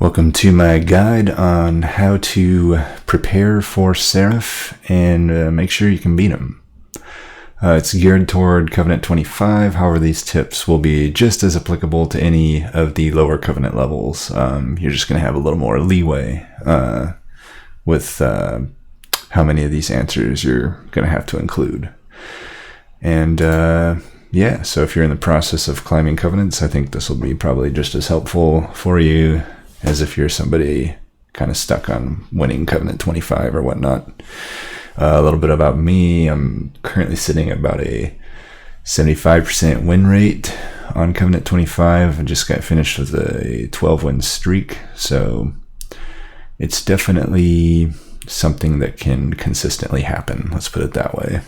Welcome to my guide on how to prepare for Seraph and make sure you can beat them. It's geared toward Covenant 25, however these tips will be just as applicable to any of the lower Covenant levels. You're just going to have a little more leeway with how many of these answers you're going to have to include. And yeah, so if you're in the process of climbing Covenants, I think this will be probably just as helpful for you as if you're somebody kind of stuck on winning Covenant 25 or whatnot. A little bit about me. I'm currently sitting at about a 75% win rate on Covenant 25. I just got finished with a 12-win streak, so it's definitely something that can consistently happen. Let's put it that way.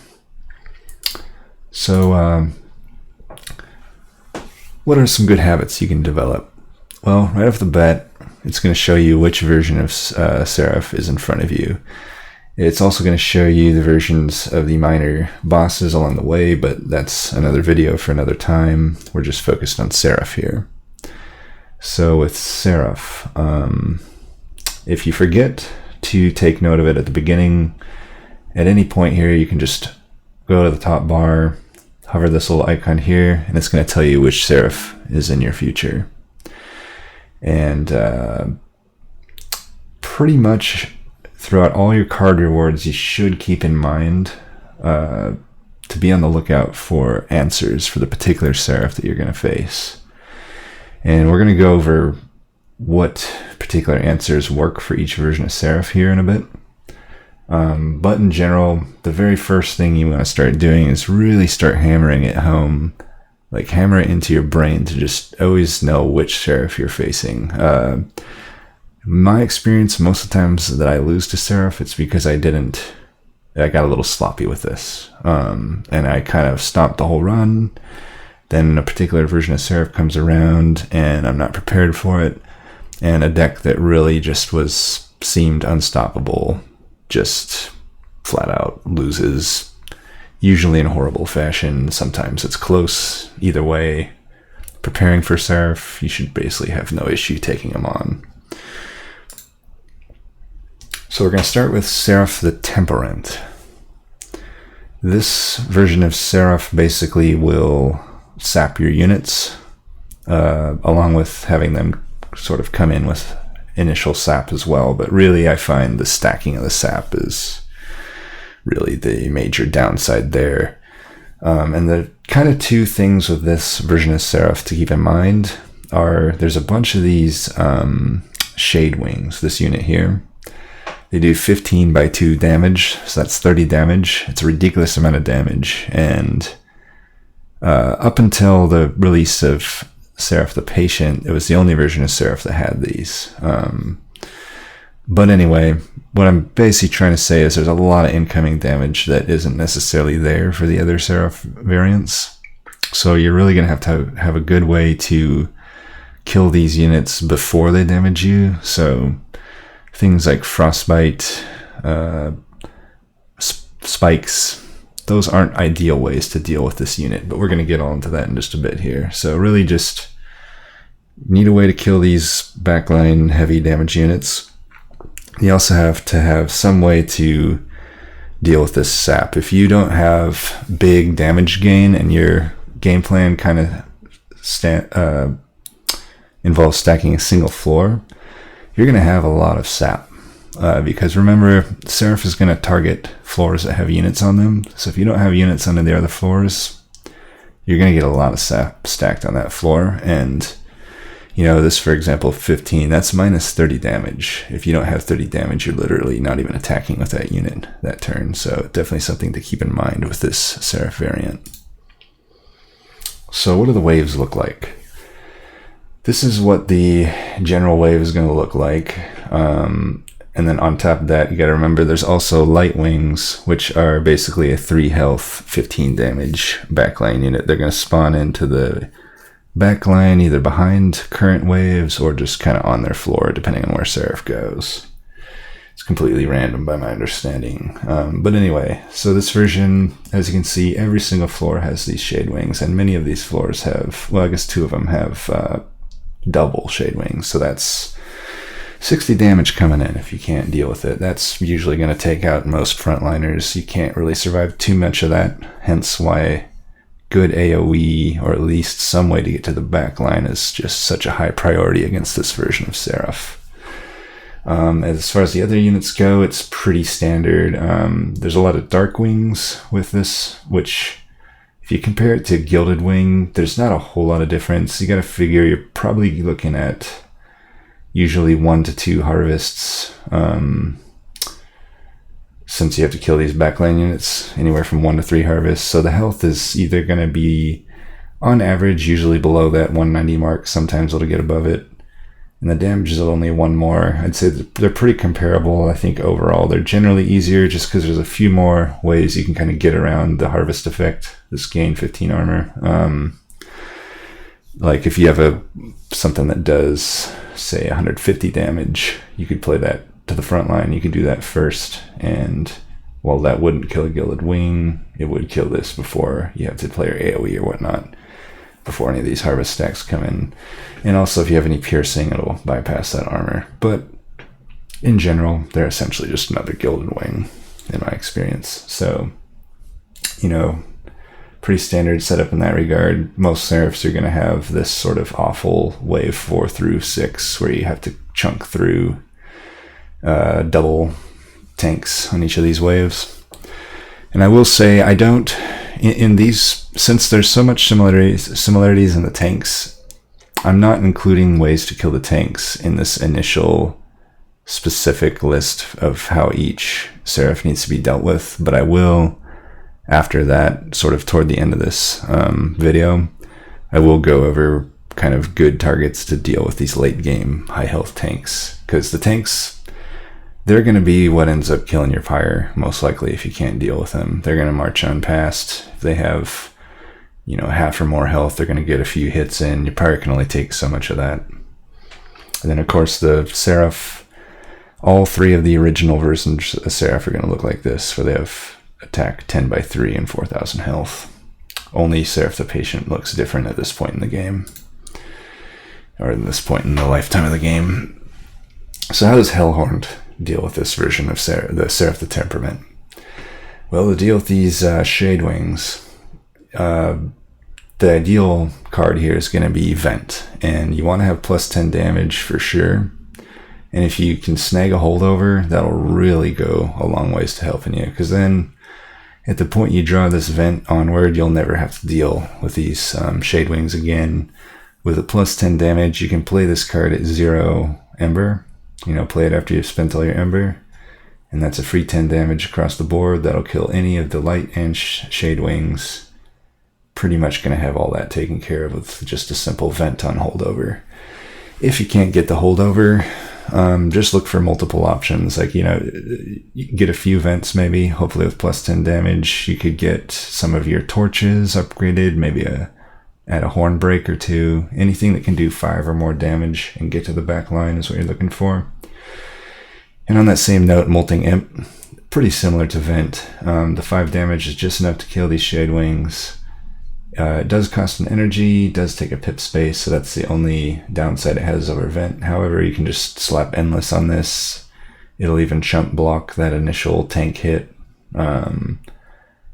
So, what are some good habits you can develop? Well, right off the bat, it's going to show you which version of Seraph is in front of you. It's also going to show you the versions of the minor bosses along the way, but that's another video for another time. We're just focused on Seraph here. So with Seraph, if you forget to take note of it at the beginning, at any point here, you can just go to the top bar, hover this little icon here, and it's going to tell you which Seraph is in your future. And pretty much throughout all your card rewards, you should keep in mind to be on the lookout for answers for the particular Seraph that you're going to face. And we're going to go over what particular answers work for each version of Seraph here in a bit. But in general, the very first thing you want to start doing is really start hammering it home. Like hammer it into your brain to just always know which Seraph you're facing. My experience, most of the times that I lose to Seraph, it's because I got a little sloppy with this. And I kind of stopped the whole run. Then a particular version of Seraph comes around and I'm not prepared for it. And a deck that really just seemed unstoppable just flat out loses. Usually in horrible fashion. Sometimes it's close. Either way, preparing for Seraph, you should basically have no issue taking them on. So we're going to start with Seraph the Temperant. This version of Seraph basically will sap your units, along with having them sort of come in with initial sap as well. But really, I find the stacking of the sap is really the major downside there. And the kind of two things with this version of Seraph to keep in mind are there's a bunch of these shade wings, this unit here. They do 15 by 2 damage, so that's 30 damage. It's a ridiculous amount of damage. And up until the release of Seraph the Patient, it was the only version of Seraph that had these. But anyway, what I'm basically trying to say is there's a lot of incoming damage that isn't necessarily there for the other Seraph variants. So you're really going to have a good way to kill these units before they damage you. So things like Frostbite, spikes, those aren't ideal ways to deal with this unit, but we're going to get all into that in just a bit here. So really just need a way to kill these backline heavy damage units. You also have to have some way to deal with this sap. If you don't have big damage gain and your game plan kind of involves stacking a single floor, you're going to have a lot of sap. Because remember, Seraph is going to target floors that have units on them. So if you don't have units on the other floors, you're going to get a lot of sap stacked on that floor. And you know, this, for example, 15, that's minus 30 damage. If you don't have 30 damage, you're literally not even attacking with that unit that turn. So definitely something to keep in mind with this Seraph variant. So what do the waves look like? This is what the general wave is going to look like. And then on top of that, you got to remember there's also light wings, which are basically a 3 health, 15 damage backline unit. They're going to spawn into the backline either behind current waves or just kind of on their floor, depending on where Seraph goes. It's completely random by my understanding. But anyway, so this version, as you can see, every single floor has these shade wings, and many of these floors have, well, I guess 2 of them have double shade wings. So that's 60 damage coming in if you can't deal with it. That's usually going to take out most frontliners. You can't really survive too much of that, hence why good AoE, or at least some way to get to the back line, is just such a high priority against this version of Seraph. As far as the other units go, it's pretty standard. There's a lot of Dark Wings with this, which, if you compare it to Gilded Wing, there's not a whole lot of difference. You gotta figure you're probably looking at usually 1 to 2 harvests, since you have to kill these backline units, anywhere from 1 to 3 harvests. So the health is either going to be, on average, usually below that 190 mark. Sometimes it'll get above it. And the damage is only 1 more. I'd say they're pretty comparable. I think overall they're generally easier just because there's a few more ways you can kind of get around the harvest effect. This gain 15 armor. Like if you have something that does, say, 150 damage, you could play that to the front line. You could do that first, and while that wouldn't kill a Gilded Wing, it would kill this before you have to play your AoE or whatnot, before any of these harvest stacks come in. And also if you have any piercing, it'll bypass that armor. But in general, they're essentially just another Gilded Wing in my experience. So, pretty standard setup in that regard. Most Seraphs are going to have this sort of awful wave 4 through 6 where you have to chunk through double tanks on each of these waves. And I will say, I don't, in these, since there's so much similarities in the tanks, I'm not including ways to kill the tanks in this initial specific list of how each Seraph needs to be dealt with, but I will, after that, sort of toward the end of this video, I will go over kind of good targets to deal with these late game high health tanks, because the tanks, they're going to be what ends up killing your pyre, most likely, if you can't deal with them. They're going to march on past. If they have, half or more health, they're going to get a few hits in. Your pyre can only take so much of that. And then, of course, the Seraph, all 3 of the original versions of Seraph are going to look like this, where they have attack 10 by 3 and 4,000 health. Only Seraph the Patient looks different at this point in the game, or at this point in the lifetime of the game. So how does Hellhorned deal with this version of the Seraph the Temperament? Well, to deal with these Shade Wings, the ideal card here is going to be Vent, and you want to have plus 10 damage for sure. And if you can snag a holdover, that'll really go a long ways to helping you, because then at the point you draw this Vent onward, you'll never have to deal with these Shade Wings again. With a plus 10 damage, you can play this card at 0 Ember. Play it after you've spent all your Ember, and that's a free 10 damage across the board. That'll kill any of the Light and Shade Wings. Pretty much going to have all that taken care of with just a simple Vent on holdover. If you can't get the holdover, just look for multiple options. Like, you can get a few Vents maybe, hopefully with plus 10 damage. You could get some of your torches upgraded, maybe add a horn break or 2. Anything that can do 5 or more damage and get to the back line is what you're looking for. And on that same note, Molting Imp, pretty similar to Vent. The 5 damage is just enough to kill these Shade Wings. It does cost an energy, does take a pip space, so that's the only downside it has over Vent. However, you can just slap Endless on this. It'll even chump block that initial tank hit.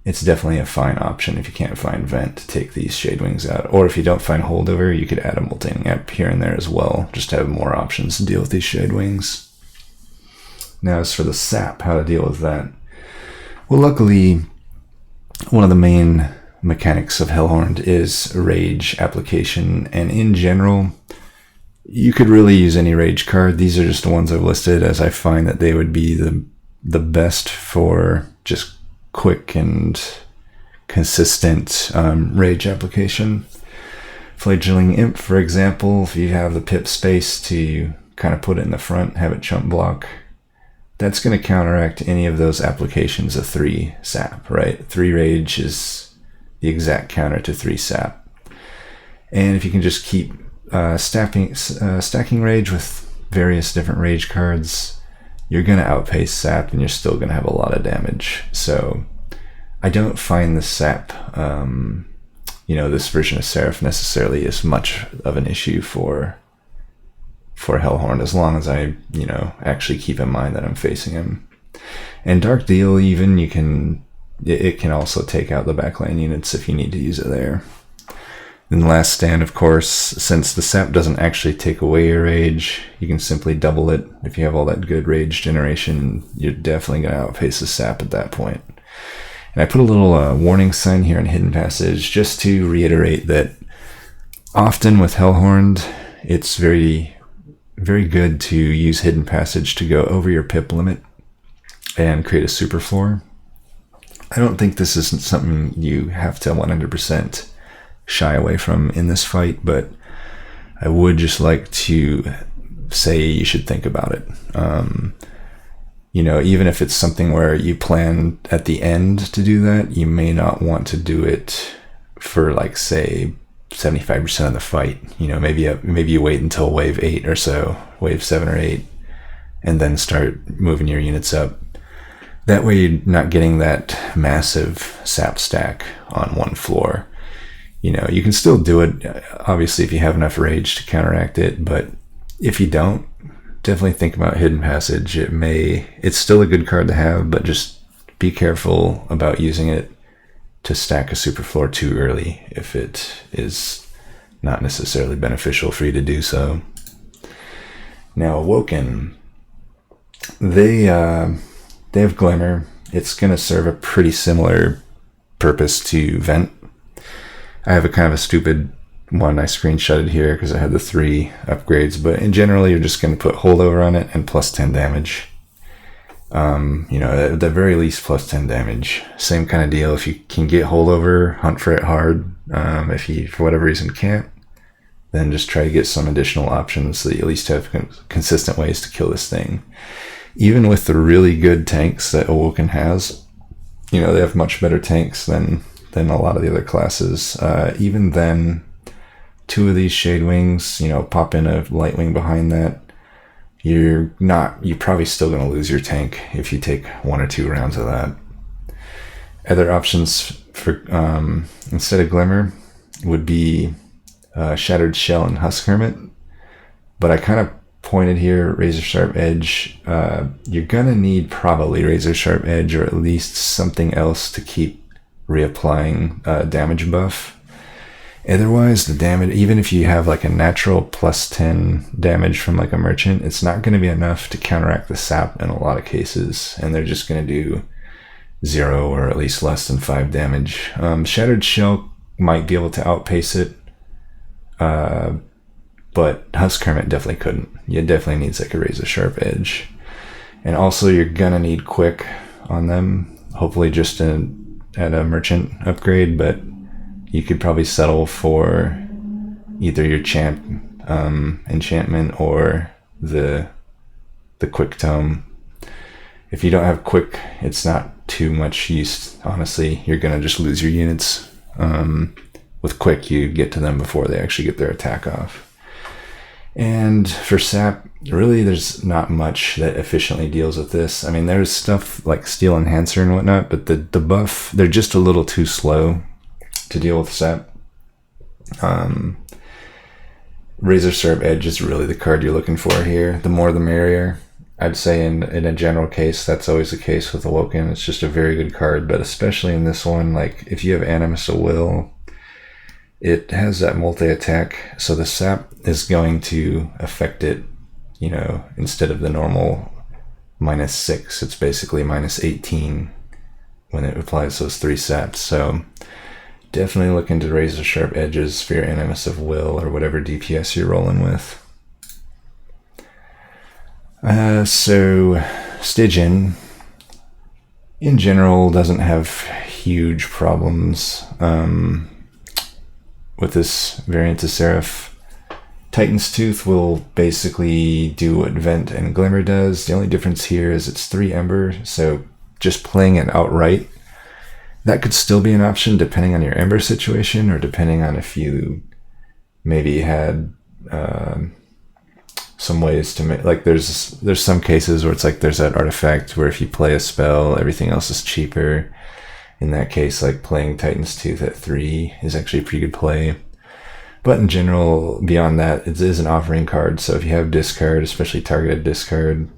It's definitely a fine option if you can't find Vent to take these Shade Wings out. Or if you don't find holdover, you could add a Molting Imp here and there as well, just to have more options to deal with these Shade Wings. Now, as for the sap, how to deal with that. Well, luckily, one of the main mechanics of Hellhorned is rage application, and in general, you could really use any rage card. These are just the ones I've listed, as I find that they would be the best for just quick and consistent rage application. Flagelling Imp, for example, if you have the pip space to kind of put it in the front, have it chump block, that's going to counteract any of those applications of 3 sap, right? 3 rage is the exact counter to 3 sap. And if you can just keep stacking rage with various different rage cards, you're going to outpace sap, and you're still going to have a lot of damage. So I don't find the sap, this version of Seraph necessarily as much of an issue for for Hellhorned, as long as I, actually keep in mind that I'm facing him. And Dark Deal, even, it can also take out the backline units if you need to use it there. Then Last Stand, of course, since the sap doesn't actually take away your rage, you can simply double it. If you have all that good rage generation, you're definitely going to outpace the sap at that point. And I put a little warning sign here in Hidden Passage just to reiterate that often with Hellhorned, it's very, very good to use Hidden Passage to go over your pip limit and create a super floor. I don't think this is something you have to 100% shy away from in this fight, but I would just like to say you should think about it. Even if it's something where you plan at the end to do that, you may not want to do it for, like, say, 75% of the fight. Maybe you wait until wave 8 or so, wave 7 or 8, and then start moving your units up. That way you're not getting that massive sap stack on one floor. You can still do it, obviously, if you have enough rage to counteract it, but if you don't, definitely think about Hidden Passage. It's still a good card to have, but just be careful about using it to stack a super floor too early if it is not necessarily beneficial for you to do so. Now, Awoken, they have Glimmer. It's going to serve a pretty similar purpose to Vent. I have a kind of a stupid one I screenshotted here because I had the 3 upgrades, but in general, you're just going to put Holdover on it and plus 10 damage. At the very least, plus 10 damage. Same kind of deal. If you can get Holdover, hunt for it hard. If you, for whatever reason, can't, then just try to get some additional options so that you at least have consistent ways to kill this thing. Even with the really good tanks that Awoken has, they have much better tanks than a lot of the other classes. Even then, 2 of these Shade Wings, pop in a Light Wing behind that, you're probably still going to lose your tank if you take 1 or 2 rounds of that. Other options for instead of Glimmer would be Shattered Shell and Husk Hermit, but I kind of pointed here Razor Sharp Edge. You're going to need probably Razor Sharp Edge or at least something else to keep reapplying damage buff. Otherwise, the damage, even if you have like a natural plus 10 damage from like a merchant, it's not going to be enough to counteract the sap in a lot of cases, and they're just going to do 0 or at least less than 5 damage. Shattered Shell might be able to outpace it, but Husk Hermit definitely couldn't. You definitely needs like a Razor Sharp Edge. And also you're going to need Quick on them, hopefully just at a merchant upgrade, but you could probably settle for either your champ enchantment or the Quick Tome. If you don't have Quick, it's not too much use, honestly. You're going to just lose your units. With Quick, you get to them before they actually get their attack off. And for sap, really there's not much that efficiently deals with this. I mean, there's stuff like Steel Enhancer and whatnot, but the buff, they're just a little too slow to deal with sap. Razor Sharp Edge is really the card you're looking for here. The more the merrier. I'd say in a general case, that's always the case with Awoken. It's just a very good card, but especially in this one, like if you have Animus of Will, it has that multi-attack, so the sap is going to affect it, instead of the normal -6, it's basically -18 when it applies those 3 saps. So definitely look into Razor Sharp Edges for your Animus of Will or whatever DPS you're rolling with. So Stygian, in general, doesn't have huge problems with this variant of Seraph. Titan's Tooth will basically do what Vent and Glimmer does. The only difference here is it's 3 Ember, so just playing it outright, that could still be an option depending on your Ember situation, or depending on if you maybe had some ways to make, like there's some cases where it's like there's that artifact where if you play a spell, everything else is cheaper. In that case, like playing Titan's Tooth at 3 is actually a pretty good play. But in general, beyond that, it is an offering card. So if you have discard, especially targeted discard,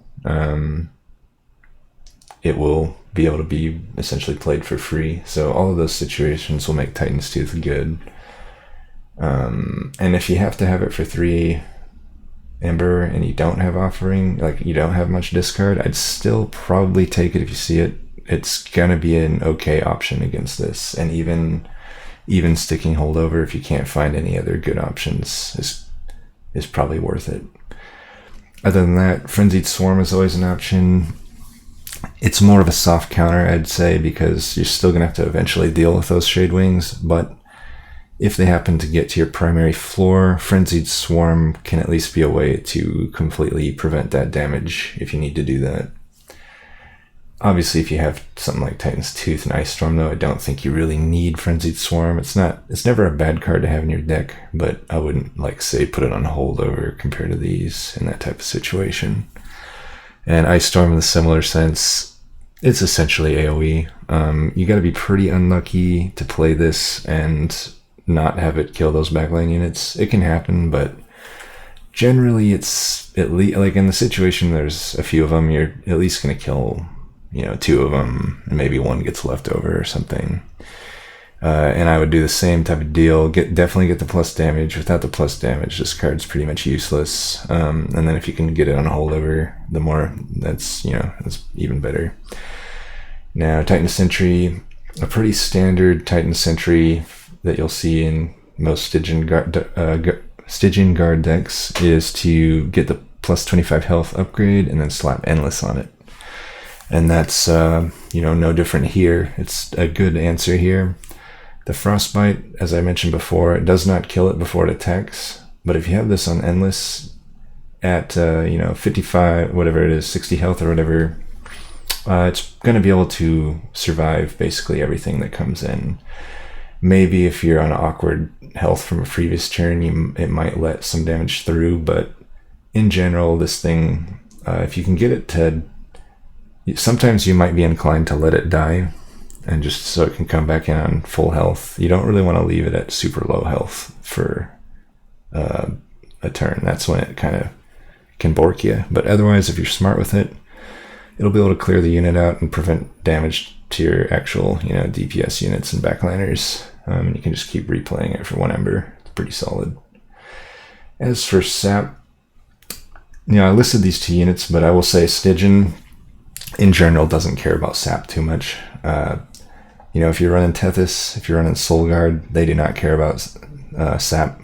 it will be able to be essentially played for free. So all of those situations will make Titan's Tooth good. And if you have to have it for 3 Ember and you don't have offering, like you don't have much discard, I'd still probably take it if you see it. It's gonna be an okay option against this, and even sticking holdover if you can't find any other good options is probably worth it. Other than that, Frenzied Swarm is always an option. It's more of a soft counter, I'd say, because you're still gonna have to eventually deal with those Shade Wings, but if they happen to get to your primary floor, Frenzied Swarm can at least be a way to completely prevent that damage if you need to do that. Obviously, if you have something like Titan's Tooth and Ice Storm, though, I don't think you really need Frenzied Swarm. It's never a bad card to have in your deck, but I wouldn't, like, say, put it on holdover compared to these in that type of situation. And Ice Storm, in a similar sense, it's essentially AoE. You gotta be pretty unlucky to play this and not have it kill those backline units. It can happen, but generally it's at least, like in the situation there's a few of them, you're at least going to kill, 2 of them, and maybe 1 gets left over or something. And I would do the same type of deal. Definitely get the plus damage. Without the plus damage, this card's pretty much useless. And then if you can get it on holdover, the more that's even better. Now, Titan Sentry, a pretty standard Titan Sentry that you'll see in most Stygian Guard decks is to get the plus 25 health upgrade and then slap Endless on it. And that's, no different here. It's a good answer here. The Frostbite, as I mentioned before, it does not kill it before it attacks. But if you have this on Endless at, 55, whatever it is, 60 health or whatever, it's going to be able to survive basically everything that comes in. Maybe if you're on awkward health from a previous turn, it might let some damage through, but in general, this thing, if you can get it to... Sometimes you might be inclined to let it die, and just so it can come back in on full health. You don't really want to leave it at super low health for a turn. That's when it kind of can bork you. But otherwise, if you're smart with it, it'll be able to clear the unit out and prevent damage to your actual, DPS units and backliners. And you can just keep replaying it for 1 Ember. It's pretty solid. As for Sap, I listed these 2 units, but I will say Stygian, in general, doesn't care about Sap too much. If you're running Tethys, if you're running Soul Guard, they do not care about Sap.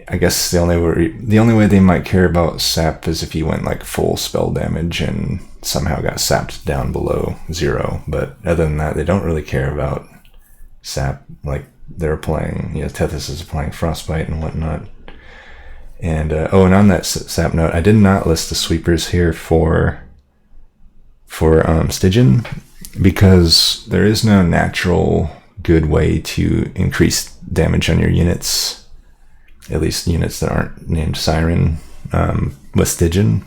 I guess the only way they might care about Sap is if you went like full spell damage and somehow got sapped down below 0. But other than that, they don't really care about Sap. Like they're playing, Tethys is playing Frostbite and whatnot. And and on that Sap note, I did not list the sweepers here for Stygian because there is no natural good way to increase damage on your units. At least units that aren't named Siren, with Stygian.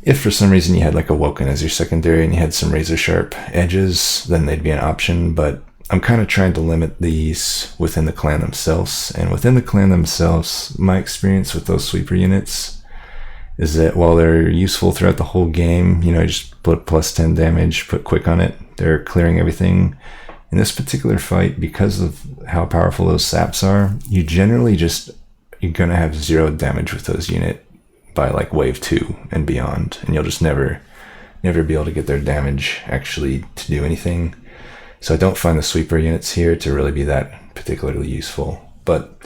If for some reason you had like Awoken as your secondary and you had some razor sharp edges, then they'd be an option, but I'm kind of trying to limit these within the clan themselves. And within the clan themselves, my experience with those sweeper units is that while they're useful throughout the whole game, just put plus 10 damage, put quick on it, they're clearing everything. In this particular fight, because of how powerful those saps are, you're going to have 0 damage with those unit by like wave 2 and beyond, and you'll just never be able to get their damage actually to do anything. So I don't find the sweeper units here to really be that particularly useful, but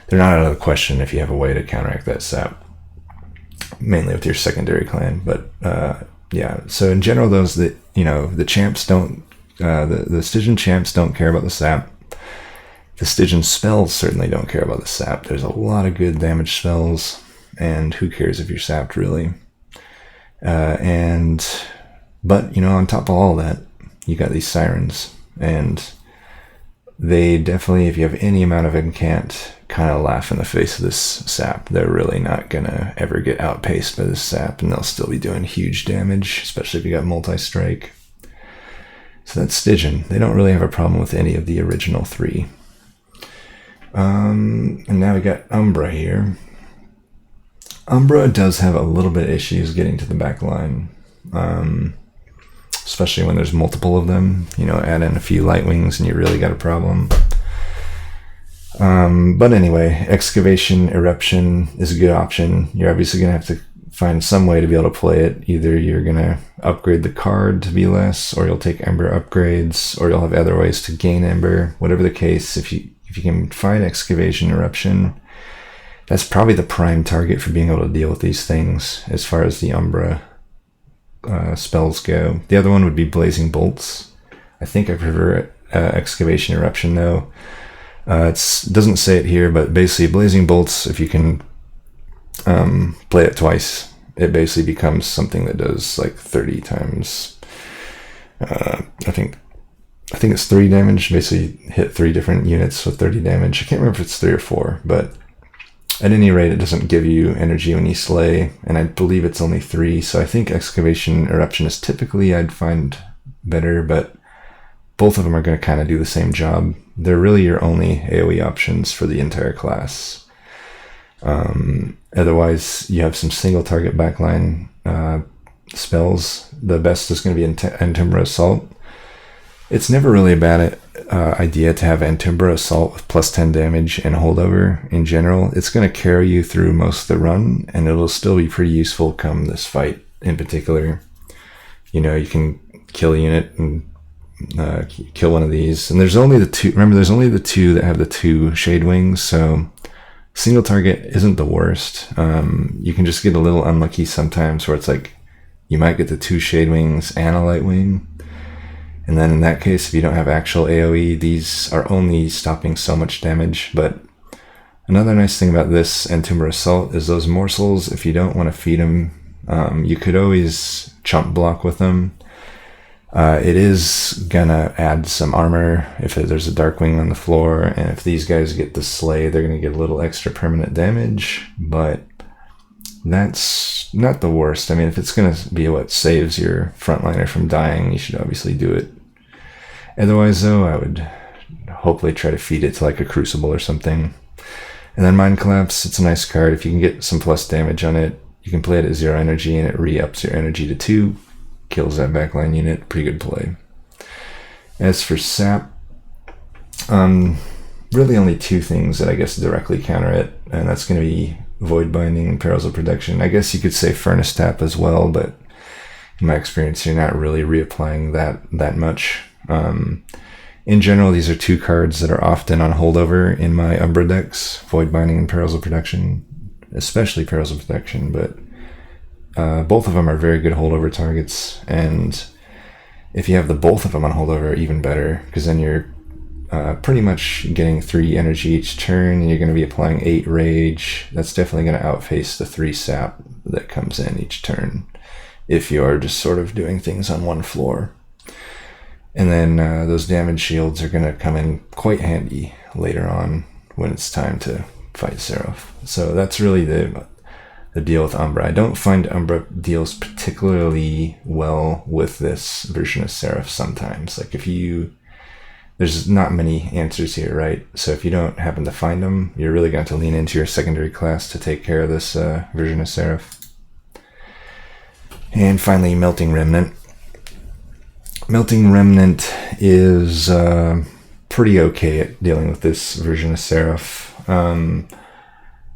they're not out of the question if you have a way to counteract that sap, mainly with your secondary clan. But so in general, those that, the champs don't, the Stygian champs don't care about the sap. The Stygian spells certainly don't care about the sap. There's a lot of good damage spells, and who cares if you're sapped, really? But on top of all that, you got these sirens, and they definitely, if you have any amount of incant, kind of laugh in the face of this sap. They're really not gonna ever get outpaced by this sap, and they'll still be doing huge damage, especially if you got multi-strike. So that's Stygian. They don't really have a problem with any of the original 3. And now we got Umbra here. Umbra does have a little bit of issues getting to the back line. Especially when there's multiple of them. You know, add in a few light wings and you really got a problem. But anyway, Excavation Eruption is a good option. You're obviously going to have to find some way to be able to play it. Either you're going to upgrade the card to be less, or you'll take Ember upgrades, or you'll have other ways to gain Ember. Whatever the case, if you can find Excavation Eruption, that's probably the prime target for being able to deal with these things as far as the Umbra spells go. The other one would be Blazing Bolts. I think I prefer Excavation Eruption though. It doesn't say it here, but basically Blazing Bolts, if you can play it twice, it basically becomes something that does like 30 times. I think it's 3 damage. Basically hit 3 different units with 30 damage. I can't remember if it's 3 or 4, but at any rate, it doesn't give you energy when you slay, and I believe it's only 3, so I think Excavation Eruption is typically, I'd find better, but both of them are going to kind of do the same job. They're really your only AoE options for the entire class. Otherwise, you have some single target backline spells. The best is going to be Antimbra Assault. It's never really a bad idea to have Antimbra Assault with plus 10 damage and holdover in general. It's going to carry you through most of the run, and it'll still be pretty useful come this fight in particular. You know, you can kill a unit and kill one of these. And there's only the 2, remember, there's only the 2 that have the 2 shade wings, so single target isn't the worst. You can just get a little unlucky sometimes where it's like you might get the 2 shade wings and a light wing. And then in that case, if you don't have actual AoE, these are only stopping so much damage. But another nice thing about this Antimbra Assault is those morsels, if you don't want to feed them, you could always chump block with them. It is gonna add some armor if there's a Darkwing on the floor, and if these guys get the slay, they're gonna get a little extra permanent damage, but that's not the worst. I mean, if it's gonna be what saves your frontliner from dying, you should obviously do it. Otherwise, though, I would hopefully try to feed it to like a Crucible or something. And then Mind Collapse, it's a nice card. If you can get some plus damage on it, you can play it at 0 energy, and it re-ups your energy to 2. Kills that backline unit. Pretty good play. As for Sap, really only 2 things that I guess directly counter it, and that's going to be Void Binding and Perils of Protection. I guess you could say Furnace Tap as well, but in my experience, you're not really reapplying that much. In general, these are 2 cards that are often on holdover in my Umbra decks, Void Binding and Perils of Protection, especially Perils of Protection, but both of them are very good holdover targets, and if you have the both of them on holdover, even better, because then you're pretty much getting 3 energy each turn, and you're going to be applying 8 rage. That's definitely going to outface the 3 sap that comes in each turn, if you're just sort of doing things on one floor. And then those damage shields are going to come in quite handy later on when it's time to fight Seraph. So that's really the deal with Umbra. I don't find Umbra deals particularly well with this version of Seraph sometimes. Like there's not many answers here, right? So if you don't happen to find them, you're really going to have to lean into your secondary class to take care of this version of Seraph. And finally, Melting Remnant. Melting Remnant is pretty okay at dealing with this version of Seraph.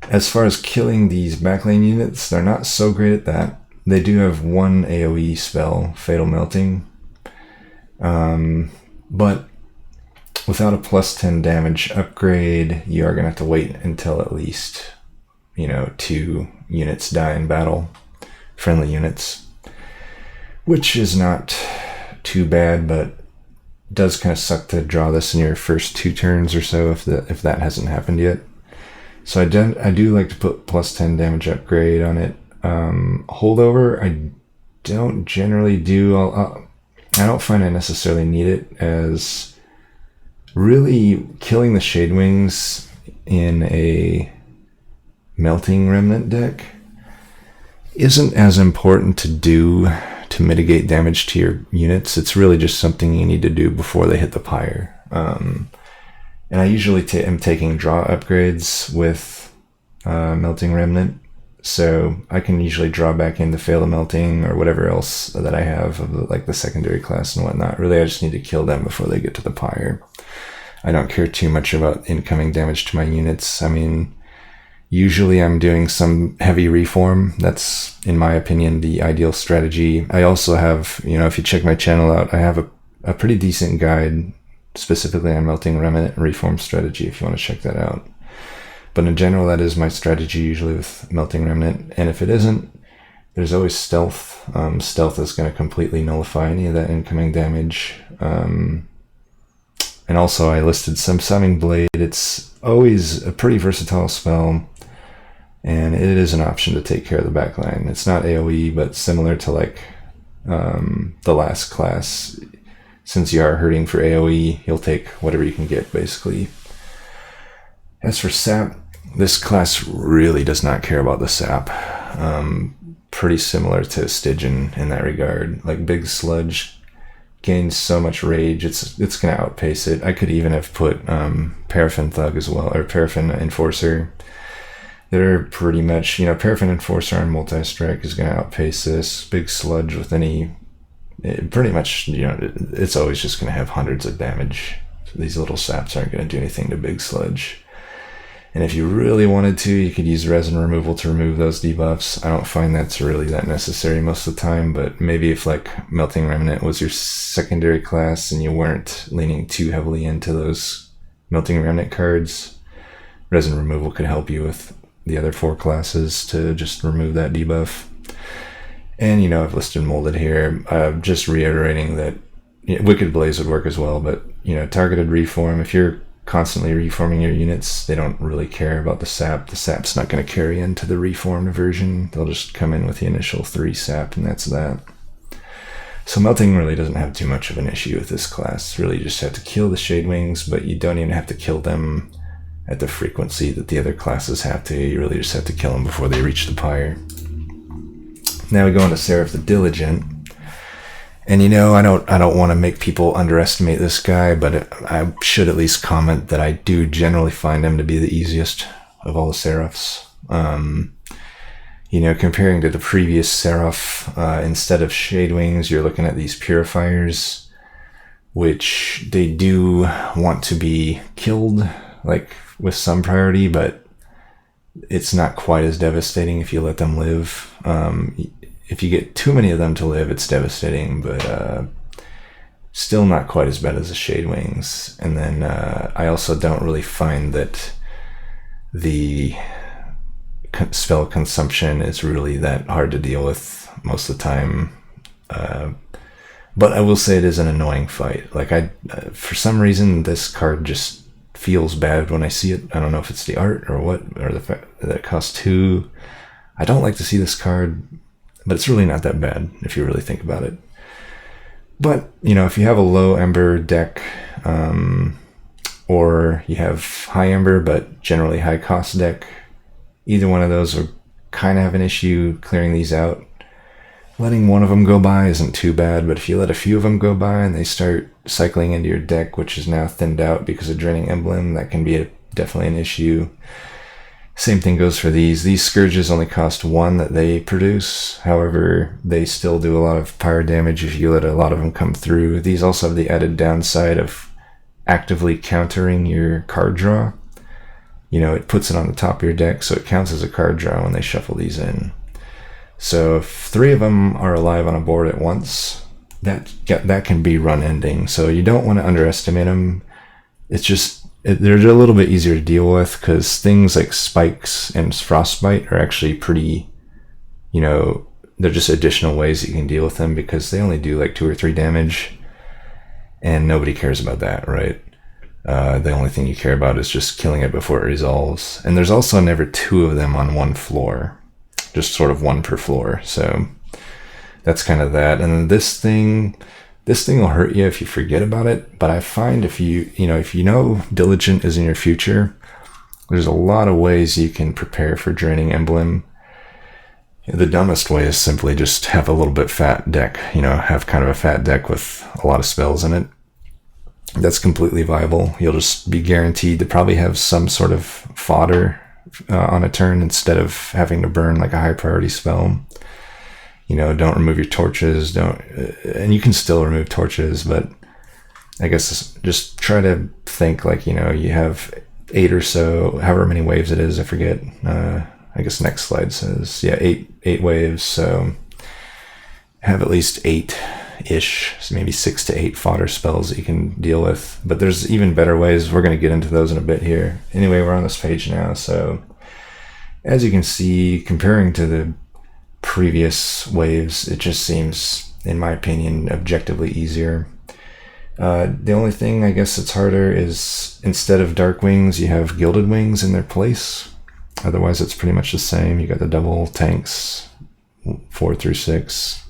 As far as killing these backline units, they're not so great at that. They do have 1 AoE spell, Fatal Melting. But without a plus 10 damage upgrade, you are going to have to wait until at least, 2 units die in battle. Friendly units. Which is not too bad, but does kind of suck to draw this in your first 2 turns or so if that hasn't happened yet. So I do like to put plus 10 damage upgrade on it. Holdover, I don't generally do. I don't find I necessarily need it, as really killing the Shade Wings in a Melting Remnant deck isn't as important to do to mitigate damage to your units. It's really just something you need to do before they hit the pyre. And I usually am taking draw upgrades with Melting Remnant, so I can usually draw back into Fail the Melting or whatever else that I have of like the secondary class and whatnot. Really, I just need to kill them before they get to the pyre. I don't care too much about incoming damage to my units. I mean, usually I'm doing some heavy reform. That's, in my opinion, the ideal strategy. I also have, if you check my channel out, I have a pretty decent guide specifically on Melting Remnant and reform strategy if you want to check that out. But in general, that is my strategy usually with Melting Remnant. And if it isn't, there's always Stealth. Stealth is going to completely nullify any of that incoming damage. And also I listed some Sounding Blade. It's always a pretty versatile spell, and it is an option to take care of the backline. It's not AoE, but similar to like the last class. Since you are hurting for AoE, you'll take whatever you can get, basically. As for sap, this class really does not care about the sap. Pretty similar to Stygian in that regard. Like Big Sludge gains so much rage, it's going to outpace it. I could even have put Paraffin Thug as well, or Paraffin Enforcer. They're pretty much, Paraffin Enforcer on multi-strike is going to outpace this. Big Sludge with pretty much, it's always just going to have hundreds of damage. So these little saps aren't going to do anything to Big Sludge. And if you really wanted to, you could use resin removal to remove those debuffs. I don't find that's really that necessary most of the time, but maybe if like Melting Remnant was your secondary class and you weren't leaning too heavily into those Melting Remnant cards, resin removal could help you with the other 4 classes to just remove that debuff. And, I've listed Molded here, just reiterating that Wicked Blaze would work as well, but, targeted reform, if you're constantly reforming your units, they don't really care about the sap. The sap's not going to carry into the reformed version. They'll just come in with the initial 3 sap, and that's that. So Melting really doesn't have too much of an issue with this class. Really, you just have to kill the Shade Wings, but you don't even have to kill them at the frequency that the other classes have to. You really just have to kill them before they reach the pyre. Now we go on to Seraph the Diligent. And I don't want to make people underestimate this guy, but I should at least comment that I do generally find him to be the easiest of all the Seraphs. Comparing to the previous Seraph, instead of Shade Wings, you're looking at these Purifiers, which they do want to be killed, like with some priority, but it's not quite as devastating if you let them live. If you get too many of them to live, it's devastating, but still not quite as bad as the Shade Wings. And then I also don't really find that the spell consumption is really that hard to deal with most of the time. But I will say it is an annoying fight. Like for some reason, this card just feels bad when I see it. I don't know if it's the art or what, or the fact that it costs 2. I don't like to see this card, but it's really not that bad if you really think about it. But, if you have a low Ember deck, or you have high Ember but generally high cost deck, either one of those will kind of have an issue clearing these out. Letting one of them go by isn't too bad, but if you let a few of them go by and they start cycling into your deck, which is now thinned out because of Draining Emblem, that can be definitely an issue. Same thing goes for these. These Scourges only cost 1 that they produce. However, they still do a lot of pyre damage if you let a lot of them come through. These also have the added downside of actively countering your card draw. It puts it on the top of your deck, so it counts as a card draw when they shuffle these in. So if 3 of them are alive on a board at once, that can be run ending. So you don't want to underestimate them. It's just they're a little bit easier to deal with because things like Spikes and Frostbite are actually pretty, they're just additional ways that you can deal with them because they only do like 2 or 3 damage, and nobody cares about that, right? The only thing you care about is just killing it before it resolves. And there's also never 2 of them on one floor, just sort of 1 per floor. So that's kind of that. And this thing will hurt you if you forget about it. But I find if you know Diligent is in your future, there's a lot of ways you can prepare for Draining Emblem. The dumbest way is simply just have a little bit fat deck, have kind of a fat deck with a lot of spells in it. that's completely viable. You'll just be guaranteed to probably have some sort of fodder on a turn instead of having to burn like a high priority spell. Don't remove your torches, and you can still remove torches, but I guess just try to think like, you have 8 or so, however many waves it is, I forget. I guess next slide says, 8 waves, so have at least 8-ish, so maybe 6 to 8 fodder spells that you can deal with. But there's even better ways. We're going to get into those in a bit here. Anyway, we're on this page now, so as you can see, comparing to the previous waves, it just seems, in my opinion, objectively easier. The only thing I guess that's harder is instead of dark wings, you have gilded wings in their place. Otherwise, it's pretty much the same. You got the double tanks, 4 through 6.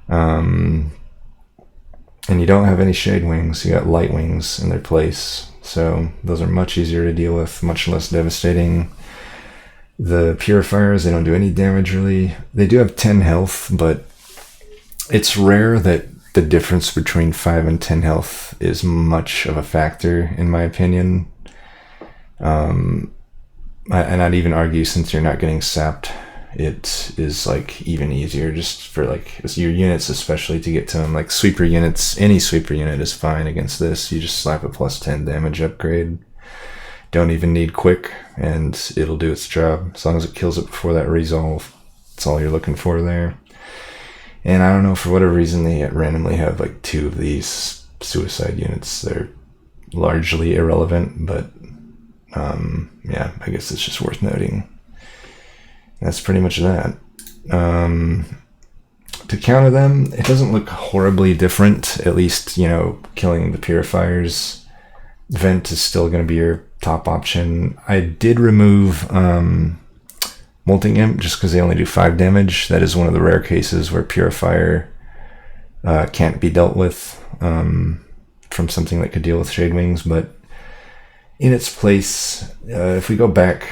And you don't have any shade wings. You got light wings in their place. So those are much easier to deal with, much less devastating. The purifiers, they don't do any damage really. They do have 10 health, but it's rare that the difference between 5 and 10 health is much of a factor, in my opinion. And I'd even argue, since you're not getting sapped, it is like even easier just for like your units, especially, to get to them. Like sweeper units, any sweeper unit is fine against this. You just slap a +10 damage upgrade. Don't even need quick, and it'll do its job. As long as it kills it before that resolve, that's all you're looking for there. And I don't know, for whatever reason, they randomly have like 2 of these suicide units. They're largely irrelevant, but yeah, I guess it's just worth noting. That's pretty much that. To counter them, it doesn't look horribly different. At least, killing the purifiers. Vent is still going to be your top option. I did remove Molting Imp just because they only do 5 damage. That is one of the rare cases where Purifier can't be dealt with from something that could deal with Shade Wings. But in its place, if we go back,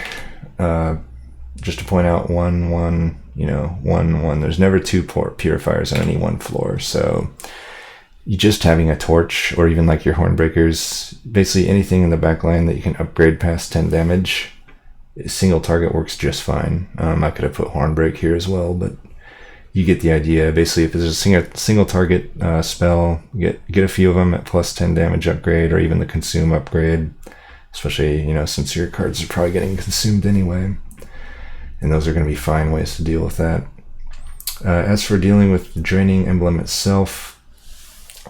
just to point out 1, 1, 1, 1, there's never 2 Purifiers on any one floor. So you just having a torch, or even like your Hornbreakers, basically anything in the back line that you can upgrade past 10 damage, single target works just fine. I could have put Hornbreak here as well, but you get the idea. Basically, if there's a single target spell, get a few of them at +10 damage upgrade, or even the consume upgrade, especially, since your cards are probably getting consumed anyway. And those are going to be fine ways to deal with that. As for dealing with the Draining Emblem itself,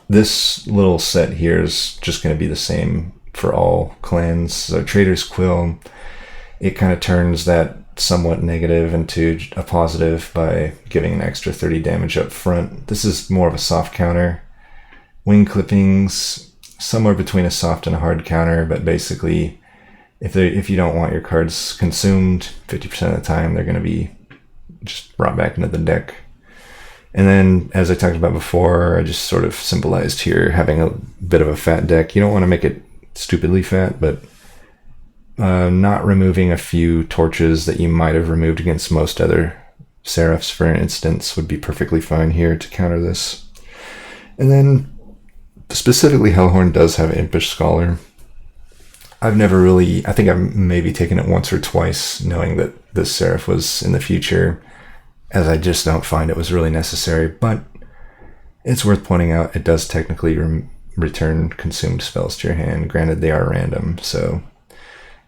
this little set here is just going to be the same for all clans. So Trader's Quill, it kind of turns that somewhat negative into a positive by giving an extra 30 damage up front. This is more of a soft counter. Wing Clippings, somewhere between a soft and a hard counter, but basically if you don't want your cards consumed 50% of the time, they're going to be just brought back into the deck. And then, as I talked about before, I just sort of symbolized here having a bit of a fat deck. You don't want to make it stupidly fat, but not removing a few torches that you might have removed against most other Seraphs, for instance, would be perfectly fine here to counter this. And then, specifically, Hellhorned does have Impish Scholar. I've never really, I think I've maybe taken it once or twice, knowing that this Seraph was in the future, as I just don't find it was really necessary. But it's worth pointing out, it does technically return consumed spells to your hand. Granted, they are random, so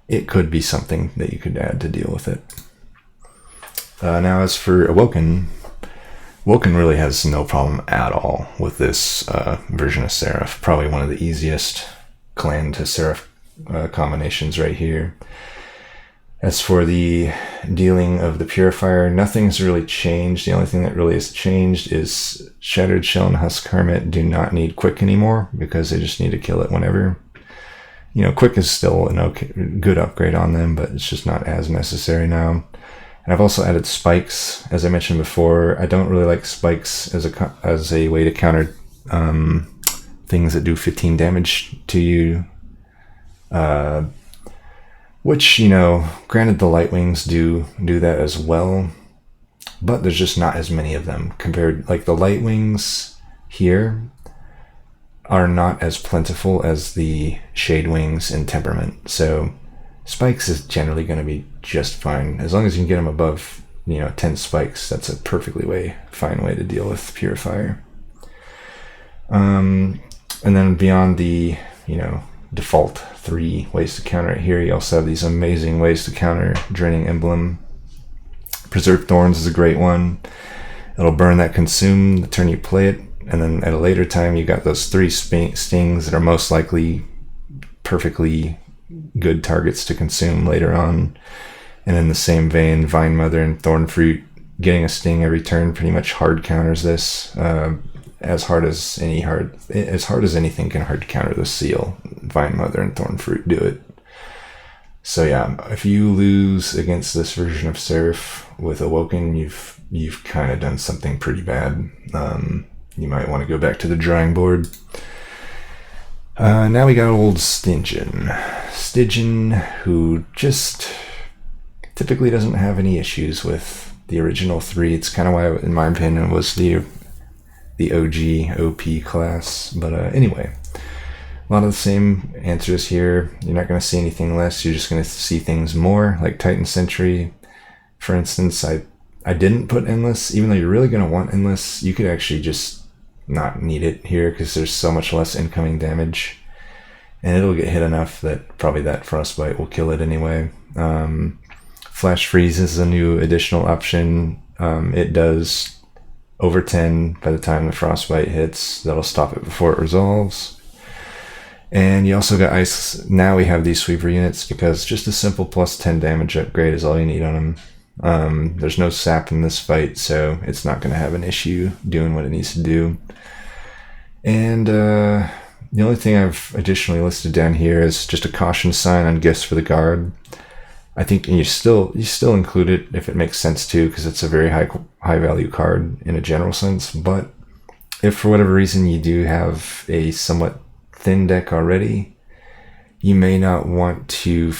it could be something that you could add to deal with it. Now, as for Awoken, Awoken really has no problem at all with this version of Seraph. Probably one of the easiest clan to Seraph combinations right here. As for the dealing of the Purifier, nothing's really changed. The only thing that really has changed is Shattered Shell and Husk Hermit do not need Quick anymore, because they just need to kill it whenever. Quick is still an good upgrade on them, but it's just not as necessary now. And I've also added Spikes. As I mentioned before, I don't really like Spikes as a way to counter things that do 15 damage to you. Which, granted, the Lightwings do that as well, but there's just not as many of them compared. Like the Lightwings here, are not as plentiful as the Shade Wings and Temperament. So spikes is generally going to be just fine. As long as you can get them above, 10 spikes, that's a perfectly fine way to deal with Purifier. And then beyond the, default 3 ways to counter it here, you also have these amazing ways to counter Draining Emblem. Preserve Thorns is a great one. It'll burn that Consume the turn you play it, and then at a later time you got those 3 stings that are most likely perfectly good targets to consume later on. And in the same vein, Vine Mother and Thorn Fruit, getting a sting every turn pretty much hard counters this. As hard as anything can hard counter the seal. Vine Mother and Thorn Fruit do it. So yeah, if you lose against this version of Seraph with Awoken, you've kind of done something pretty bad. You might want to go back to the drawing board. Now we got old Stygian. Stygian, who just typically doesn't have any issues with the original 3. It's kind of why, in my opinion, it was the OG OP class. But anyway, a lot of the same answers here. You're not going to see anything less. You're just going to see things more, like Titan Sentry. For instance, I didn't put Endless. Even though you're really going to want Endless, you could actually just not need it here because there's so much less incoming damage. And it'll get hit enough that probably that Frostbite will kill it anyway. Flash Freeze is a new additional option. It does over 10 by the time the Frostbite hits. That'll stop it before it resolves. And you also got Ice. Now we have these Sweeper units because just a simple plus 10 damage upgrade is all you need on them. There's no sap in this fight, so it's not going to have an issue doing what it needs to do. And the only thing I've additionally listed down here is just a caution sign on Gifts for the Guard. I think you still include it if it makes sense to, because it's a very high value card in a general sense. But if for whatever reason you do have a somewhat thin deck already, you may not want to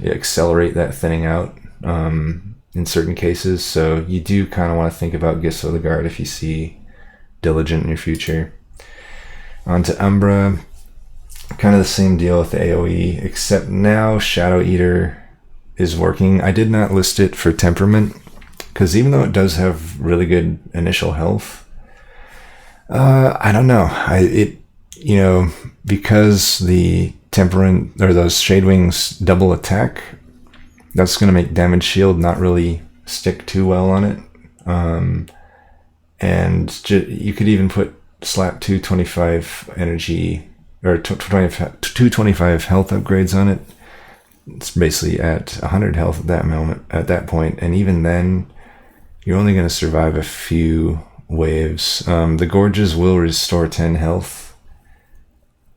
accelerate that thinning out in certain cases. So you do kind of want to think about Gifts of the Guard if you see Diligent in your future. On to Umbra, kind of the same deal with the AoE, except now Shadow Eater is working. I did not list it for Temperament because even though it does have really good initial health, I don't know. Because the Temperant or those Shade Wings double attack, that's going to make Damage Shield not really stick too well on it. And you could even slap 225 energy or 225 health upgrades on it. It's basically at 100 health at that point, and even then, you're only going to survive a few waves. The Gorges will restore 10 health.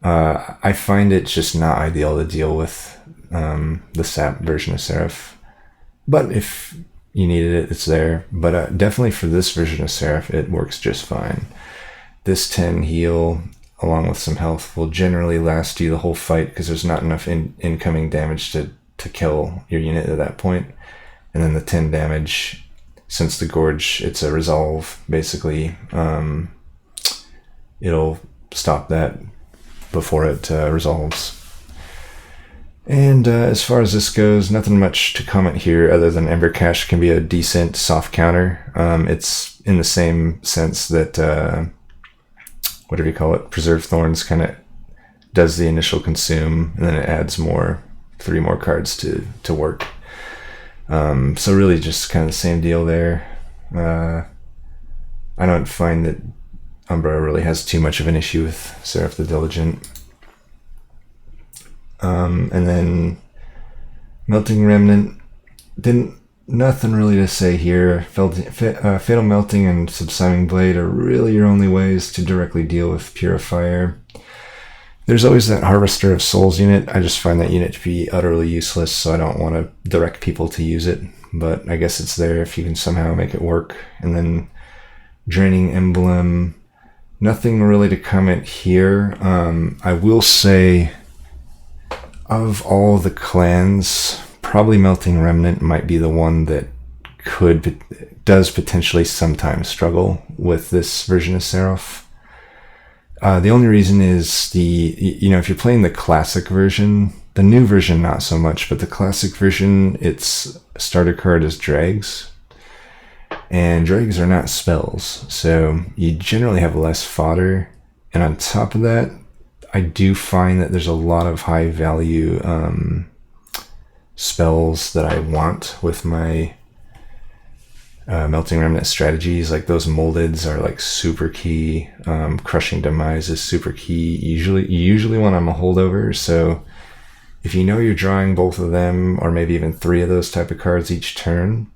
I find it just not ideal to deal with the sap version of Seraph, but if you needed it, it's there. But definitely for this version of Seraph, it works just fine. This 10 heal, along with some health, will generally last you the whole fight because there's not enough incoming damage to kill your unit at that point. And then the 10 damage, since the Gorge, it's a resolve, basically. It'll stop that before it resolves. And as far as this goes, nothing much to comment here other than Ember Cache can be a decent soft counter. It's in the same sense that whatever you call it, Preserve Thorns kind of does the initial consume, and then it adds 3 more cards to work. So really just kind of the same deal there. I don't find that Umbra really has too much of an issue with Seraph the Diligent. And then Melting Remnant, nothing really to say here. Fatal Melting and Subsuming Blade are really your only ways to directly deal with Purifier. There's always that Harvester of Souls unit. I just find that unit to be utterly useless, so I don't want to direct people to use it. But I guess it's there if you can somehow make it work. And then Draining Emblem, nothing really to comment here. I will say, of all the clans, probably Melting Remnant might be the one that does potentially sometimes struggle with this version of Seraph. The only reason is if you're playing the classic version, the new version not so much, but the classic version, its starter card is Dregs. And Dregs are not spells, so you generally have less fodder. And on top of that, I do find that there's a lot of high value spells that I want with my Melting Remnant strategies. Like those moldeds are like super key. Crushing Demise is super key. You usually want them a holdover, so if you know you're drawing both of them, or maybe even 3 of those type of cards each turn,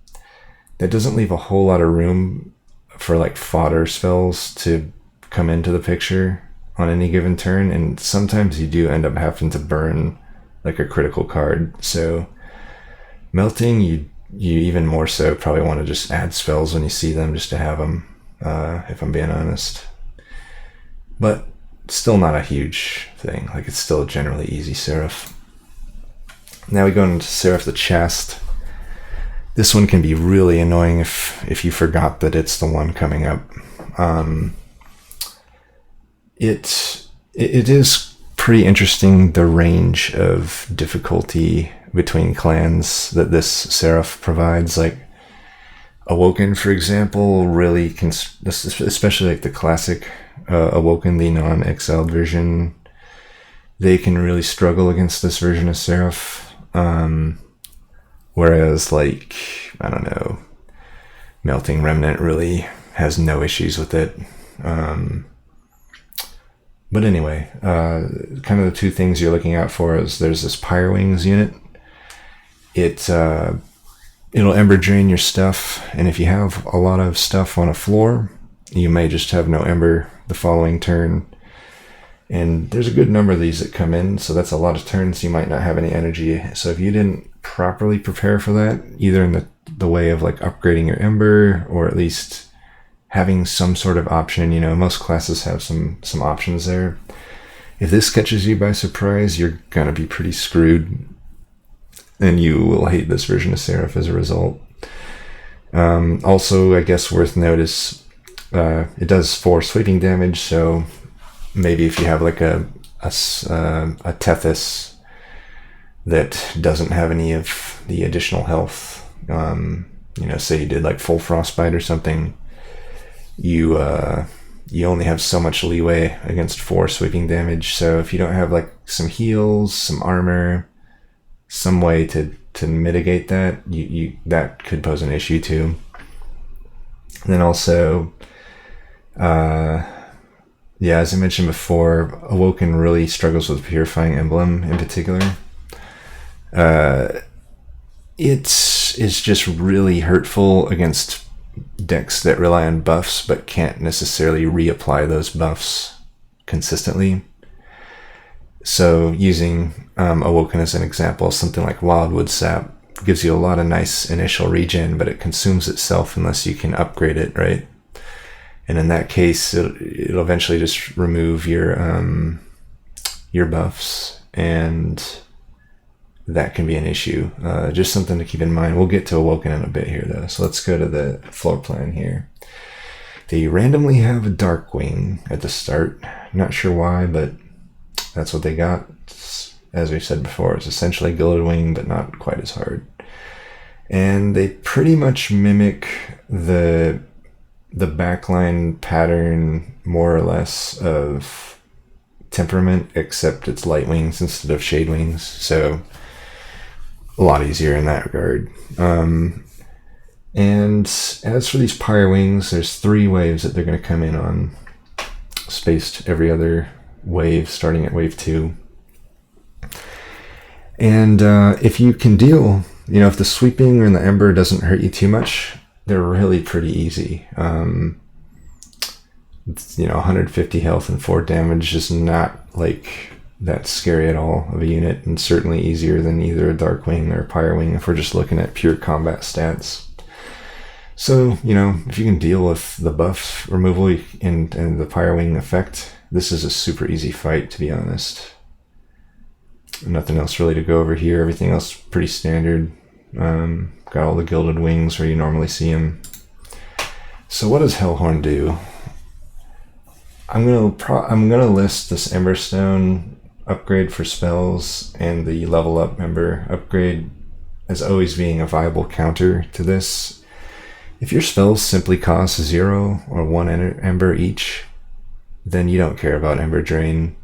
that doesn't leave a whole lot of room for like fodder spells to come into the picture on any given turn, and sometimes you do end up having to burn like a critical card. So melting, you even more so probably want to just add spells when you see them, just to have them, if I'm being honest. But still not a huge thing. Like, it's still generally easy Seraph. Now we go into Seraph the Chaste. This one can be really annoying if you forgot that it's the one coming up. It is pretty interesting, the range of difficulty between clans that this Seraph provides. Like Awoken, for example, really can, especially like the classic Awoken, the non-exiled version, they can really struggle against this version of Seraph. Whereas, like, I don't know, Melting Remnant really has no issues with it. But anyway, kind of the 2 things you're looking out for is there's this Pyre Wings unit. It'll Ember drain your stuff, and if you have a lot of stuff on a floor, you may just have no Ember the following turn. And there's a good number of these that come in, so that's a lot of turns you might not have any energy. So if you didn't properly prepare for that, either in the way of like upgrading your Ember, or at least having some sort of option, most classes have some options there. If this catches you by surprise, you're gonna be pretty screwed, and you will hate this version of Seraph as a result. Also, I guess worth notice, it does 4 sweeping damage, so maybe if you have like a Tethys that doesn't have any of the additional health, say you did like full frostbite or something, you only have so much leeway against 4 sweeping damage. So if you don't have like some heals, some armor, some way to mitigate that, that could pose an issue too. And then also, as I mentioned before, Awoken really struggles with Purifying Emblem in particular. It is just really hurtful against decks that rely on buffs but can't necessarily reapply those buffs consistently. So using Awoken as an example, something like Wildwood Sap gives you a lot of nice initial regen, but it consumes itself unless you can upgrade it, right? And in that case, it'll eventually just remove your buffs, and that can be an issue. Just something to keep in mind. We'll get to Awoken in a bit here, though. So let's go to the floor plan here. They randomly have a Darkwing at the start. Not sure why, but that's what they got. As we said before, it's essentially Gilded Wing, but not quite as hard. And they pretty much mimic the backline pattern, more or less, of Temperament, except it's Light Wings instead of Shade Wings. So a lot easier in that regard. And as for these Pyre Wings, there's 3 waves that they're going to come in on, spaced every other wave, starting at wave 2. And if you can deal, if the sweeping or the Ember doesn't hurt you too much, they're really pretty easy. 150 health and 4 damage is not like that scary at all of a unit, and certainly easier than either a Darkwing or a Pyrewing if we're just looking at pure combat stats. So, if you can deal with the buff removal and the Pyrewing effect, this is a super easy fight, to be honest. Nothing else really to go over here. Everything else pretty standard. Got all the Gilded Wings where you normally see them. So what does Hellhorned do? I'm gonna list this Emberstone upgrade for spells and the level up Ember upgrade as always being a viable counter to this. If your spells simply cost 0 or 1 Ember each, then you don't care about Ember Drain.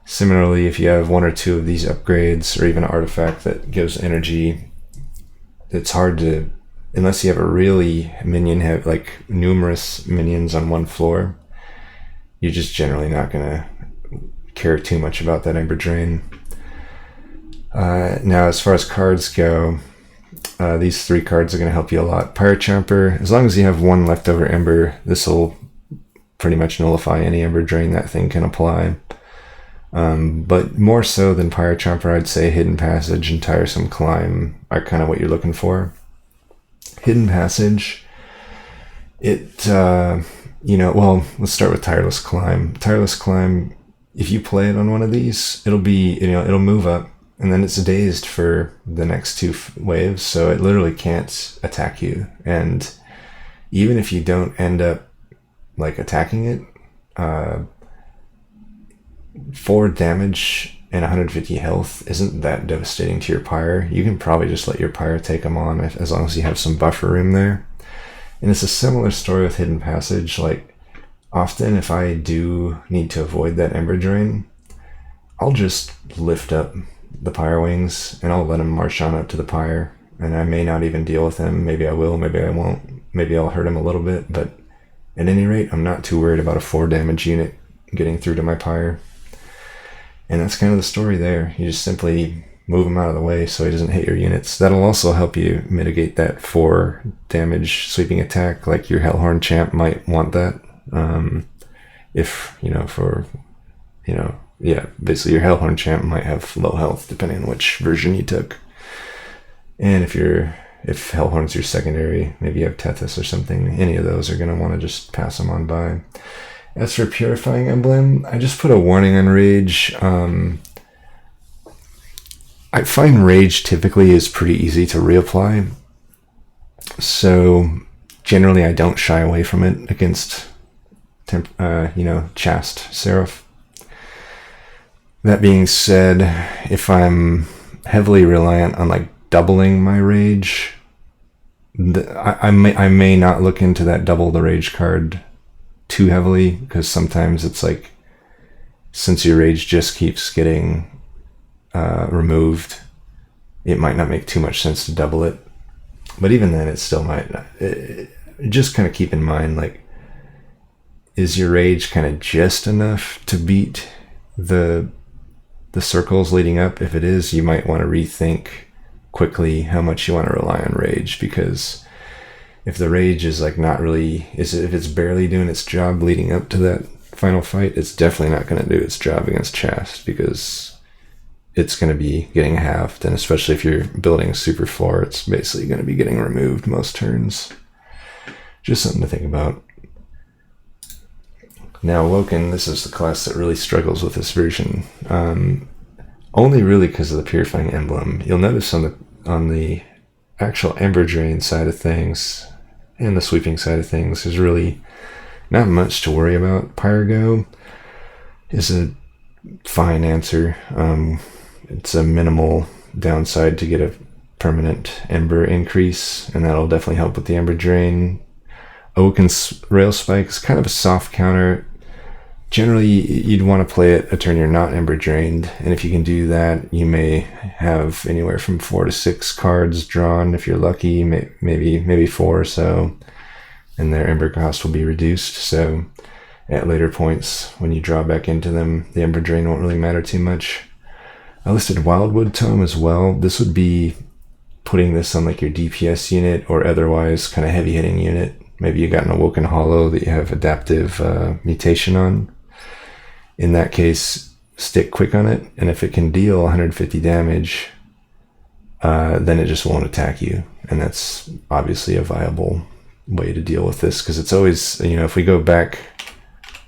Similarly, if you have 1 or 2 of these upgrades, or even an artifact that gives energy, it's hard to, unless you have a really like numerous minions on one floor, you're just generally not gonna care too much about that Ember Drain. Now, as far as cards go, these 3 cards are going to help you a lot. Pyrochomper, as long as you have 1 leftover Ember, this will pretty much nullify any Ember Drain that thing can apply. But more so than Pyrochomper, I'd say Hidden Passage and Tiresome Climb are kind of what you're looking for. Hidden Passage, let's start with Tireless Climb. Tireless Climb, if you play it on one of these, it'll move up, and then it's dazed for the next 2 waves, so it literally can't attack you. And even if you don't end up like attacking it, 4 damage and 150 health isn't that devastating to your Pyre. You can probably just let your Pyre take them on as long as you have some buffer room there. And it's a similar story with Hidden Passage. Like, often if I do need to avoid that Ember Drain, I'll just lift up the Pyre Wings and I'll let him march on up to the Pyre, and I may not even deal with him. Maybe I will, maybe I won't. Maybe I'll hurt him a little bit, but at any rate, I'm not too worried about a 4 damage unit getting through to my Pyre. And that's kind of the story there. You just simply move him out of the way so he doesn't hit your units. That'll also help you mitigate that 4 damage sweeping attack. Like your Hellhorned champ might want that. Basically your Hellhorned champ might have low health depending on which version you took. And if Hellhorn's your secondary, maybe you have Tethys or something, any of those are going to want to just pass them on by. As for Purifying Emblem, I just put a warning on Rage. I find Rage typically is pretty easy to reapply, so generally I don't shy away from it against Chaste Seraph. That being said, if I'm heavily reliant on like doubling my Rage, I may not look into that double the Rage card too heavily, because sometimes it's like, since your Rage just keeps getting removed, it might not make too much sense to double it. But even then, it still might not. Just kind of keep in mind, like, is your Rage kind of just enough to beat the circles leading up? If it is, you might want to rethink quickly how much you want to rely on Rage, because if the Rage is like not really, if it's barely doing its job leading up to that final fight, it's definitely not going to do its job against Chaste, because it's going to be getting halved, and especially if you're building Super 4, it's basically going to be getting removed most turns. Just something to think about. Now, Awoken, this is the class that really struggles with this version. Only really because of the Purifying Emblem. You'll notice on the actual Ember Drain side of things and the sweeping side of things, there's really not much to worry about. Pyrogo is a fine answer. It's a minimal downside to get a permanent Ember increase, and that'll definitely help with the Ember Drain. Awoken's Rail Spike is kind of a soft counter. Generally, you'd want to play it a turn you're not Ember Drained, and if you can do that, you may have anywhere from 4 to 6 cards drawn if you're lucky, maybe 4 or so, and their Ember cost will be reduced. So at later points, when you draw back into them, the Ember Drain won't really matter too much. I listed Wildwood Tome as well. This would be putting this on like your DPS unit or otherwise kind of heavy hitting unit. Maybe you got an Awoken Hollow that you have adaptive mutation on. In that case, stick quick on it, and if it can deal 150 damage, then it just won't attack you. And that's obviously a viable way to deal with this, because it's always, if we go back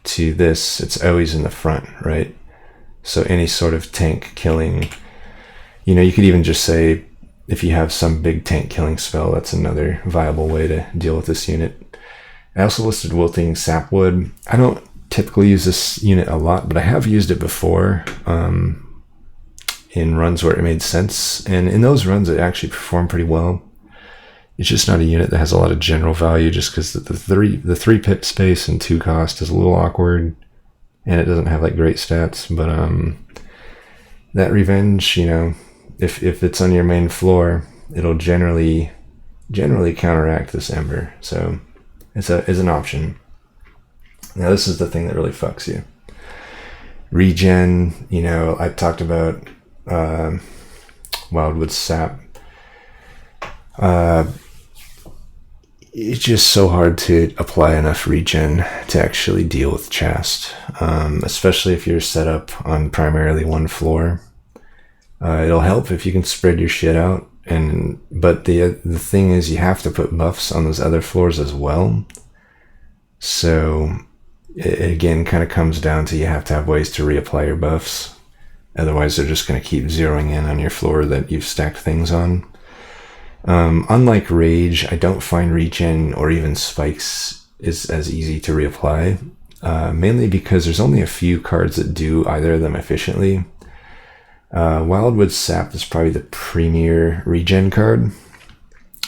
to this, it's always in the front, right? So any sort of tank killing, you could even just say, if you have some big tank killing spell, that's another viable way to deal with this unit. I also listed Wilting Sapwood. I don't typically use this unit a lot, but I have used it before in runs where it made sense, and in those runs it actually performed pretty well. It's just not a unit that has a lot of general value, just because the 3 pip space and 2 cost is a little awkward, and it doesn't have like great stats. But that revenge, you know, if it's on your main floor, it'll generally counteract this Ember, so it's an option. Now this is the thing that really fucks you. Regen, you know, I talked about Wildwood Sap. It's just so hard to apply enough regen to actually deal with Chaste, especially if you're set up on primarily one floor. It'll help if you can spread your shit out, but the thing is, you have to put buffs on those other floors as well. So it again kind of comes down to, you have to have ways to reapply your buffs. Otherwise, they're just going to keep zeroing in on your floor that you've stacked things on. Unlike Rage, I don't find regen or even spikes is as easy to reapply, mainly because there's only a few cards that do either of them efficiently. Wildwood Sap is probably the premier regen card,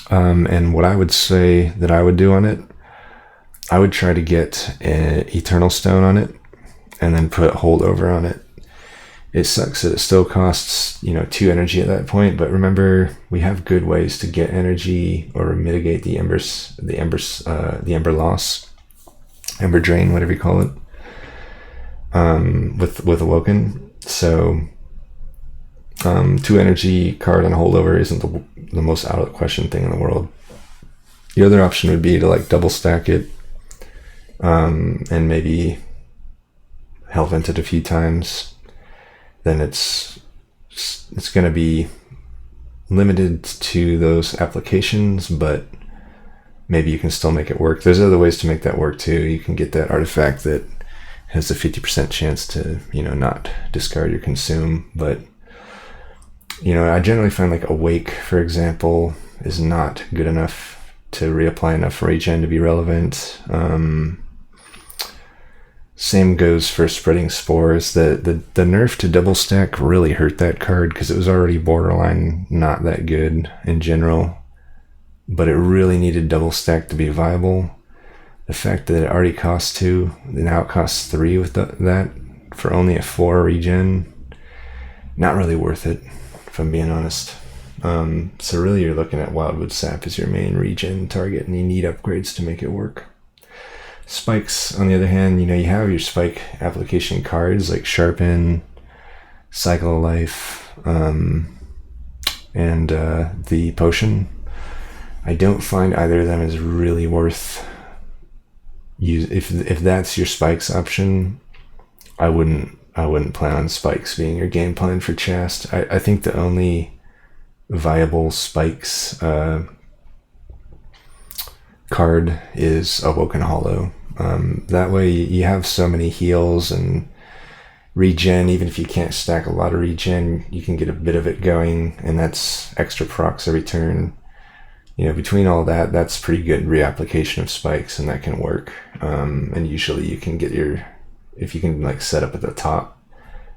and what I would say that I would do on it, I would try to get an Eternal Stone on it, and then put Holdover on it. It sucks that it still costs, you know, 2 energy at that point, but remember, we have good ways to get energy or mitigate the ember loss, ember drain, whatever you call it, with Awoken. So 2 energy card on Holdover isn't the most out of the question thing in the world. The other option would be to like double stack it, and maybe Hell Vent it a few times. Then it's going to be limited to those applications, but maybe you can still make it work. There's other ways to make that work too. You can get that artifact that has a 50% chance to, you know, not discard your consume. But, you know, I generally find like Awake, for example, is not good enough to reapply enough regen to be relevant. Same goes for Spreading Spores. The nerf to double stack really hurt that card because it was already borderline not that good in general, but it really needed double stack to be viable. The fact that it already costs 2, now it costs 3 with that for only a 4 regen, not really worth it, if I'm being honest. So really you're looking at Wildwood Sap as your main regen target, and you need upgrades to make it work. Spikes, on the other hand, you know, you have your spike application cards like Sharpen, Cycle of Life, and the Potion. I don't find either of them is really worth use. If that's your spikes option, I wouldn't plan on spikes being your game plan for Chaste. I think the only viable spikes card is Awoken Hollow. That way you have so many heals and regen. Even if you can't stack a lot of regen, you can get a bit of it going, and that's extra procs every turn. You know, between all that, that's pretty good reapplication of spikes, and that can work. And usually you can get if you can like set up at the top,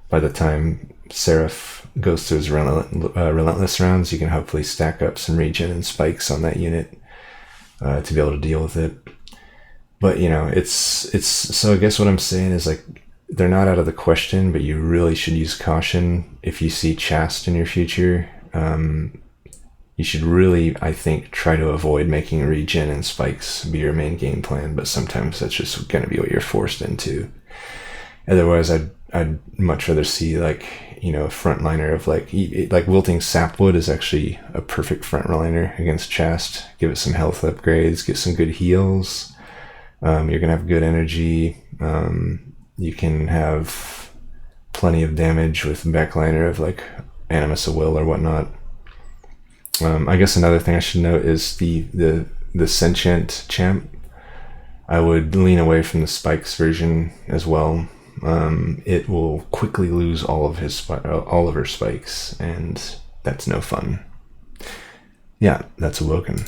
by the time Seraph goes through his relentless rounds, you can hopefully stack up some regen and spikes on that unit to be able to deal with it. But, you know, it's so I guess what I'm saying is, like, they're not out of the question, but you really should use caution if you see Chaste in your future. You should really, I think, try to avoid making regen and spikes be your main game plan, but sometimes that's just going to be what you're forced into. Otherwise, I'd much rather see, like, you know, a frontliner of like Wilting Sapwood is actually a perfect frontliner against Chaste. Give it some health upgrades, get some good heals. You're gonna have good energy. You can have plenty of damage with backliner of like Animus of Will or whatnot. I guess another thing I should note is the Sentient Champ. I would lean away from the Spikes version as well. It will quickly lose all of her spikes, and that's no fun. Yeah, that's Awoken.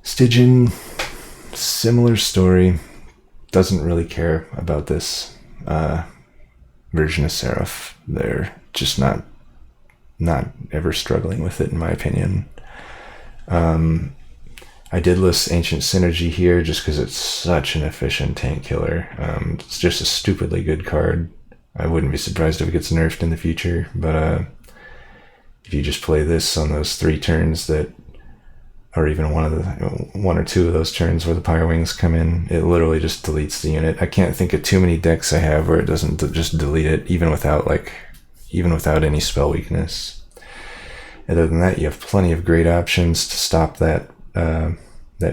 Stygian, similar story. doesn't really care about this version of Seraph. They're just not ever struggling with it, in my opinion. I did list Ancient Synergy here just because it's such an efficient tank killer. It's just a stupidly good card. I wouldn't be surprised if it gets nerfed in the future, but if you just play this on those 3 turns that, or even one or two of those turns where the Pyre Wings come in, it literally just deletes the unit. I can't think of too many decks I have where it doesn't just delete it, even without any spell weakness. Other than that, you have plenty of great options to stop that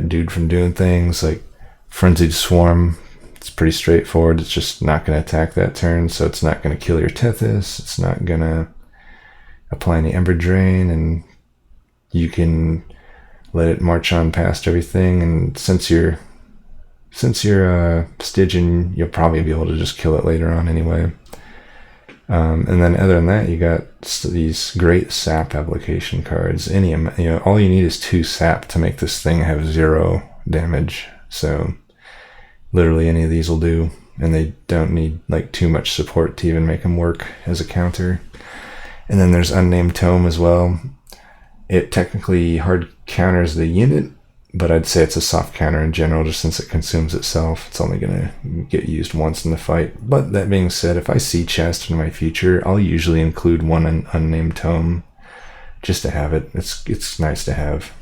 dude from doing things, like Frenzied Swarm. It's pretty straightforward. It's just not going to attack that turn, so it's not going to kill your Tethys. It's not going to apply any Ember Drain, and you can let it march on past everything. And since you're Stygian, you'll probably be able to just kill it later on anyway. And then other than that, you got these great sap application cards. All you need is 2 sap to make this thing have 0 damage. So literally any of these will do, and they don't need like too much support to even make them work as a counter. And then there's Unnamed Tome as well. It technically hard counters the unit, but I'd say it's a soft counter in general, just since it consumes itself. It's only going to get used once in the fight. But that being said, if I see chest in my future, I'll usually include one Unnamed Tome just to have it. It's nice to have.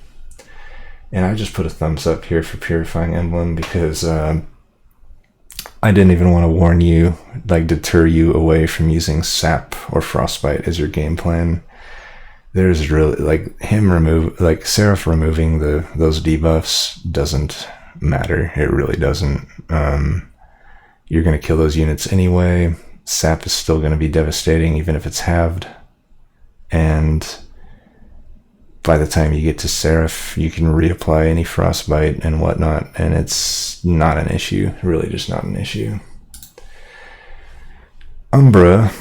And I just put a thumbs up here for Purifying Emblem because I didn't even want to warn you, deter you away from using Sap or Frostbite as your game plan. There's really, Seraph removing those debuffs doesn't matter. It really doesn't. You're going to kill those units anyway. Sap is still going to be devastating even if it's halved. And by the time you get to Seraph, you can reapply any Frostbite and whatnot, and it's not an issue. Really just not an issue. Umbra,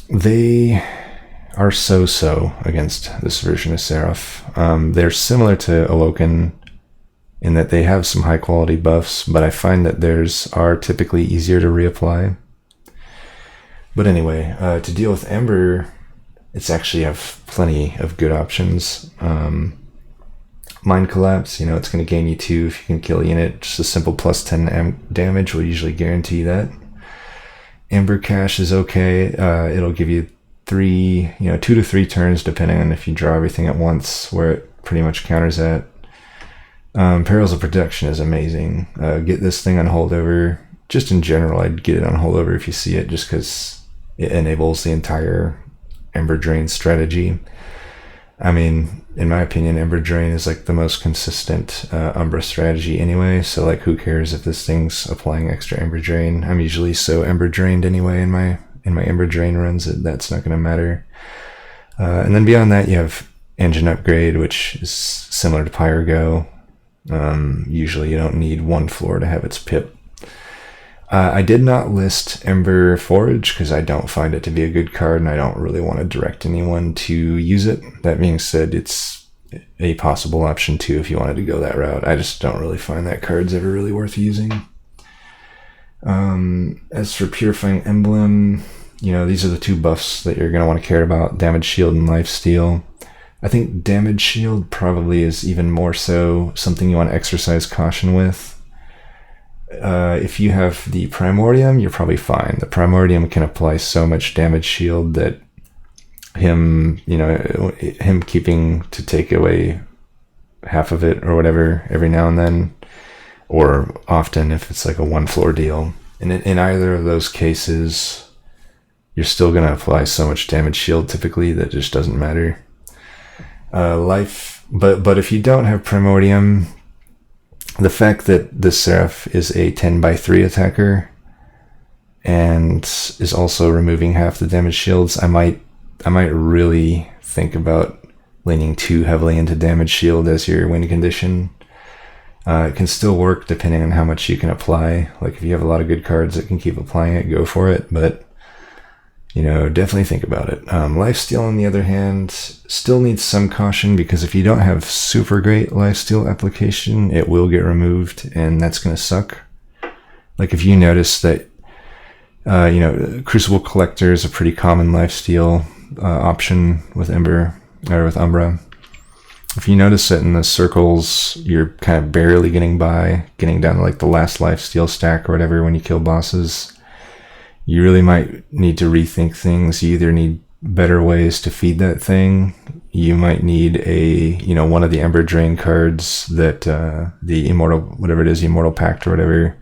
they are so-so against this version of Seraph. They're similar to Awoken in that they have some high-quality buffs, but I find that theirs are typically easier to reapply. But anyway, to deal with Ember, it's actually have plenty of good options. Mind Collapse, it's going to gain you 2 if you can kill a unit. Just a simple plus 10 damage will usually guarantee that. Ember Cache is okay. It'll give you 2 to 3 turns, depending on if you draw everything at once, where it pretty much counters that. Perils of Protection is amazing. Get this thing on holdover. Just in general, I'd get it on holdover if you see it, just because it enables the entire Ember Drain strategy. I mean, in my opinion, Ember Drain is the most consistent Umbra strategy anyway, so who cares if this thing's applying extra Ember Drain? I'm usually so Ember Drained anyway in my Ember Drain runs, that's not going to matter. And then beyond that, you have Engine Upgrade, which is similar to Pyre Go. Usually you don't need 1 floor to have its pip. I did not list Ember Forge because I don't find it to be a good card, and I don't really want to direct anyone to use it. That being said, it's a possible option too if you wanted to go that route. I just don't really find that card's ever really worth using. As for Purifying Emblem, these are the 2 buffs that you're going to want to care about, Damage Shield and Lifesteal. I think Damage Shield probably is even more so something you want to exercise caution with. If you have the Primordium, you're probably fine. The Primordium can apply so much Damage Shield that him keeping to take away half of it or whatever every now and then, or often if it's a 1-floor deal. And in either of those cases, you're still going to apply so much Damage Shield typically that it just doesn't matter. But if you don't have Primordium, the fact that this Seraph is a 10x3 attacker and is also removing half the damage shields, I might really think about leaning too heavily into Damage Shield as your win condition. It can still work depending on how much you can apply. If you have a lot of good cards that can keep applying it, go for it. But definitely think about it. Lifesteal, on the other hand, still needs some caution because if you don't have super great Lifesteal application, it will get removed, and that's going to suck. Like if you notice that, Crucible Collector is a pretty common lifesteal option with Ember or with Umbra. If you notice that in the circles, you're kind of barely getting by, getting down to like the last lifesteal stack or whatever when you kill bosses, you really might need to rethink things. You either need better ways to feed that thing. You might need one of the Ember Drain cards that the Immortal, whatever it is, Immortal Pact or whatever.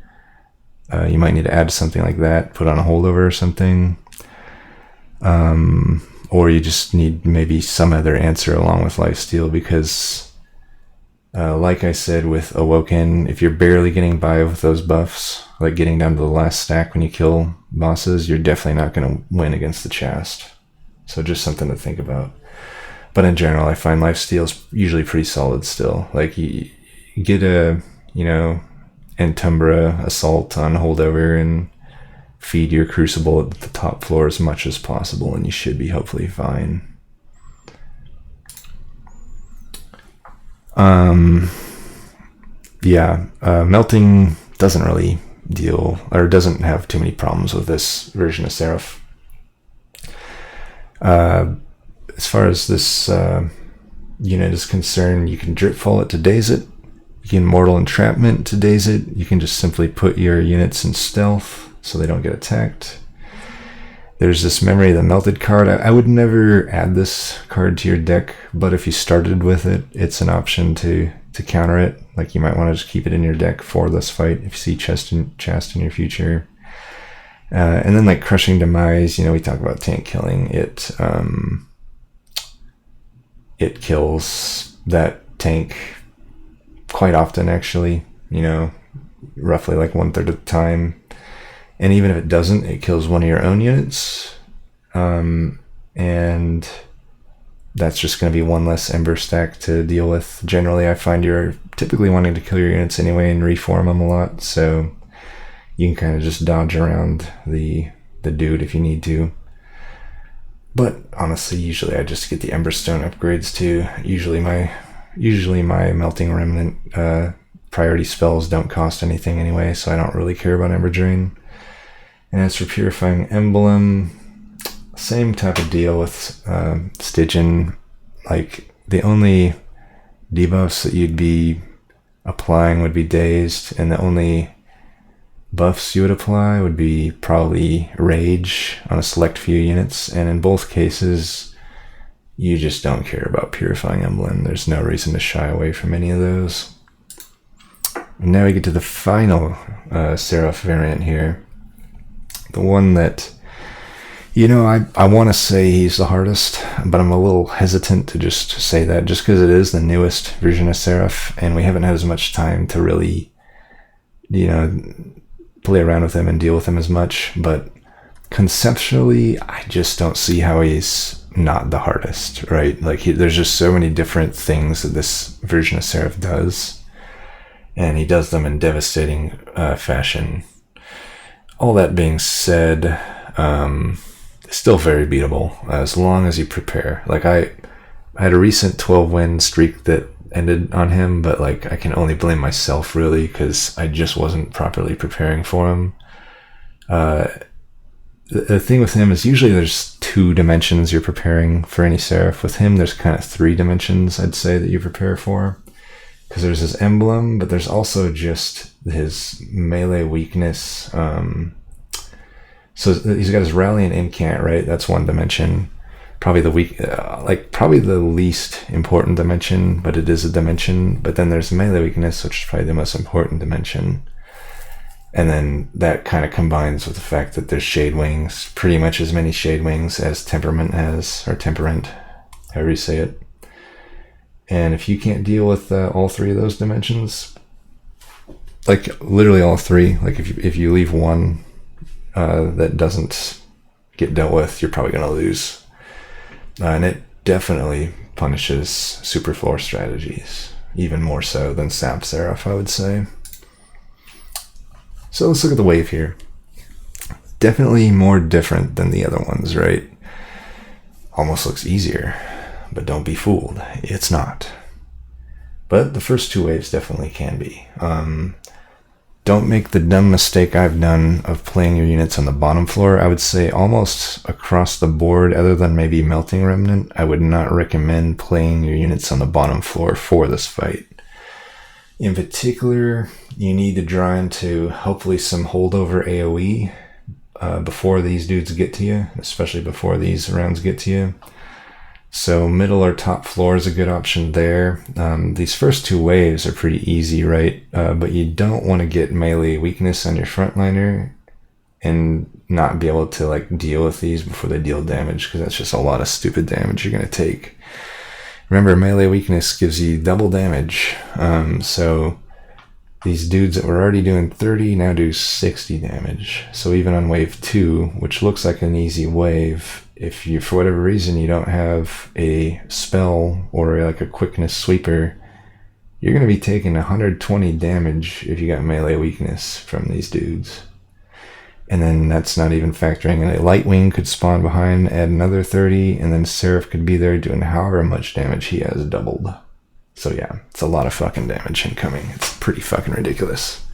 You might need to add something like that, put on a holdover or something. Or you just need maybe some other answer along with lifesteal, because like I said with Awoken, if you're barely getting by with those buffs, like getting down to the last stack when you kill bosses, you're definitely not going to win against the Chaste. So just something to think about. But in general, I find lifesteal is usually pretty solid still. Like you get a, Entumbra Assault on holdover and feed your Crucible at the top floor as much as possible, and you should be hopefully fine. Melting doesn't really doesn't have too many problems with this version of Seraph. As far as this unit is concerned, you can Dripfall it to daze it. You can Mortal Entrapment to daze it. You can just simply put your units in stealth so they don't get attacked. There's this Memory of the Melted card. I would never add this card to your deck, but if you started with it, it's an option to counter it. Like you might want to just keep it in your deck for this fight if you see Chaste in your future. And then like Crushing Demise, we talk about tank killing. It kills that tank quite often, actually, roughly like 1/3 of the time. And even if it doesn't, it kills one of your own units. And that's just going to be one less Ember stack to deal with. Generally, I find you're typically wanting to kill your units anyway and reform them a lot. So you can kind of just dodge around the dude if you need to. But honestly, usually I just get the Emberstone upgrades too. Usually my Melting Remnant priority spells don't cost anything anyway, so I don't really care about Ember Drain. And as for Purifying Emblem, same type of deal with Stygian. Like the only debuffs that you'd be applying would be dazed, and the only buffs you would apply would be probably Rage on a select few units, and in both cases you just don't care about Purifying Emblem. There's no reason to shy away from any of those. And now we get to the final Seraph variant here. The one that, I want to say he's the hardest, but I'm a little hesitant to just say that just because it is the newest version of Seraph, and we haven't had as much time to really, play around with him and deal with him as much. But conceptually, I just don't see how he's not the hardest, right? Like there's just so many different things that this version of Seraph does, and he does them in devastating fashion. All that being said, it's still very beatable as long as you prepare. Like I had a recent 12-win streak that ended on him, but like I can only blame myself really because I just wasn't properly preparing for him. The thing with him is usually there's 2 dimensions you're preparing for any Seraph. With him, there's kind of 3 dimensions I'd say that you prepare for, because there's his emblem, but there's also just his melee weakness. So he's got his rally and incant, right? That's one dimension. Probably probably the least important dimension, but it is a dimension. But then there's melee weakness, which is probably the most important dimension. And then that kind of combines with the fact that there's Shade Wings, pretty much as many Shade Wings as Temperament has, or Temperant, however you say it. And if you can't deal with all 3 of those dimensions, like literally all 3, like if you leave one that doesn't get dealt with, you're probably going to lose. And it definitely punishes Superfloor strategies, even more so than Sap Seraph, I would say. So let's look at the wave here. Definitely more different than the other ones, right? Almost looks easier, but don't be fooled. It's not. But the first 2 waves definitely can be. don't make the dumb mistake I've done of playing your units on the bottom floor. I would say almost across the board, other than maybe Melting Remnant, I would not recommend playing your units on the bottom floor for this fight. In particular, you need to draw into hopefully some holdover AoE before these dudes get to you, especially before these rounds get to you. So middle or top floor is a good option there. These first two waves are pretty easy, right? But you don't want to get melee weakness on your frontliner and not be able to like deal with these before they deal damage, because that's just a lot of stupid damage you're going to take. Remember, melee weakness gives you double damage. So these dudes that were already doing 30 now do 60 damage. So even on wave 2, which looks like an easy wave, if you, for whatever reason, you don't have a spell or like a quickness sweeper, you're going to be taking 120 damage if you got melee weakness from these dudes. And then that's not even factoring in a Lightwing could spawn behind, add another 30, and then Seraph could be there doing however much damage he has doubled. So yeah, it's a lot of fucking damage incoming. It's pretty fucking ridiculous.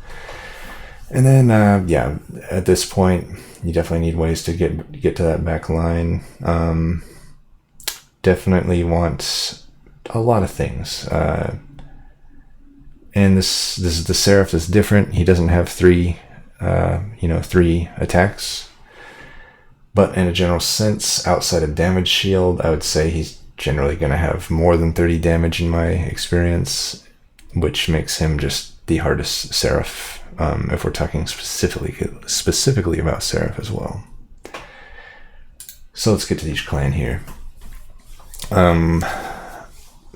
And then, yeah, at this point, you definitely need ways to get to that back line. Definitely want a lot of things. And this is the Seraph that's different. He doesn't have three attacks. But in a general sense, outside of damage shield, I would say he's generally going to have more than 30 damage in my experience, which makes him just the hardest Seraph. If we're talking specifically about Seraph as well. So let's get to each clan here.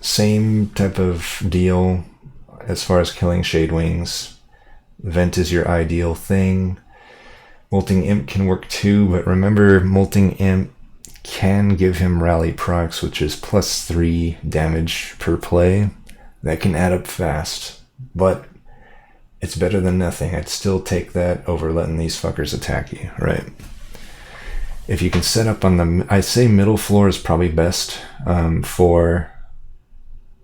Same type of deal as far as killing Shadewings. Vent is your ideal thing. Molting Imp can work too, but remember, Molting Imp can give him rally procs, which is +3 damage per play. That can add up fast, but it's better than nothing. I'd still take that over letting these fuckers attack you, right? If you can set up on the... I'd say middle floor is probably best for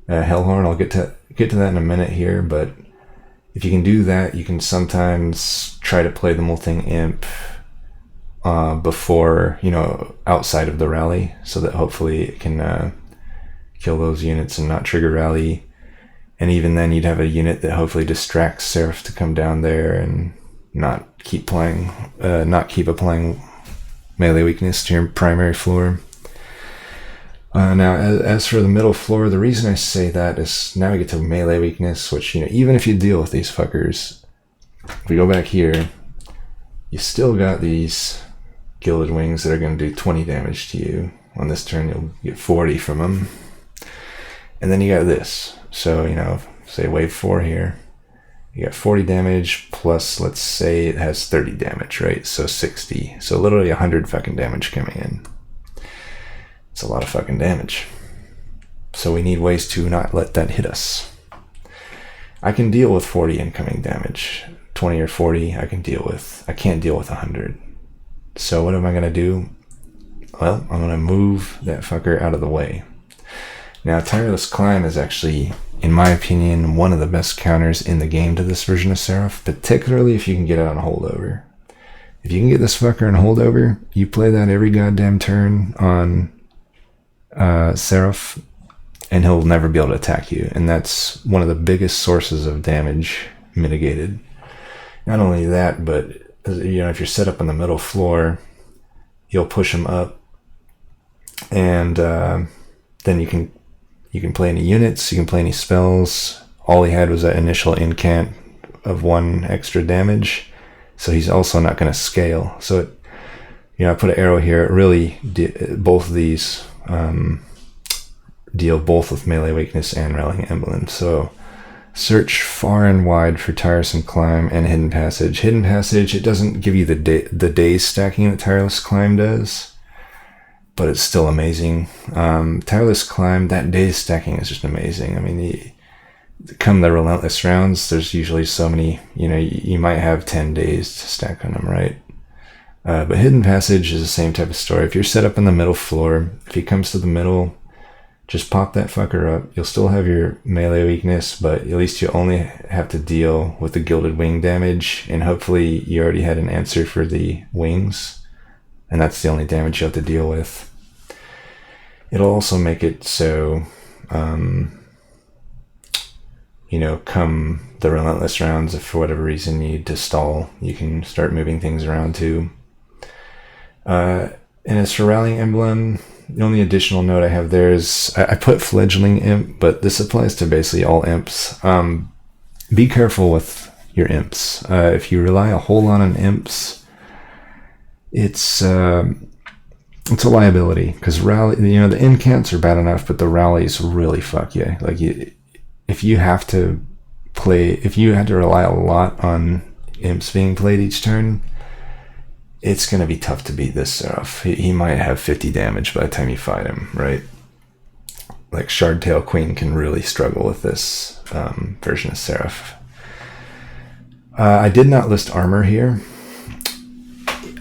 Hellhorn. I'll get to that in a minute here, but if you can do that, you can sometimes try to play the Molting Imp before, outside of the rally, so that hopefully it can kill those units and not trigger rally. And even then, you'd have a unit that hopefully distracts Seraph to come down there and not keep applying melee weakness to your primary floor. Now, as for the middle floor, the reason I say that is now we get to melee weakness, which, even if you deal with these fuckers, if we go back here, you still got these Gilded Wings that are going to do 20 damage to you. On this turn, you'll get 40 from them. And then you got this. So, say wave 4 here. You got 40 damage plus, let's say it has 30 damage, right? So 60. So literally 100 fucking damage coming in. It's a lot of fucking damage. So we need ways to not let that hit us. I can deal with 40 incoming damage. 20 or 40 I can deal with. I can't deal with 100. So what am I going to do? Well, I'm going to move that fucker out of the way. Now, Tireless Climb is actually, in my opinion, one of the best counters in the game to this version of Seraph, particularly if you can get it on holdover. If you can get this fucker on holdover, you play that every goddamn turn on Seraph, and he'll never be able to attack you. And that's one of the biggest sources of damage mitigated. Not only that, but if you're set up on the middle floor, you'll push him up, and then you can play any units, you can play any spells. All he had was that initial incant of 1 extra damage, so he's also not going to scale. So I put an arrow here. It really both of these deal both with melee weakness and rallying emblem. So search far and wide for Tiresome Climb and Hidden Passage. Hidden Passage, it doesn't give you the days stacking that Tireless Climb does, but it's still amazing. Tireless Climb, that days stacking is just amazing. I mean, come the Relentless rounds, there's usually so many, you might have 10 days to stack on them, right? But Hidden Passage is the same type of story. If you're set up in the middle floor, if he comes to the middle, just pop that fucker up. You'll still have your melee weakness, but at least you only have to deal with the Gilded Wing damage, and hopefully you already had an answer for the wings, and that's the only damage you have to deal with. It'll also make it so, come the Relentless rounds, if for whatever reason you need to stall, you can start moving things around too. And as for Rallying Emblem, the only additional note I have there is I put Fledgling Imp, but this applies to basically all imps. Be careful with your imps. If you rely a whole lot on imps, it's a liability, because rally, the incants are bad enough, but the rallies really fuck you. Like, if you had to rely a lot on imps being played each turn, it's going to be tough to beat this Seraph. He might have 50 damage by the time you fight him, right? Like, Shardtail Queen can really struggle with this version of Seraph. I did not list armor here.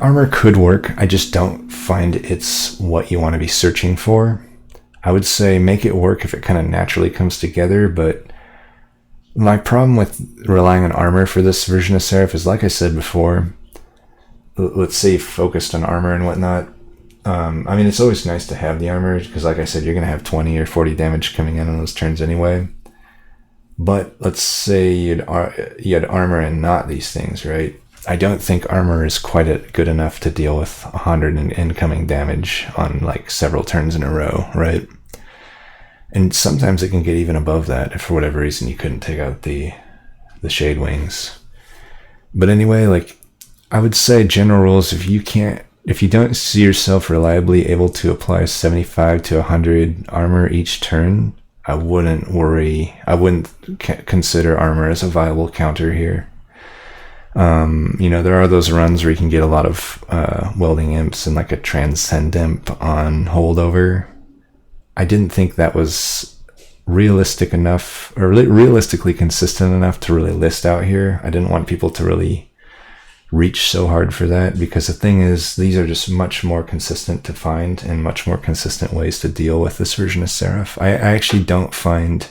Armor could work. I just don't find it's what you want to be searching for. I would say make it work if it kind of naturally comes together, but my problem with relying on armor for this version of Seraph is, like I said before, let's say focused on armor and whatnot. It's always nice to have the armor, because like I said, you're going to have 20 or 40 damage coming in on those turns anyway. But let's say you had armor and not these things, right? I don't think armor is quite good enough to deal with 100 in incoming damage on like several turns in a row, right? And sometimes it can get even above that if for whatever reason you couldn't take out the Shade Wings. But anyway, like, I would say general rules, if you don't see yourself reliably able to apply 75 to 100 armor each turn, I wouldn't worry. I wouldn't consider armor as a viable counter here. There are those runs where you can get a lot of welding imps and like a transcend imp on holdover. I didn't think that was realistic enough, or realistically consistent enough to really list out here. I didn't want people to really reach so hard for that, because the thing is, these are just much more consistent to find and much more consistent ways to deal with this version of Seraph. I actually don't find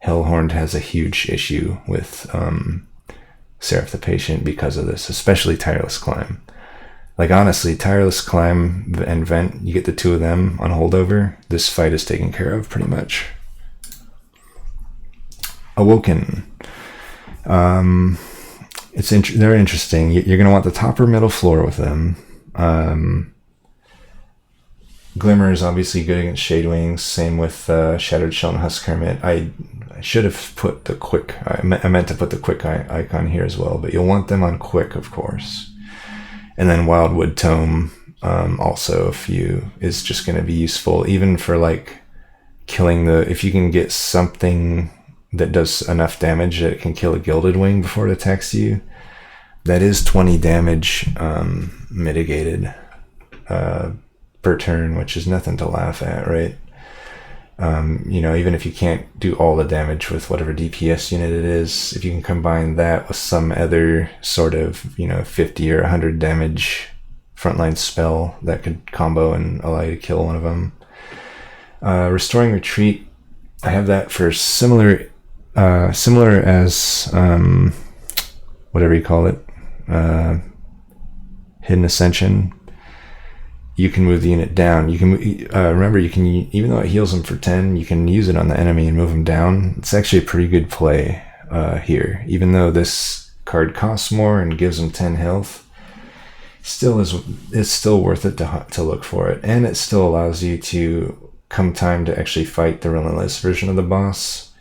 Hellhorned has a huge issue with Seraph the Patient because of this, especially Tireless Climb. Like, honestly, Tireless Climb and Vent, you get the two of them on holdover, this fight is taken care of pretty much. Awoken. They're interesting. You're going to want the top or middle floor with them. Glimmer is obviously good against Shade Wings. Same with Shattered Shell and Husk Hermit. I should have put the quick. I meant to put the quick icon here as well, but you'll want them on quick, of course. And then Wildwood Tome also is just going to be useful, even for like killing if you can get something that does enough damage that it can kill a Gilded Wing before it attacks you. That is 20 damage mitigated per turn, which is nothing to laugh at, right? Even if you can't do all the damage with whatever DPS unit it is, if you can combine that with some other sort of, 50 or 100 damage frontline spell that could combo and allow you to kill one of them. Restoring Retreat, I have that for similar as whatever you call it, Hidden Ascension. You can move the unit down. You can remember, you can, even though it heals them for 10, you can use it on the enemy and move them down. It's actually a pretty good play here, even though this card costs more and gives them 10 health. It's still worth it to look for it, and it still allows you to, come time to actually fight the Relentless version of the boss,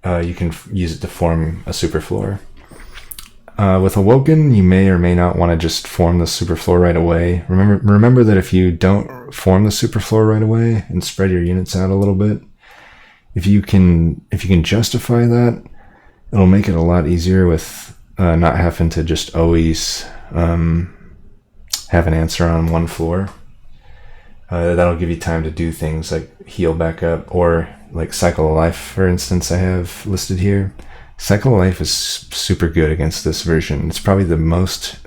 you can use it to form a superfloor. With Awoken, you may or may not want to just form the superfloor right away. Remember that if you don't form the superfloor right away and spread your units out a little bit, if you can justify that, it'll make it a lot easier with not having to just always have an answer on one floor. That'll give you time to do things like heal back up, or like Cycle of Life, for instance, I have listed here. Cycle of Life is super good against this version. It's probably the most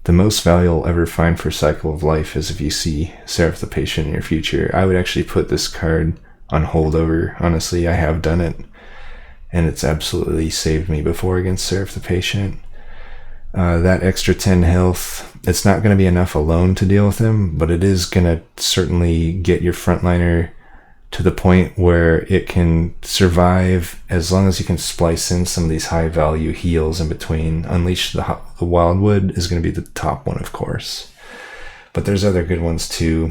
value you'll ever find for Cycle of Life is if you see Seraph the Patient in your future. I would actually put this card on holdover. Honestly, I have done it, and it's absolutely saved me before against Seraph the Patient. That extra 10 health, it's not going to be enough alone to deal with him, but it is going to certainly get your frontliner to the point where it can survive as long as you can splice in some of these high value heals in between. Unleash the Wildwood is going to be the top one, of course. But there's other good ones too.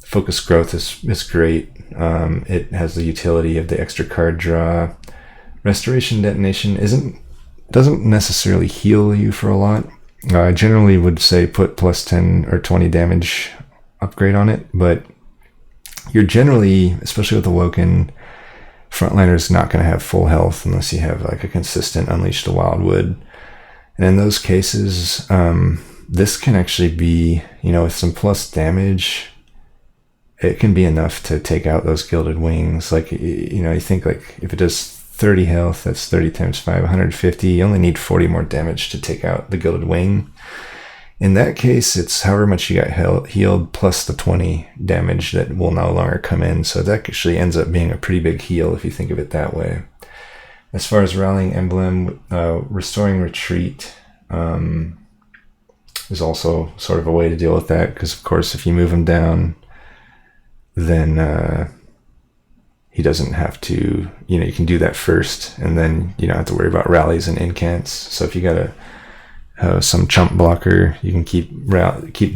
Focus Growth is great. It has the utility of the extra card draw. Restoration Detonation doesn't necessarily heal you for a lot. I generally would say put plus 10 or 20 damage upgrade on it, but you're generally, especially with Awoken, frontliner's not going to have full health unless you have like a consistent Unleash the Wildwood. And in those cases, this can actually be, with some plus damage, it can be enough to take out those Gilded Wings. Like, you think like if it does 30 health, that's 30 times 5, 150. You only need 40 more damage to take out the Gilded Wing. In that case, it's however much you got healed plus the 20 damage that will no longer come in. So that actually ends up being a pretty big heal if you think of it that way. As far as Rallying Emblem, Restoring Retreat is also sort of a way to deal with that, because of course if you move him down, then he doesn't have to, you can do that first, and then you don't have to worry about rallies and incants. So if you got some chump blocker, you can keep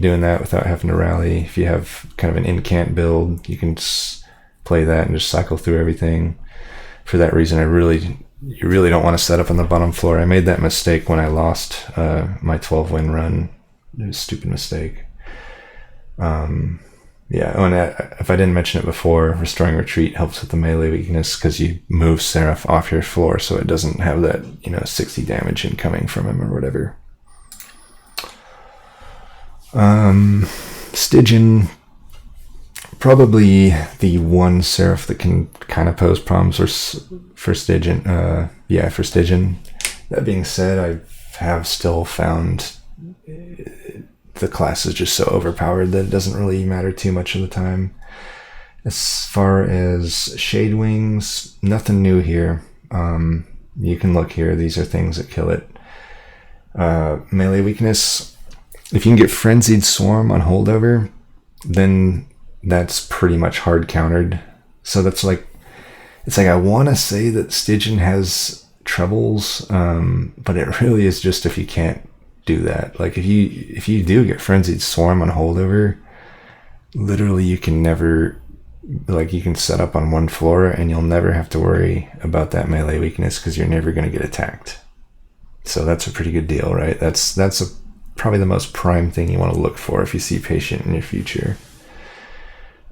doing that without having to rally. If you have kind of an incant build, you can just play that and just cycle through everything. For that reason, you really don't want to set up on the bottom floor. I made that mistake when I lost my 12-win run. It was a stupid mistake. If I didn't mention it before, Restoring Retreat helps with the melee weakness because you move Seraph off your floor so it doesn't have that 60 damage incoming from him or whatever. Stygian, probably the one Seraph that can kind of pose problems for Stygian. For Stygian. That being said, I have still found the class is just so overpowered that it doesn't really matter too much of the time. As far as Shade Wings, nothing new here. You can look here. These are things that kill it. Melee weakness, if you can get Frenzied Swarm on holdover, then that's pretty much hard countered. So it's like I want to say that Stygian has troubles, but it really is just if you can't do that. Like if you do get Frenzied Swarm on holdover, literally you can never, you can set up on one floor and you'll never have to worry about that melee weakness because you're never going to get attacked. So that's a pretty good deal, right? That's probably the most prime thing you want to look for if you see Patient in your future.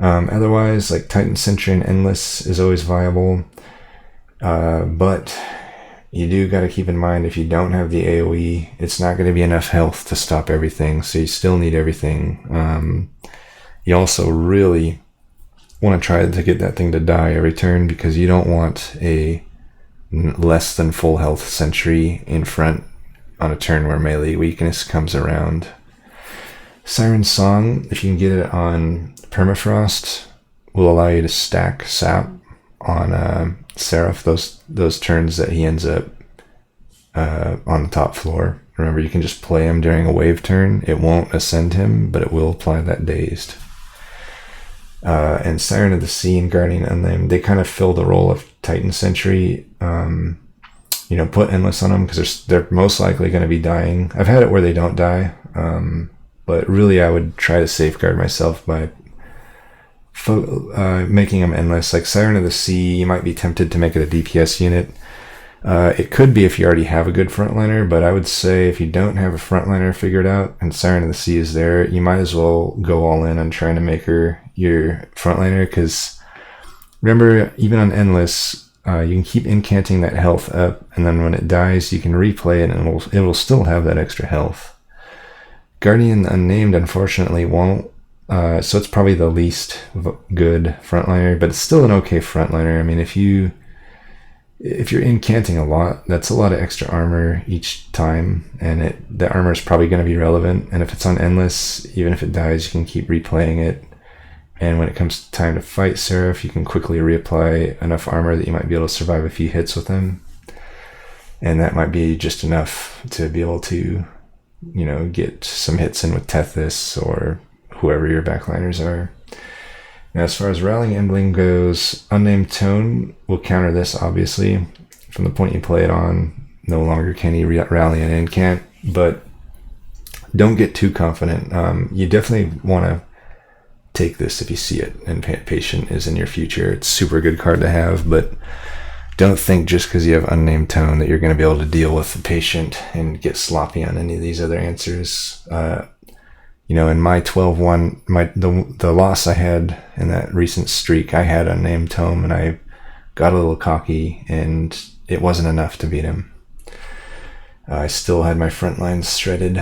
Otherwise, like Titan Sentry and Endless is always viable, but you do got to keep in mind, if you don't have the AoE, it's not going to be enough health to stop everything, so you still need everything. You also really want to try to get that thing to die every turn, because you don't want a less than full health sentry in front on a turn where melee weakness comes around. Siren Song, if you can get it on Permafrost, will allow you to stack sap on Seraph those turns that he ends up on the top floor. Remember, you can just play him during a wave turn. It won't ascend him, but it will apply that dazed. And Siren of the Sea and Guardian Unnamed, they kind of fill the role of Titan Sentry. Put Endless on them because they're most likely going to be dying. I've had it where they don't die, but really I would try to safeguard myself by making them endless. Like Siren of the Sea, you might be tempted to make it a DPS unit. It could be if you already have a good frontliner, but I would say if you don't have a frontliner figured out and Siren of the Sea is there, you might as well go all in on trying to make her your frontliner, because remember, even on endless, you can keep incanting that health up, and then when it dies, you can replay it and it will still have that extra health. Guardian Unnamed, unfortunately, won't. So it's probably the least good frontliner, but it's still an okay frontliner. I mean, if you're incanting a lot, that's a lot of extra armor each time, and the armor is probably going to be relevant. And if it's on endless, even if it dies, you can keep replaying it, And when it comes time to fight Seraph, you can quickly reapply enough armor that you might be able to survive a few hits with him. And that might be just enough to be able to, get some hits in with Tethys or whoever your backliners are. Now, as far as Rallying Emblem goes, Unnamed Tone will counter this, obviously. From the point you play it on, no longer can he rally an incant, but don't get too confident. You definitely want to take this if you see it, and Patient is in your future. It's a super good card to have, but don't think just because you have Unnamed Tone that you're going to be able to deal with the Patient and get sloppy on any of these other answers. In my 12-1, the loss I had in that recent streak, I had Unnamed Tome, and I got a little cocky, and it wasn't enough to beat him. I still had my front lines shredded,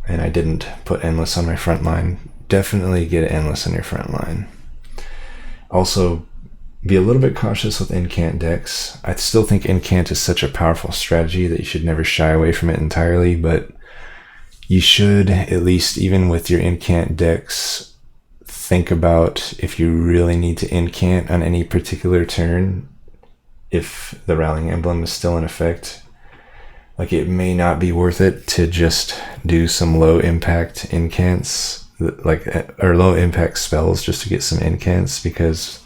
and I didn't put Endless on my front line. Definitely get Endless on your front line. Also, be a little bit cautious with incant decks. I still think incant is such a powerful strategy that you should never shy away from it entirely, but you should, at least even with your incant decks, think about if you really need to incant on any particular turn, if the Rallying Emblem is still in effect. Like, it may not be worth it to just do some low impact incants, or low impact spells just to get some incants, because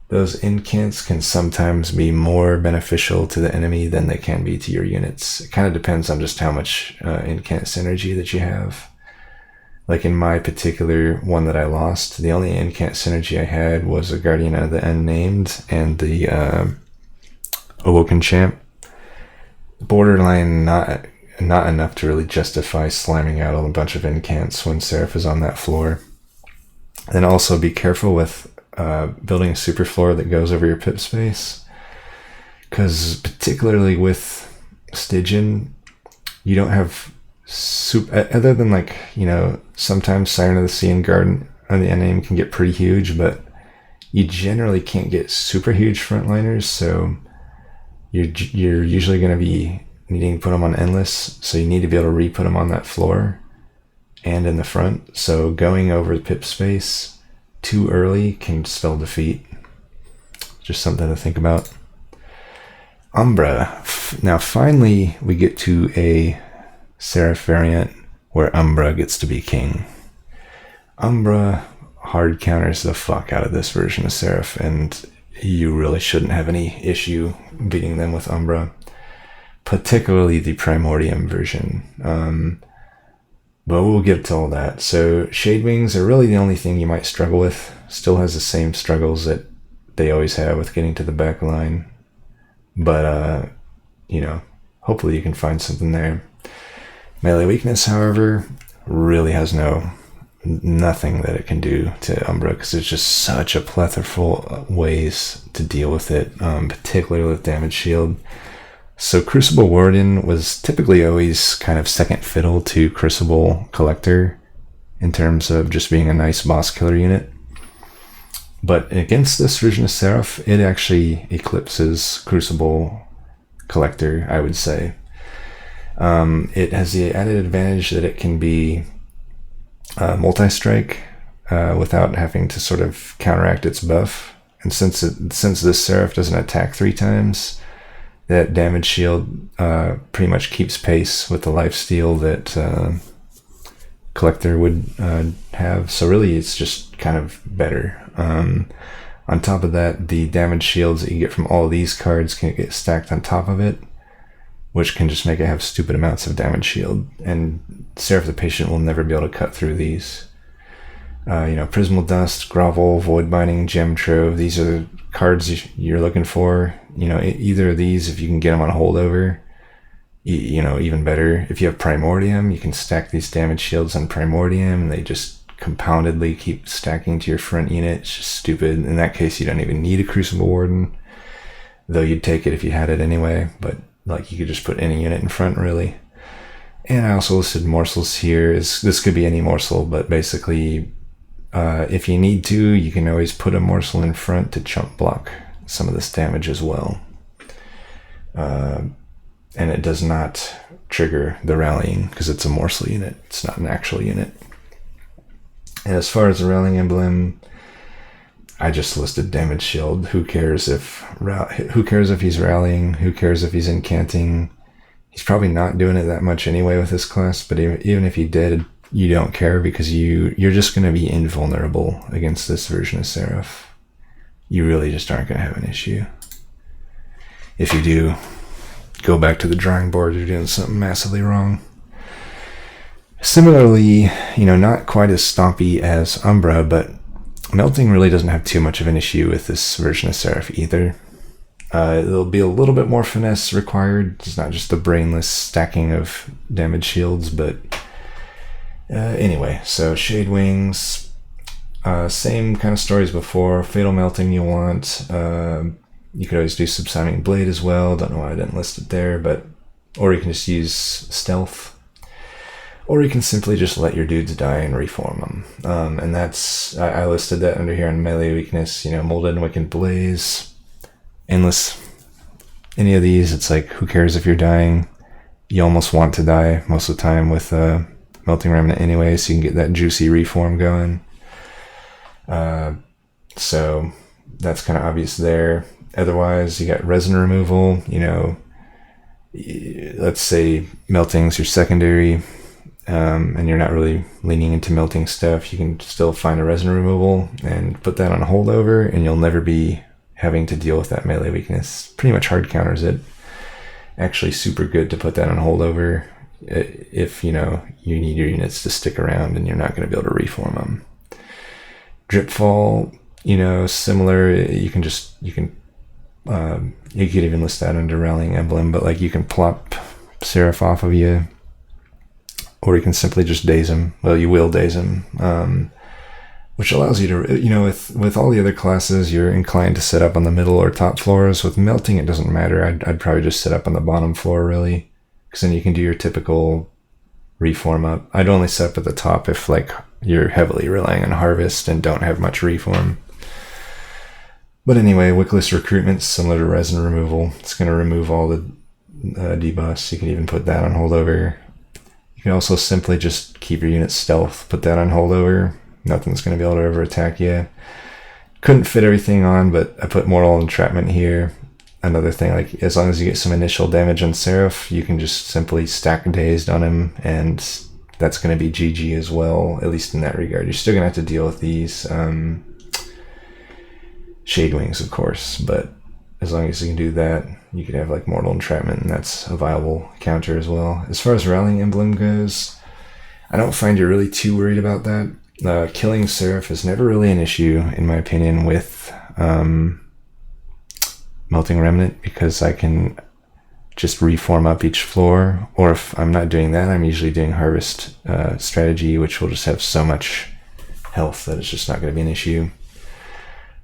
those incants can sometimes be more beneficial to the enemy than they can be to your units. It kind of depends on just how much incant synergy that you have. Like in my particular one that I lost, the only incant synergy I had was a Guardian of the Unnamed and the Awoken champ. Borderline not enough to really justify slamming out a bunch of incants when Seraph is on that floor. And also be careful with building a super floor that goes over your pip space, because particularly with Stygian, you don't have other than sometimes Siren of the Sea and Garden on the Unnamed can get pretty huge, but you generally can't get super huge frontliners, so you're usually going to be needing to put them on Endless, so you need to be able to re-put them on that floor and in the front. So going over the pip space too early can spell defeat. Just something to think about. Umbra. Now finally we get to a Seraph variant where Umbra gets to be king. Umbra hard counters the fuck out of this version of Seraph, and you really shouldn't have any issue beating them with Umbra, particularly the Primordium version. But we'll get to all that. So Shade Wings are really the only thing you might struggle with. Still has the same struggles that they always have with getting to the back line. But, hopefully you can find something there. Melee Weakness, however, really has nothing that it can do to Umbra, because there's just such a plethora ways to deal with it, particularly with Damage Shield. So Crucible Warden was typically always kind of second fiddle to Crucible Collector in terms of just being a nice boss killer unit. But against this version of Seraph, it actually eclipses Crucible Collector, I would say. It has the added advantage that it can be multi-strike without having to sort of counteract its buff. And since this Seraph doesn't attack 3 times, that damage shield pretty much keeps pace with the lifesteal that Collector would have. So really it's just kind of better. On top of that, the damage shields that you get from all of these cards can get stacked on top of it, which can just make it have stupid amounts of damage shield. And Seraph the Patient will never be able to cut through these. Prismal Dust, Grovel, Void Binding, Gem Trove, these are the cards you're looking for. Either of these, if you can get them on holdover, even better. If you have Primordium, you can stack these damage shields on Primordium, and they just compoundedly keep stacking to your front unit. It's just stupid. In that case, you don't even need a Crucible Warden, though you'd take it if you had it anyway, but you could just put any unit in front, really. And I also listed morsels here. This could be any morsel, but basically, if you need to, you can always put a morsel in front to chump block some of this damage as well. And it does not trigger the rallying because it's a morsel unit. It's not an actual unit. And as far as the rallying emblem, I just listed damage shield. Who cares if he's rallying? Who cares if he's incanting? He's probably not doing it that much anyway with this class, but even if he did, you don't care because you're just going to be invulnerable against this version of Seraph. You really just aren't going to have an issue. If you do, go back to the drawing board. You're doing something massively wrong. Similarly, not quite as stompy as Umbra, but melting really doesn't have too much of an issue with this version of Seraph either. There'll be a little bit more finesse required. It's not just the brainless stacking of damage shields, but anyway, so Shade Wings, same kind of stories before. Fatal Melting you want. You could always do Subsiding Blade as well. Don't know why I didn't list it there, or you can just use Stealth. Or you can simply just let your dudes die and reform them. And that's, I listed that under here on melee weakness, Molded and Wicked Blaze, Endless. Any of these, it's like, who cares if you're dying? You almost want to die most of the time with Melting Remnant anyway, so you can get that juicy reform going. So that's kind of obvious there. Otherwise, you got Resin Removal, let's say Melting's your secondary, and you're not really leaning into melting stuff, you can still find a resin removal and put that on holdover, and you'll never be having to deal with that melee weakness. Pretty much hard counters it. Actually super good to put that on holdover if you need your units to stick around and you're not going to be able to reform them. Dripfall, similar. You could even list that under Rallying Emblem, but you can plop Seraph off of you, or you can simply just daze him. Well, you will daze him, which allows you to, with all the other classes, you're inclined to set up on the middle or top floors. With Melting, it doesn't matter. I'd probably just set up on the bottom floor, really, because then you can do your typical reform up. I'd only set up at the top if, you're heavily relying on Harvest and don't have much reform. But anyway, Wickless Recruitment's similar to Resin Removal. It's going to remove all the debuffs. You can even put that on holdover. You can also simply just keep your unit stealth, put that on holdover. Nothing's going to be able to ever attack you. Couldn't fit everything on, but I put Mortal Entrapment here. Another thing, as long as you get some initial damage on Seraph, you can just simply stack Dazed on him, and that's going to be GG as well, at least in that regard. You're still going to have to deal with these Shade Wings, of course, but as long as you can do that, you could have Mortal Entrapment, and that's a viable counter as well. As far as Rallying Emblem goes, I don't find you're really too worried about that. Killing Seraph is never really an issue, in my opinion, with Melting Remnant, because I can just reform up each floor, or if I'm not doing that, I'm usually doing Harvest strategy, which will just have so much health that it's just not going to be an issue.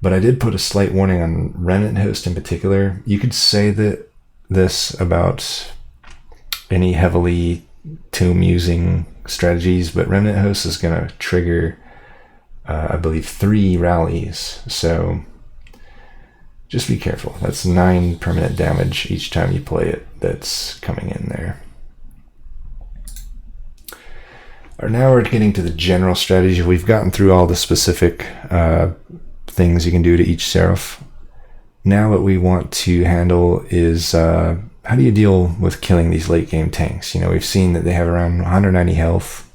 But I did put a slight warning on Remnant Host in particular. You could say that this about any heavily tomb using strategies, but Remnant Host is going to trigger, I believe, 3 rallies. So just be careful. That's 9 permanent damage each time you play it that's coming in there. Now we're getting to the general strategy. We've gotten through all the specific things you can do to each Seraph. Now what we want to handle is how do you deal with killing these late game tanks? We've seen that they have around 190 health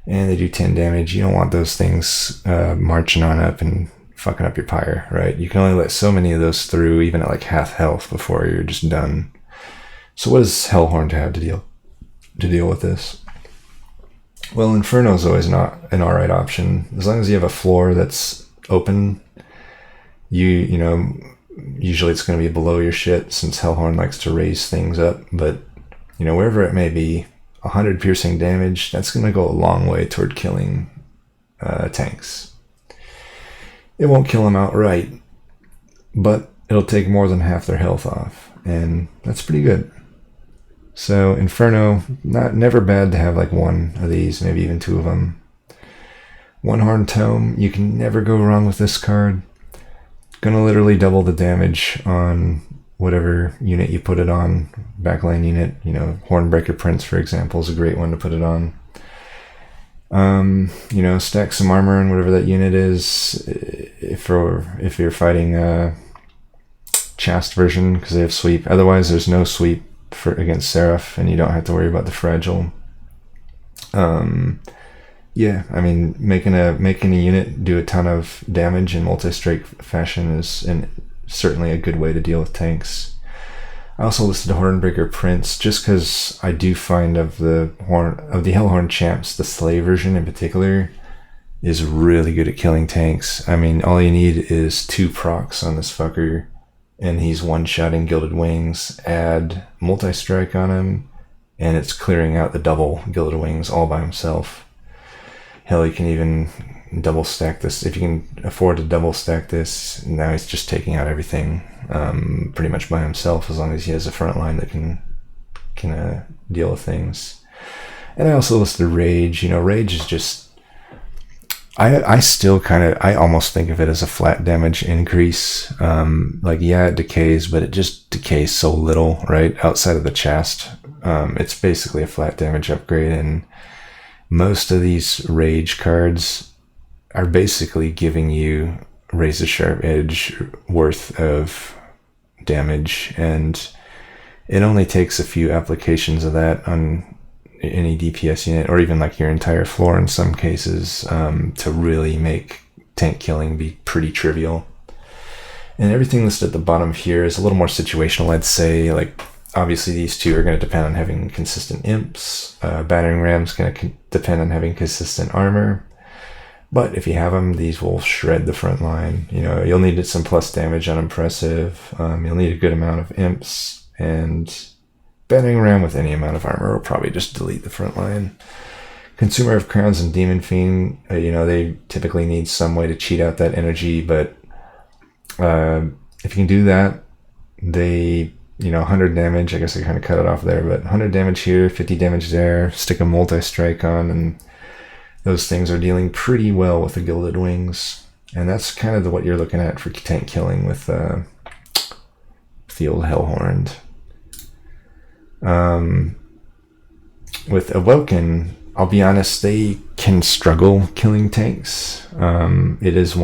and they do 10 damage. You don't want those things marching on up and fucking up your pyre, right? You can only let so many of those through, even at half health, before you're just done. So what does Hellhorned have to deal with this? Well, Inferno is always not an alright option. As long as you have a floor that's open, usually it's going to be below your shit, since Hellhorn likes to raise things up. But wherever it may be, 100 piercing damage, that's going to go a long way toward killing tanks. It won't kill them outright, but it'll take more than half their health off, and that's pretty good. So Inferno, never bad to have one of these, maybe even 2 of them. One Horn Tome, you can never go wrong with this card. Gonna literally double the damage on whatever unit you put it on. Backline unit, Hornbreaker Prince, for example, is a great one to put it on. You know, stack some armor on whatever that unit is. If you're fighting a Chaste version, because they have sweep. Otherwise, there's no sweep against Seraph, and you don't have to worry about the fragile. Yeah, I mean, making a unit do a ton of damage in multi-strike fashion is certainly a good way to deal with tanks. I also listed Hornbreaker Prince just because I do find of the Hellhorned champs, the Slay version in particular is really good at killing tanks. I mean, all you need is 2 procs on this fucker, and he's one-shotting Gilded Wings. Add multi-strike on him, and it's clearing out the double Gilded Wings all by himself. Hell, you can even double stack this. If you can afford to double stack this, now he's just taking out everything pretty much by himself, as long as he has a front line that can deal with things. And I also listed Rage. You know, Rage is just... I still I almost think of it as a flat damage increase. Like, yeah, it decays, but it just decays so little, right? Outside of the Chaste. It's basically a flat damage upgrade, and most of these Rage cards are basically giving you razor sharp edge worth of damage, and it only takes a few applications of that on any DPS unit, or even like your entire floor in some cases, to really make tank killing be pretty trivial. And everything listed at the bottom here is a little more situational, I'd say. Like, obviously these two are going to depend on having consistent imps. Battering ram's going to depend on having consistent armor. But if you have them, these will shred the front line. You know, you'll need some plus damage on impressive. You'll need a good amount of imps, and battering ram with any amount of armor will probably just delete the front line. Consumer of Crowns and Demon Fiend, you know, they typically need some way to cheat out that energy, but if you can do that, they... You know, 100 damage, I guess I kind of cut it off there, but 100 damage here, 50 damage there, stick a multi-strike on, and those things are dealing pretty well with the Gilded Wings. And that's kind of what you're looking at for tank killing with the old Hellhorned. With Awoken, I'll be honest, they can struggle killing tanks. It is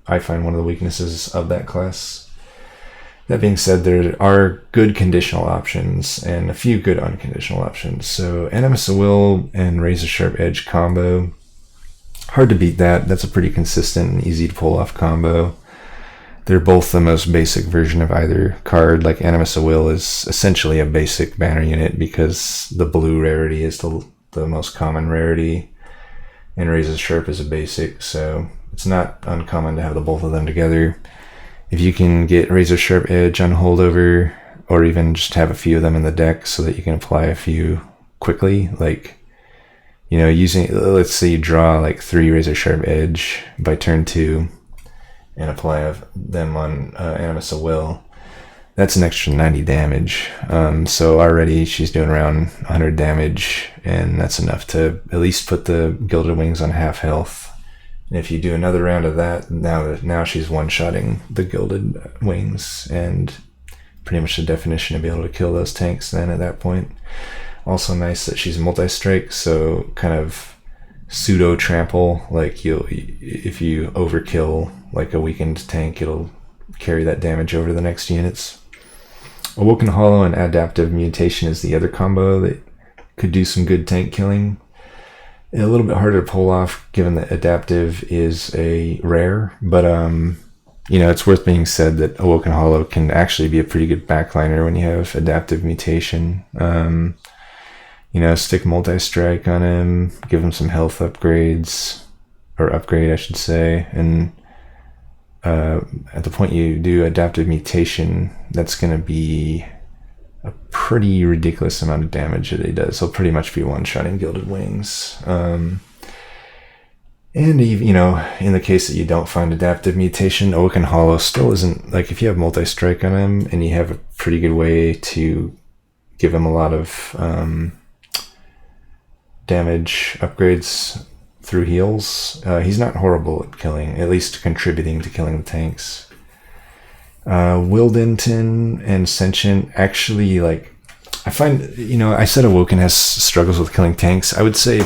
I find one of the weaknesses of that class. That being said, there are good conditional options and a few good unconditional options. So Animus of Will and Razor Sharp Edge combo, hard to beat that. That's a pretty consistent and easy to pull off combo. They're both the most basic version of either card. Like Animus of Will is essentially a basic banner unit because the blue rarity is the most common rarity, and Razor Sharp is a basic, so it's not uncommon to have the both of them together. If you can get Razor Sharp Edge on holdover, or even just have a few of them in the deck so that you can apply a few quickly, like, you know, let's say you draw like 3 Razor Sharp Edge by turn 2 and apply them on Animus of Will, that's an extra 90 damage. So already she's doing around 100 damage, and that's enough to at least put the Gilded Wings on half health. And if you do another round of that, now she's one-shotting the Gilded Wings, and pretty much the definition to be able to kill those tanks then at that point. Also nice that she's multi-strike, so kind of pseudo-trample, like if you overkill like a weakened tank, it'll carry that damage over to the next units. Awoken Hollow and Adaptive Mutation is the other combo that could do some good tank killing. A little bit harder to pull off given that Adaptive is a rare, but you know, it's worth being said that Awoken Hollow can actually be a pretty good backliner when you have Adaptive Mutation. You know, stick multi-strike on him, give him some health upgrades, or upgrade I should say, and at the point you do Adaptive Mutation, that's going to be a pretty ridiculous amount of damage that he does. He'll pretty much be one-shotting Gilded Wings. And you know, in the case that you don't find Adaptive Mutation, Awoken Hollow still isn't, like, if you have multi-strike on him and you have a pretty good way to give him a lot of damage upgrades through heals, he's not horrible at killing, at least contributing to killing the tanks. Wildenton and Sentient actually, like, I find, you know, I said Awoken has struggles with killing tanks. I would say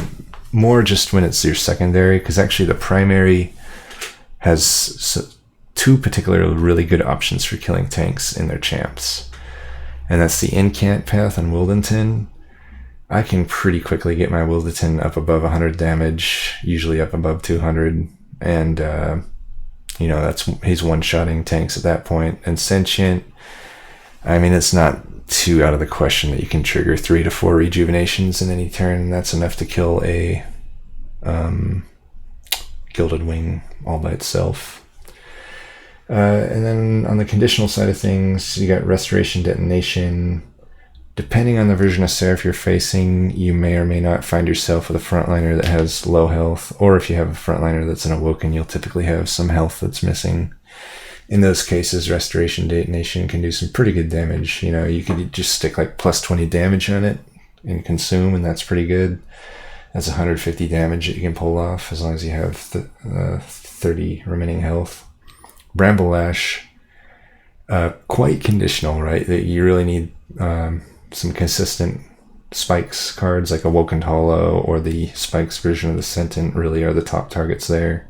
more just when it's your secondary, because actually the primary has two particularly really good options for killing tanks in their champs. And that's the Incant path on Wildenton. I can pretty quickly get my Wildenton up above 100 damage, usually up above 200, and he's one-shotting tanks at that point. And Sentient, I mean, it's not too out of the question that you can trigger 3 to 4 rejuvenations in any turn. That's enough to kill a Gilded Wing all by itself. And then on the conditional side of things, you got Restoration, Detonation. Depending on the version of Seraph you're facing, you may or may not find yourself with a frontliner that has low health, or if you have a frontliner that's an Awoken, you'll typically have some health that's missing. In those cases, Restoration, Detonation can do some pretty good damage. You could just stick like plus 20 damage on it and consume, and that's pretty good. That's 150 damage that you can pull off as long as you have 30 remaining health. Bramble Lash, quite conditional, right? That you really need some consistent Spikes cards like Awoken Hollow or the Spikes version of the Sentient really are the top targets there.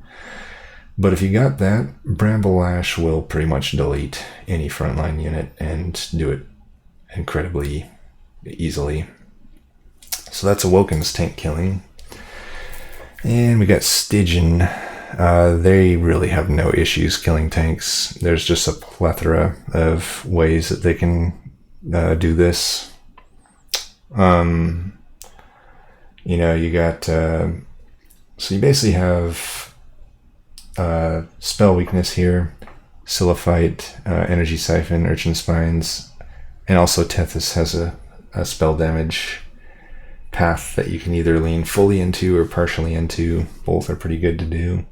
But if you got that, Bramble Lash will pretty much delete any frontline unit and do it incredibly easily. So that's Awoken's tank killing. And we got Stygian. They really have no issues killing tanks. There's just a plethora of ways that they can do this. You got so you basically have spell weakness here, Siliphyte, Energy Siphon, Urchin Spines, and also Tethys has a spell damage path that you can either lean fully into or partially into. Both are pretty good to do.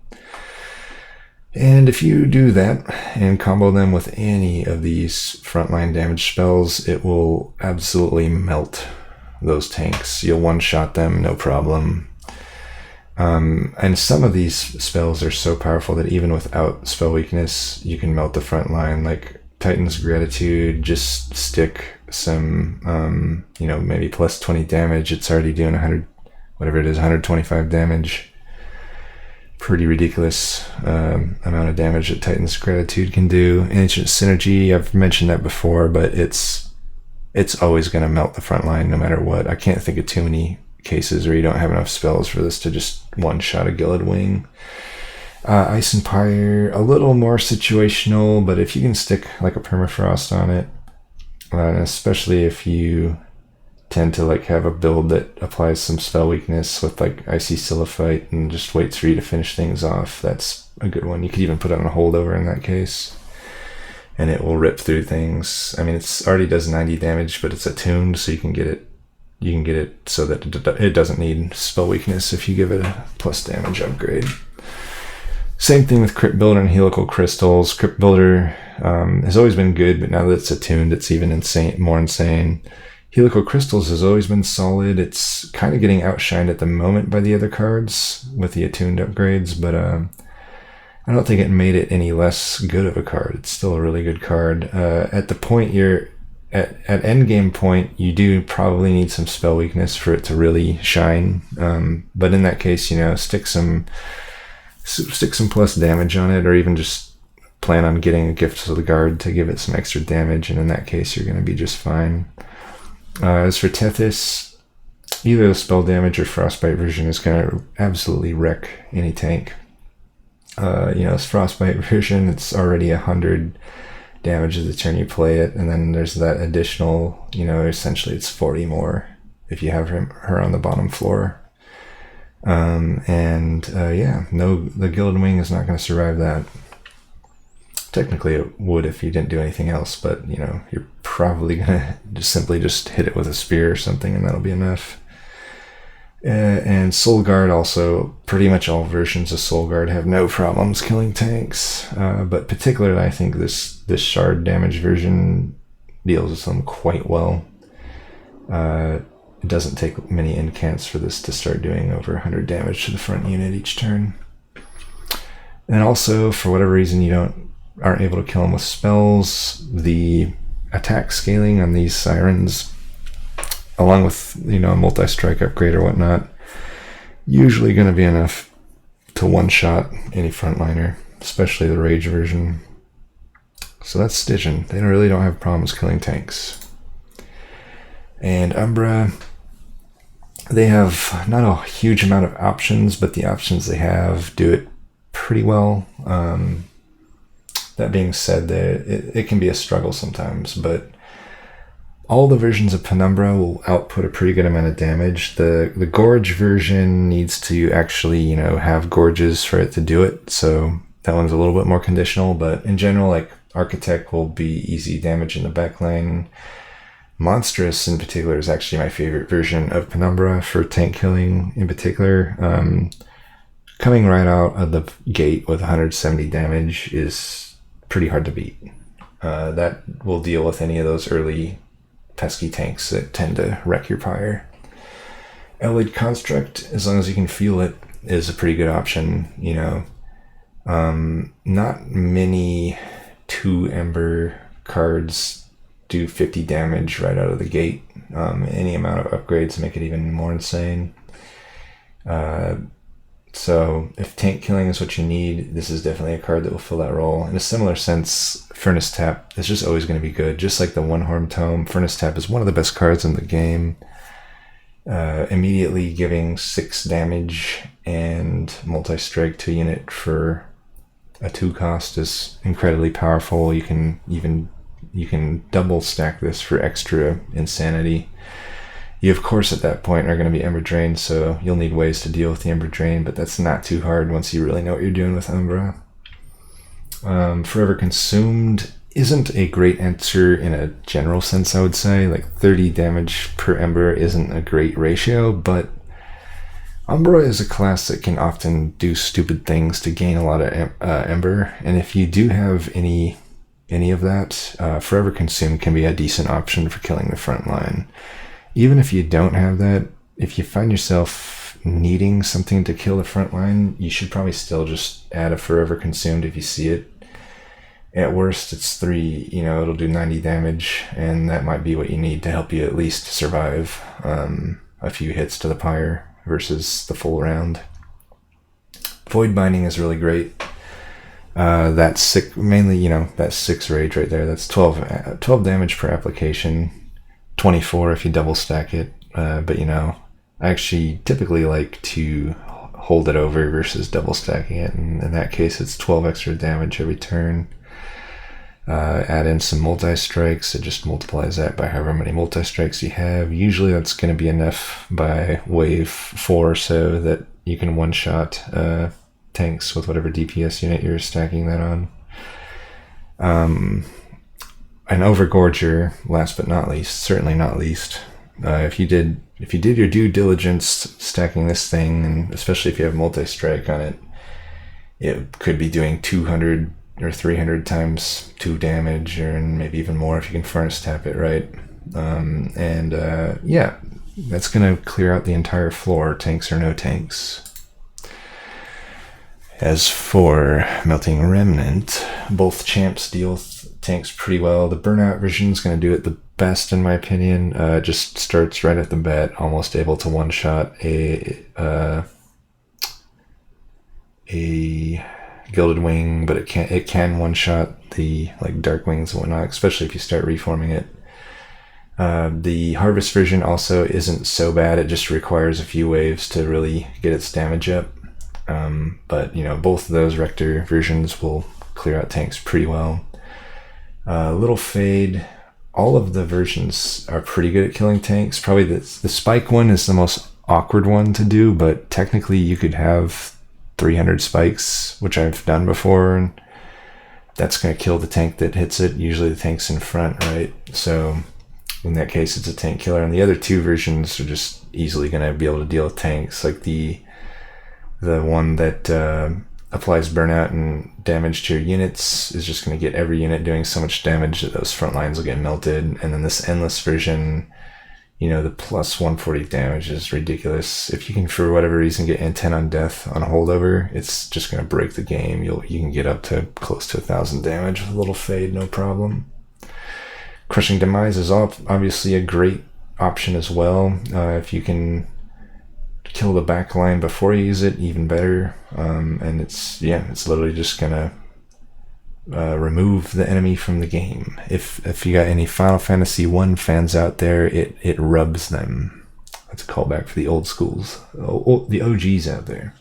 And if you do that and combo them with any of these frontline damage spells, it will absolutely melt those tanks. You'll one-shot them, no problem. And some of these spells are so powerful that even without spell weakness, you can melt the front line. Like Titan's Gratitude, just stick some, maybe plus 20 damage. It's already doing 125 damage. Pretty ridiculous amount of damage that Titan's Gratitude can do. Ancient Synergy, I've mentioned that before, but it's always going to melt the front line no matter what. I can't think of too many cases where you don't have enough spells for this to just one-shot a Gilded Wing. Ice Empire, a little more situational, but if you can stick like a Permafrost on it, especially if you tend to like have a build that applies some spell weakness with like Icy Siliphyte and just waits for you to finish things off, that's a good one. You could even put it on a holdover in that case, and it will rip through things. I mean, it's already does 90 damage, but it's attuned, so you can get it so that it doesn't need spell weakness if you give it a plus damage upgrade. Same thing with Crypt Builder and Helical Crystals. Crypt Builder has always been good, but now that it's attuned, it's even more insane. Helical Crystals has always been solid. It's kind of getting outshined at the moment by the other cards with the attuned upgrades, but I don't think it made it any less good of a card. It's still a really good card. At the point you're at endgame point, you do probably need some spell weakness for it to really shine. But in that case, stick some plus damage on it, or even just plan on getting a Gift of the Guard to give it some extra damage, and in that case, you're going to be just fine. As for Tethys, either the spell damage or Frostbite version is going to absolutely wreck any tank. This Frostbite version, it's already 100 damage the turn you play it, and then there's that additional, essentially it's 40 more if you have her on the bottom floor. The Gilded Wing is not going to survive that. Technically it would if you didn't do anything else, but you're probably gonna just hit it with a spear or something, and that'll be enough. And Soul Guard also, pretty much all versions of Soul Guard have no problems killing tanks, but particularly I think this shard damage version deals with them quite well. It doesn't take many incants for this to start doing over 100 damage to the front unit each turn. And also, for whatever reason aren't able to kill them with spells, the attack scaling on these sirens, along with a multi-strike upgrade or whatnot, usually going to be enough to one-shot any frontliner, especially the Rage version. So that's Stygian. They really don't have problems killing tanks. And Umbra, they have not a huge amount of options, but the options they have do it pretty well. That being said, it can be a struggle sometimes, but all the versions of Penumbra will output a pretty good amount of damage. The Gorge version needs to actually, have Gorges for it to do it, so that one's a little bit more conditional, but in general, like, Architect will be easy damage in the backline. Monstrous, in particular, is actually my favorite version of Penumbra for tank killing in particular. Coming right out of the gate with 170 damage is pretty hard to beat. That will deal with any of those early pesky tanks that tend to wreck your pyre. Allied Construct, as long as you can feel it, is a pretty good option. Not many 2 Ember cards do 50 damage right out of the gate. Any amount of upgrades make it even more insane. So if tank killing is what you need, this is definitely a card that will fill that role. In a similar sense, Furnace Tap is just always going to be good. Just like the One-Horn Tome, Furnace Tap is one of the best cards in the game. Immediately giving 6 damage and multi-strike to a unit for a 2 cost is incredibly powerful. You can double stack this for extra insanity. You, of course, at that point are going to be Ember Drained, so you'll need ways to deal with the Ember Drain, but that's not too hard once you really know what you're doing with Umbra. Forever Consumed isn't a great answer in a general sense, I would say. Like 30 damage per Ember isn't a great ratio, but Umbra is a class that can often do stupid things to gain a lot of Ember, and if you do have any of that, Forever Consumed can be a decent option for killing the front line. Even if you don't have that, if you find yourself needing something to kill the front line, you should probably still just add a Forever Consumed if you see it. At worst, it's 3, it'll do 90 damage, and that might be what you need to help you at least survive a few hits to the pyre versus the full round. Void Binding is really great. That's 6, mainly, that's 6 rage right there. That's 12 damage per application, 24 if you double stack it. But I actually typically like to hold it over versus double stacking it. And in that case, it's 12 extra damage every turn. Add in some multi-strikes. It just multiplies that by however many multi-strikes you have. Usually that's going to be enough by wave 4 or so that you can one-shot tanks with whatever DPS unit you're stacking that on. An Overgorger, last but not least, certainly not least. If you did your due diligence stacking this thing, and especially if you have multi-strike on it, it could be doing 200 or 300 times 2 damage, or maybe even more if you can furnace tap it right. Yeah, that's going to clear out the entire floor, tanks or no tanks. As for Melting Remnant, both champs deal with tanks pretty well. The Burnout version is going to do it the best, in my opinion. Just starts right at the bat, almost able to one-shot a Gilded Wing, but it can one-shot the Dark Wings and whatnot, especially if you start reforming it. The Harvest version also isn't so bad. It just requires a few waves to really get its damage up. But both of those Rector versions will clear out tanks pretty well. Little Fade, all of the versions are pretty good at killing tanks. Probably the Spike one is the most awkward one to do, but technically you could have 300 spikes, which I've done before, and that's going to kill the tank that hits it. Usually the tank's in front, right? So in that case, it's a tank killer. And the other 2 versions are just easily going to be able to deal with tanks. Like the one that applies burnout and damage to your units is just going to get every unit doing so much damage that those front lines will get melted. And then this Endless version, the plus 140 damage is ridiculous. If you can, for whatever reason, get intent on death on a holdover, it's just going to break the game. You can get up to close to 1,000 damage with a Little Fade, no problem. Crushing Demise is obviously a great option as well. If you can kill the back line before you use it, even better. And it's literally just gonna remove the enemy from the game. If you got any Final Fantasy 1 fans out there, it rubs them. That's a callback for the old schools, the OGs out there.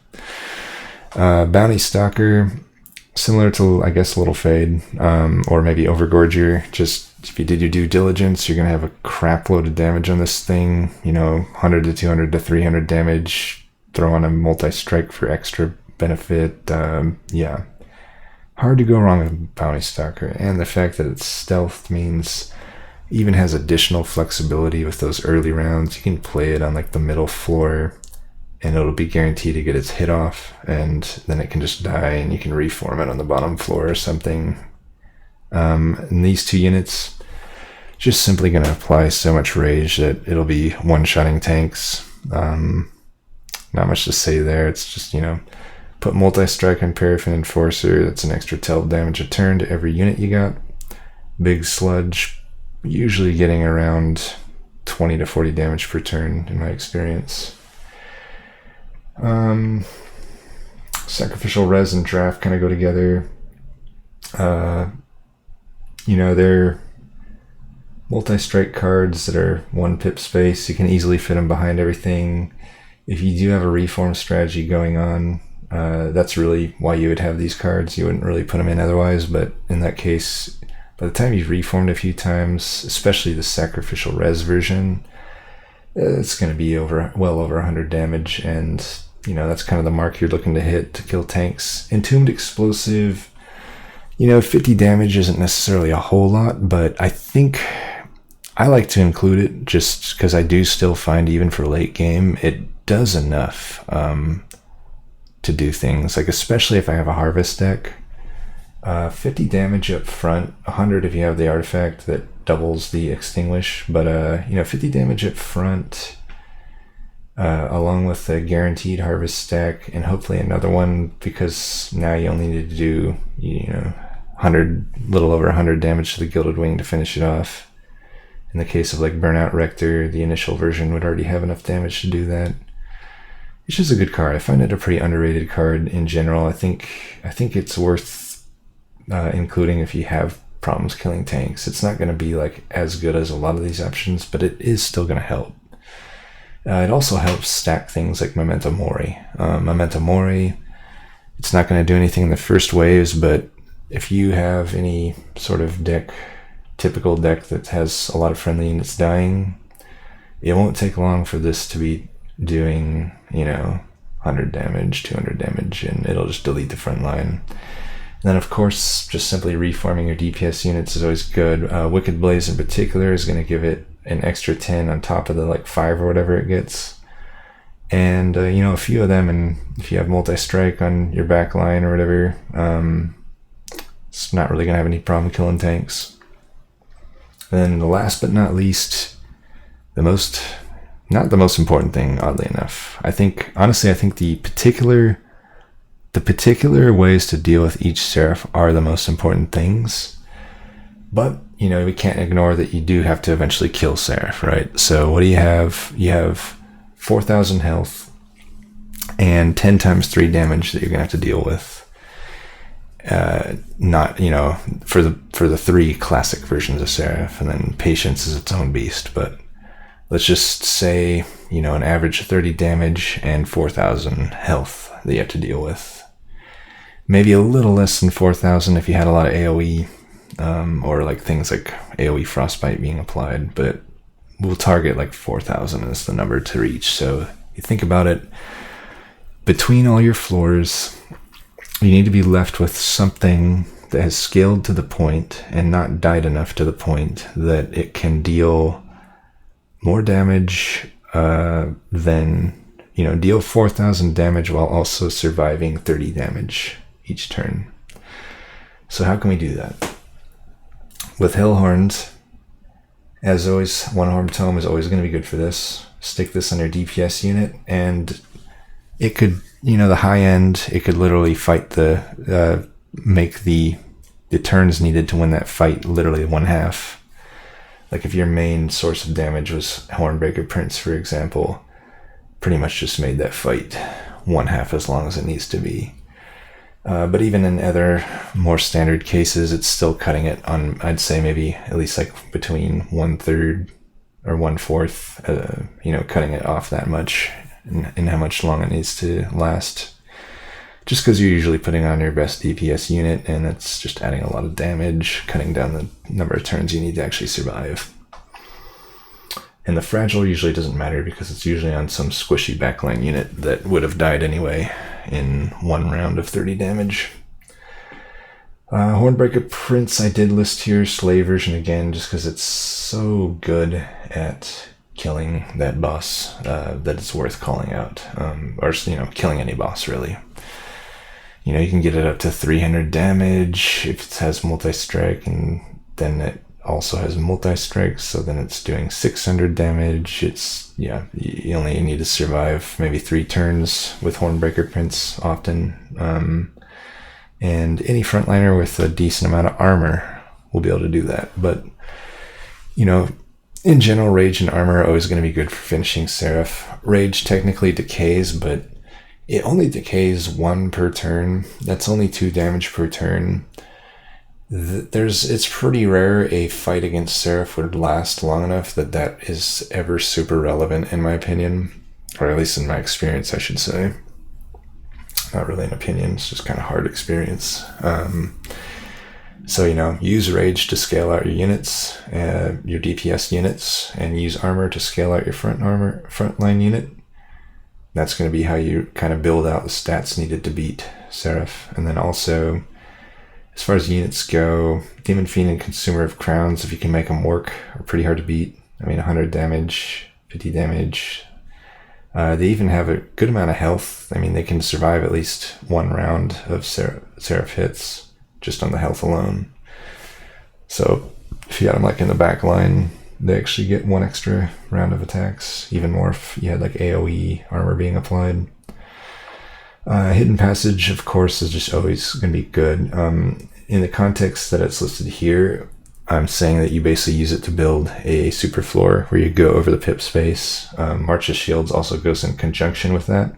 Bounty Stalker, similar to, I guess, Little Fade, or maybe Overgorger. Just if you did your due diligence, you're going to have a crap load of damage on this thing. 100 to 200 to 300 damage. Throw on a multi-strike for extra benefit. Hard to go wrong with Bounty Stalker. And the fact that it's stealth means even has additional flexibility with those early rounds. You can play it on like the middle floor and it'll be guaranteed to get its hit off, and then it can just die and you can reform it on the bottom floor or something. And these two units just simply going to apply so much rage that it'll be one-shotting tanks. Not much to say there. It's just, put multi-strike on Paraffin Enforcer. That's an extra 12 damage a turn to every unit you got. Big Sludge, usually getting around 20 to 40 damage per turn in my experience. Sacrificial Res and Draft kind of go together. They're multi-strike cards that are 1 pip space. You can easily fit them behind everything. If you do have a reform strategy going on, that's really why you would have these cards. You wouldn't really put them in otherwise, but in that case, by the time you've reformed a few times, especially the Sacrificial Res version, it's going to be well over 100 damage, and that's kind of the mark you're looking to hit to kill tanks. Entombed Explosive, 50 damage isn't necessarily a whole lot, but I think I like to include it just because I do still find, even for late game, it does enough to do things, like especially if I have a Harvest deck. 50 damage up front, 100 if you have the artifact that doubles the Extinguish, but 50 damage up front, along with the guaranteed Harvest stack, and hopefully another one, because now you only need to do 100, little over 100 damage to the Gilded Wing to finish it off. In the case of like Burnout Rector, the initial version would already have enough damage to do that. It's just a good card. I find it a pretty underrated card in general. I think it's worth including if you have problems killing tanks. It's not going to be like as good as a lot of these options, but it is still going to help. It also helps stack things like Memento Mori. Memento Mori, it's not going to do anything in the first waves, but if you have any sort of typical deck that has a lot of friendly units dying, it won't take long for this to be doing, 100 damage, 200 damage, and it'll just delete the front line. And then, of course, just simply reforming your DPS units is always good. Wicked Blaze in particular is going to give it an extra 10 on top of the 5 or whatever it gets. And, a few of them, and if you have multi-strike on your back line or whatever, it's not really going to have any problem killing tanks. Then the last but not least, not the most important thing, oddly enough. I think the particular ways to deal with each Seraph are the most important things. But, we can't ignore that you do have to eventually kill Seraph, right? So what do you have? You have 4,000 health and 10 times 3 damage that you're going to have to deal with. Not, for the 3 classic versions of Seraph, and then Patience is its own beast, but let's just say, an average 30 damage and 4,000 health that you have to deal with. Maybe a little less than 4,000 if you had a lot of AoE, or things like AoE Frostbite being applied, but we'll target 4,000 as the number to reach. So you think about it, between all your floors, you need to be left with something that has scaled to the point and not died enough to the point that it can deal more damage than, deal 4,000 damage while also surviving 30 damage each turn. So how can we do that? With Hellhorned, as always, One Horn Tome is always going to be good for this. Stick this on your DPS unit, and it could, the high end, it could literally fight make the turns needed to win that fight literally 1/2. Like if your main source of damage was Hornbreaker Prince, for example, pretty much just made that fight 1/2 as long as it needs to be. But even in other more standard cases, it's still cutting it on, I'd say maybe at least like between 1/3 or 1/4, cutting it off that much and how much long it needs to last. Just because you're usually putting on your best DPS unit, and it's just adding a lot of damage, cutting down the number of turns you need to actually survive. And the fragile usually doesn't matter because it's usually on some squishy backline unit that would have died anyway in 1 round of 30 damage. Hornbreaker Prince I did list here, slave version again, just because it's so good at killing that boss that it's worth calling out. Or, killing any boss, really. You can get it up to 300 damage if it has multi-strike, and then it also has multi-strike, so then it's doing 600 damage. You only need to survive maybe 3 turns with Hornbreaker Prince often. And any frontliner with a decent amount of armor will be able to do that. But, in general, rage and armor are always going to be good for finishing Seraph. Rage technically decays, but it only decays 1 per turn. That's only 2 damage per turn. It's pretty rare a fight against Seraph would last long enough that is ever super relevant, in my opinion. Or at least in my experience, I should say. Not really an opinion, it's just kind of hard experience. So, use rage to scale out your units, your DPS units, and use armor to scale out your frontline unit. That's going to be how you kind of build out the stats needed to beat Seraph. And then also, as far as units go, Demon Fiend and Consumer of Crowns, if you can make them work, are pretty hard to beat. 100 damage, 50 damage. They even have a good amount of health. They can survive at least 1 round of Seraph hits, just on the health alone. So, if you got them like in the back line, they actually get 1 extra round of attacks, even more if you had like AoE armor being applied. Hidden Passage, of course, is just always going to be good. In the context that it's listed here, I'm saying that you basically use it to build a super floor where you go over the pip space. March of Shields also goes in conjunction with that.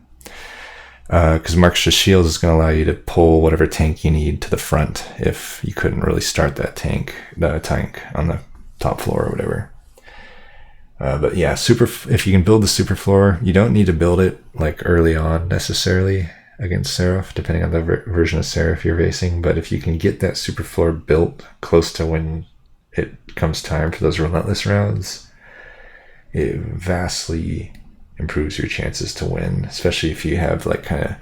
Because March of Shields is going to allow you to pull whatever tank you need to the front if you couldn't really start that tank on the top floor or whatever. But yeah, if you can build the super floor, you don't need to build it like early on necessarily against Seraph, depending on the version of Seraph you're facing. But if you can get that super floor built close to when it comes time for those relentless rounds, it vastly improves your chances to win, especially if you have like kind of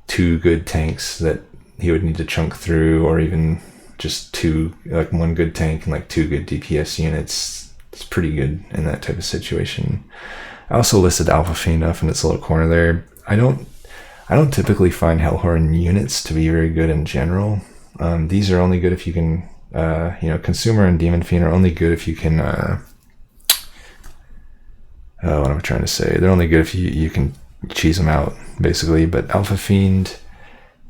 2 good tanks that he would need to chunk through, or even just 1 good tank and like 2 good DPS units. It's pretty good in that type of situation. I also listed Alpha Fiend up in its little corner there. I don't typically find Hellhorned units to be very good in general. These are only good if you can, Consumer and Demon Fiend are only good if you can, what am I trying to say? They're only good if you can cheese them out, basically. But Alpha Fiend,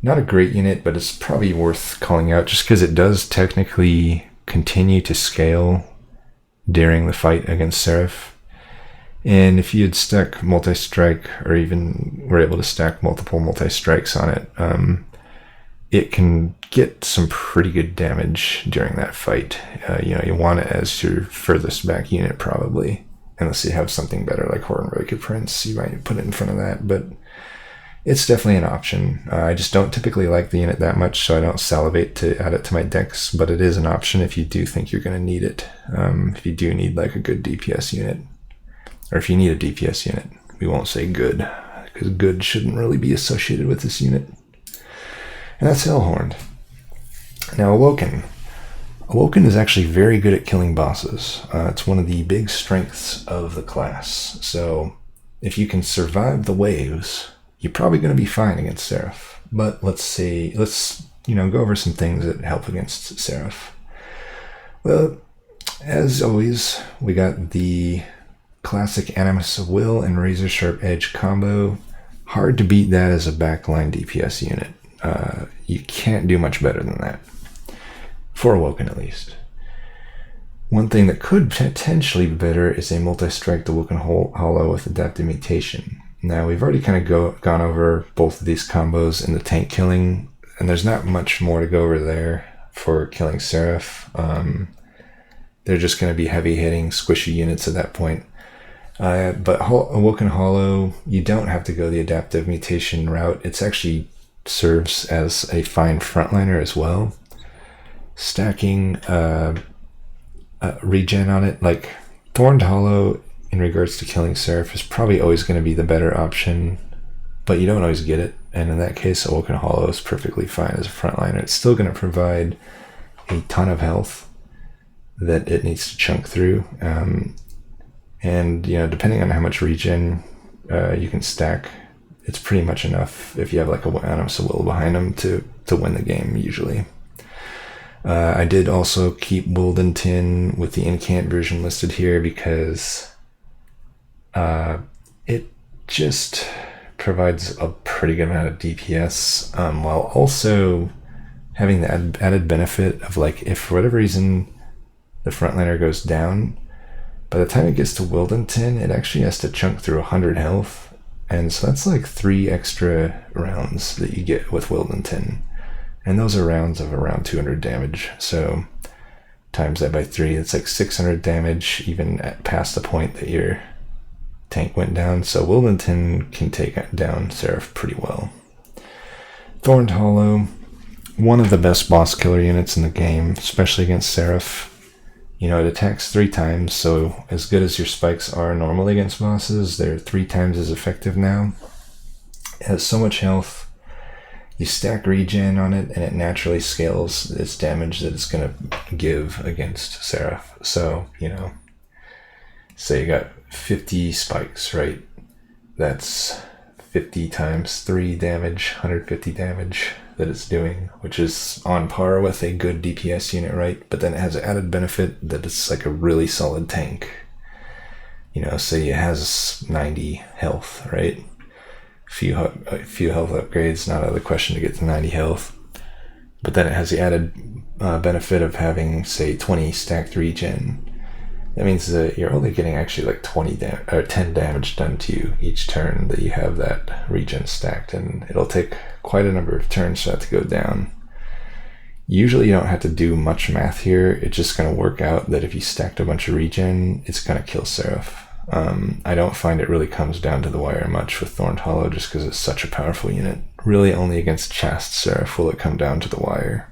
not a great unit, but it's probably worth calling out just because it does technically continue to scale during the fight against Seraph. And if you had stuck multi-strike, or even were able to stack multiple multi-strikes on it, it can get some pretty good damage during that fight. You want it as your furthest back unit probably, unless you have something better like Hornbreaker Prince. You might put it in front of that, but it's definitely an option. I just don't typically like the unit that much, so I don't salivate to add it to my decks, but it is an option if you do think you're going to need it. If you do need like a good DPS unit. Or if you need a DPS unit. We won't say good, because good shouldn't really be associated with this unit. And that's Hellhorned. Now Awoken. Awoken is actually very good at killing bosses. It's one of the big strengths of the class. So if you can survive the waves, you're probably going to be fine against Seraph. But let's go over some things that help against Seraph. Well, as always, we got the classic Animus of Will and Razor Sharp Edge combo. Hard to beat that as a backline DPS unit. You can't do much better than that. For Awoken, at least. One thing that could potentially be better is a multi-strike Awoken Hollow with Adaptive Mutation. Now, we've already kind of gone over both of these combos in the tank killing, and there's not much more to go over there for killing Seraph. They're just going to be heavy-hitting, squishy units at that point. But Awoken Hollow, you don't have to go the adaptive mutation route. It actually serves as a fine frontliner as well. Stacking regen on it, like Thorned Hollow in regards to killing Seraph is probably always going to be the better option, but you don't always get it. And in that case, Awoken Hollow is perfectly fine as a frontliner. It's still going to provide a ton of health that it needs to chunk through. And, you know, depending on how much regen you can stack, it's pretty much enough if you have like an ounce of will behind them to win the game, usually. I did also keep Wildentin with the incant version listed here because it just provides a pretty good amount of DPS, while also having the added benefit of, like, if for whatever reason the frontliner goes down, by the time it gets to Wildentin, it actually has to chunk through 100 health, and so that's like 3 extra rounds that you get with Wildentin, and those are rounds of around 200 damage, so times that by 3, it's like 600 damage even past the point that your tank went down. So Wildentin can take down Seraph pretty well. Thorned Hollow, one of the best boss killer units in the game, especially against Seraph. You know, it attacks 3 times, so as good as your spikes are normally against bosses, they're 3 times as effective now. It has so much health. You stack regen on it, and it naturally scales its damage that it's going to give against Seraph. So, you know, say you got 50 spikes, right? That's 50 times 3 damage, 150 damage that it's doing, which is on par with a good DPS unit, right? But then it has an added benefit that it's like a really solid tank. You know, say it has 90 health, right? Few health upgrades, not out of the question to get to 90 health. But then it has the added benefit of having, say, 20 stacked regen. That means that you're only getting actually like 10 damage done to you each turn that you have that regen stacked, and it'll take quite a number of turns for that to go down. Usually you don't have to do much math here. It's just going to work out that if you stacked a bunch of regen, it's going to kill Seraph. I don't find it really comes down to the wire much with Thorned Hollow, just because it's such a powerful unit. Really only against Chaste Seraph will it come down to the wire.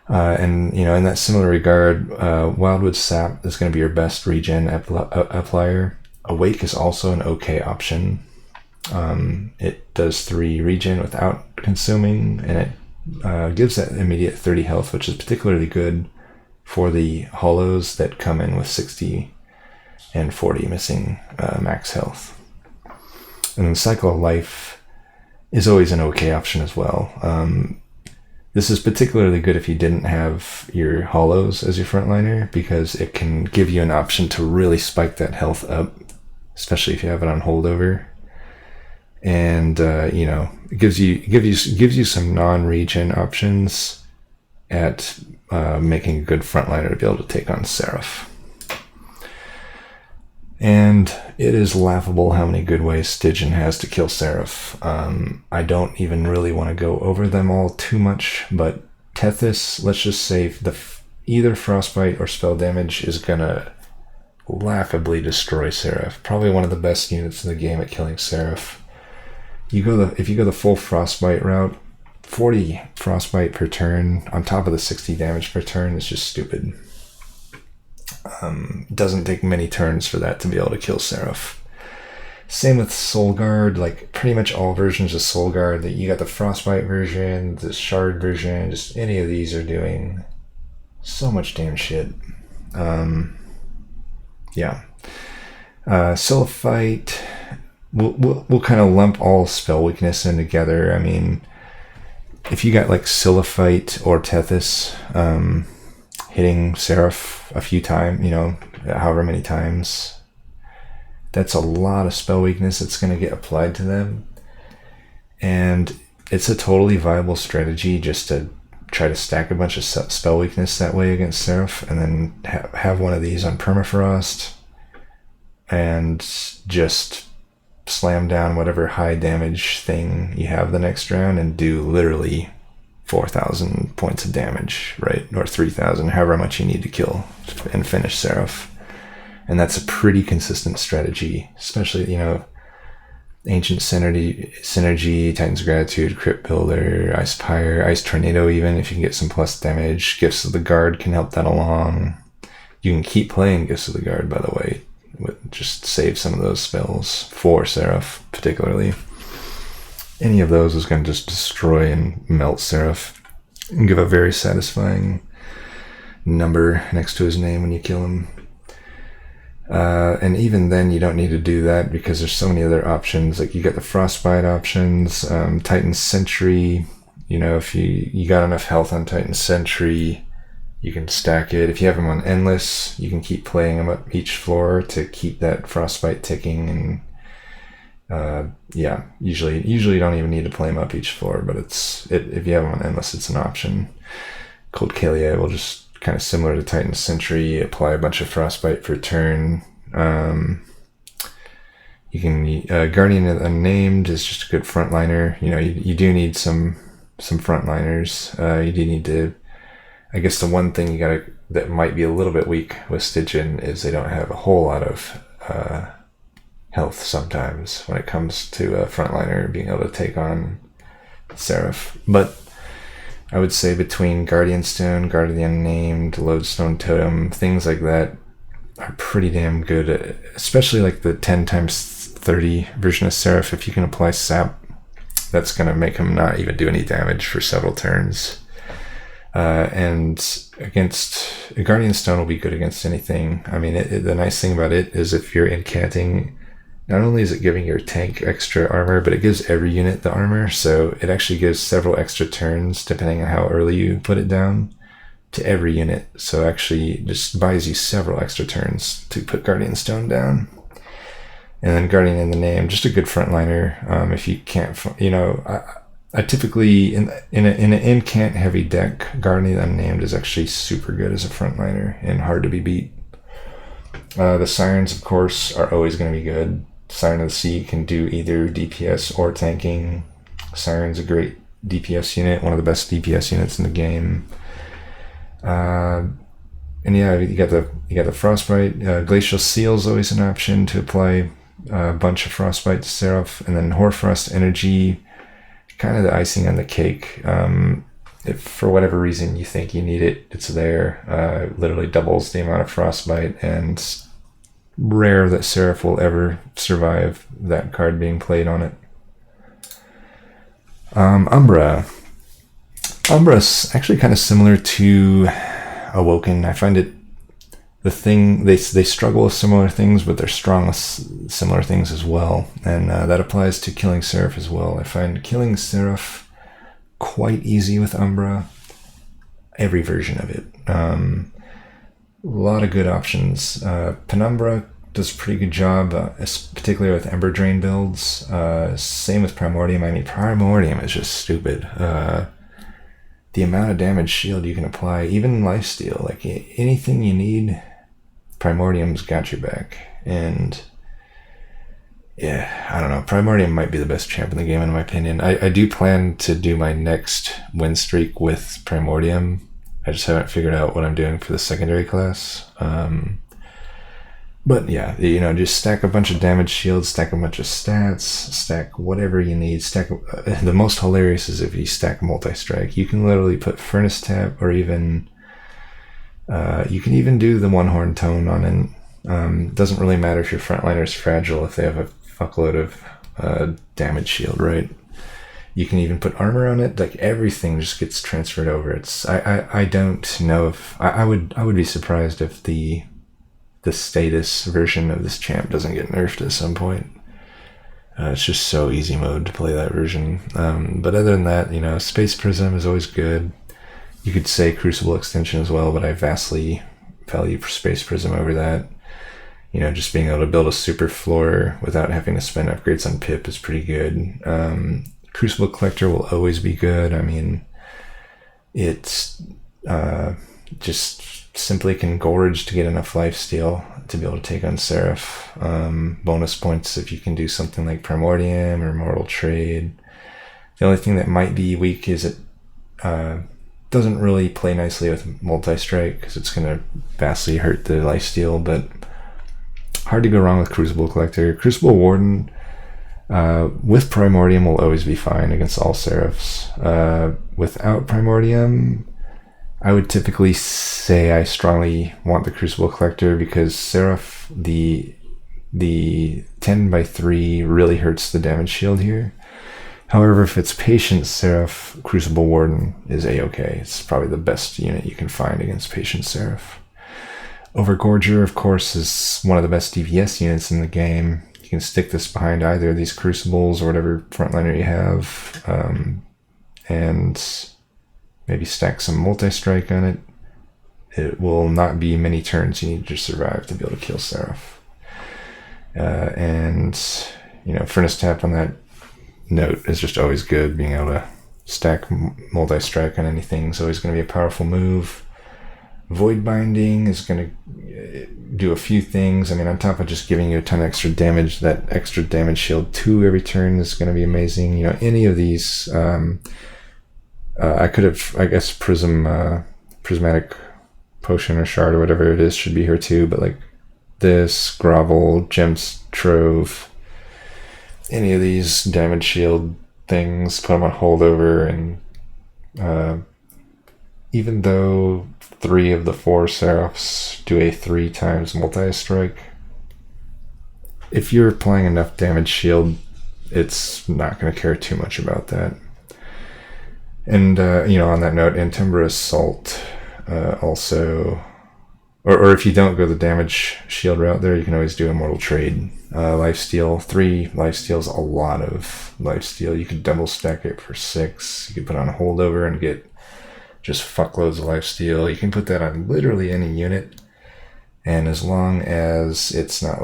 And, you know, in that similar regard, Wildwood Sap is going to be your best regen applier. Awake is also an okay option. It does 3 regen without consuming, and it gives that immediate 30 health, which is particularly good for the hollows that come in with 60 and 40 missing max health. And then Cycle of Life is always an okay option as well. This is particularly good if you didn't have your hollows as your frontliner, because it can give you an option to really spike that health up, especially if you have it on holdover. And you know, it gives you some non-regen options at making a good frontliner to be able to take on Seraph. And it is laughable how many good ways Stygian has to kill Seraph. I don't even really want to go over them all too much, but Tethys, let's just say either Frostbite or Spell Damage is going to laughably destroy Seraph. Probably one of the best units in the game at killing Seraph. If you go the full Frostbite route, 40 Frostbite per turn on top of the 60 damage per turn is just stupid. Doesn't take many turns for that to be able to kill Seraph. Same with Soul Guard, like pretty much all versions of Soul Guard. That you got the Frostbite version, the Shard version, just any of these are doing so much damn shit. Yeah. Silphite, we'll kind of lump all spell weakness in together. I mean, if you got like Silphite or Tethys, hitting Seraph a few times, you know, however many times, that's a lot of spell weakness that's going to get applied to them. And it's a totally viable strategy just to try to stack a bunch of spell weakness that way against Seraph, and then have one of these on permafrost, and just slam down whatever high damage thing you have the next round and do literally 4,000 points of damage, right? Or 3,000, however much you need to kill and finish Seraph. And that's a pretty consistent strategy, especially, you know, Ancient Synergy, Titan's Gratitude, Crypt Builder, Ice Pyre, Ice Tornado even, if you can get some plus damage. Gifts of the Guard can help that along. You can keep playing Gifts of the Guard, by the way. Just save some of those spells for Seraph, particularly. Any of those is going to just destroy and melt Seraph and give a very satisfying number next to his name when you kill him. And even then, you don't need to do that because there's so many other options. Like you got the Frostbite options, Titan Sentry. You know, if you got enough health on Titan Sentry, you can stack it. If you have him on Endless, you can keep playing him up each floor to keep that Frostbite ticking. And yeah, usually you don't even need to play him up each floor, but if you have him on Endless, it's an option. Cold Kalia will just kind of similar to Titan Sentry, apply a bunch of Frostbite for a turn. You can Guardian of the Unnamed is just a good frontliner. You know, you do need some frontliners. You do need to. I guess the one thing that might be a little bit weak with Stygian is they don't have a whole lot of health sometimes when it comes to a frontliner being able to take on Seraph. But I would say between Guardian Stone, Guard of the Unnamed, Lodestone Totem, things like that are pretty damn good, especially like the 10 times 30 version of Seraph. If you can apply Sap, that's going to make him not even do any damage for several turns. And against Guardian Stone will be good against anything. I mean, the nice thing about it is if you're incanting, not only is it giving your tank extra armor, but it gives every unit the armor, so it actually gives several extra turns, depending on how early you put it down, to every unit. So actually just buys you several extra turns to put Guardian Stone down. And then Guardian in the Name, just a good frontliner. If you can't, you know, I typically, in an incant heavy deck, Guardian Unnamed is actually super good as a frontliner and hard to be beat. The Sirens, of course, are always going to be good. Siren of the Sea can do either DPS or tanking. Siren's a great DPS unit, one of the best DPS units in the game. And yeah, you got the Frostbite. Glacial Seal's always an option to apply a bunch of Frostbite to Seraph, and then Hoarfrost Energy, kind of the icing on the cake. If for whatever reason you think you need it, it's there. Literally doubles the amount of Frostbite, and rare that Seraph will ever survive that card being played on it. Umbra. Umbra's actually kind of similar to Awoken. I find it the thing they struggle with similar things, but they're strong with similar things as well, and that applies to killing Seraph as well. I find killing Seraph quite easy with Umbra. Every version of it. A lot of good options. Penumbra does a pretty good job, particularly with Ember Drain builds. Same with Primordium. I mean, Primordium is just stupid. The amount of damage shield you can apply, even lifesteal, like anything you need, Primordium's got your back. And yeah, I don't know. Primordium might be the best champ in the game, in my opinion. I do plan to do my next win streak with Primordium. I just haven't figured out what I'm doing for the secondary class. But yeah, you know, just stack a bunch of damage shields, stack a bunch of stats, stack whatever you need. The most hilarious is if you stack multi-strike. You can literally put Furnace Tap, or even you can even do the one horn tone on it. Doesn't really matter if your frontliner's fragile if they have a fuckload of damage shield, right? You can even put armor on it. Like everything just gets transferred over. I don't know if I would be surprised if the status version of this champ doesn't get nerfed at some point. It's just so easy mode to play that version. But other than that, you know, Space Prism is always good. You could say Crucible Extension as well, but I vastly value for Space Prism over that. You know, just being able to build a super floor without having to spend upgrades on Pip is pretty good. Crucible Collector will always be good. I mean, it's just simply can gorge to get enough lifesteal. to be able to take on Seraph. Bonus points if you can do something like Primordium or Mortal Trade. The only thing that might be weak is it doesn't really play nicely with Multi-Strike because it's going to vastly hurt the lifesteal, but hard to go wrong with Crucible Collector. Crucible Warden with Primordium will always be fine against all Seraphs. Without Primordium, I would typically say I strongly want the Crucible Collector because Seraph, the 10x3 really hurts the damage shield here. However, if it's Patient Seraph, Crucible Warden is A-okay. It's probably the best unit you can find against Patient Seraph. Overgorger, of course, is one of the best DPS units in the game. You can stick this behind either of these Crucibles or whatever frontliner you have, and maybe stack some Multi-Strike on it. It will not be many turns you need to survive to be able to kill Seraph. And, Furnace Tap on that note is just always good. Being able to stack Multi-Strike on anything is always going to be a powerful move. Void Binding is going to do a few things. I mean, on top of just giving you a ton of extra damage, that extra damage shield 2 every turn is going to be amazing. Any of these, I could have, I guess, Prismatic Potion or Shard or whatever it is should be here too, but like this, Grovel, Gems Trove, any of these damage shield things, put them on holdover, and even though 3 of the 4 Seraphs do a 3 times Multi-Strike, if you're applying enough damage shield, it's not going to care too much about that. And, on that note, Antimbra Assault also, or if you don't go the damage shield route there, you can always do Immortal Trade. Lifesteal, 3 lifesteals, a lot of lifesteal. You could double stack it for 6. You could put on a holdover and get just fuckloads of lifesteal. You can put that on literally any unit, and as long as it's not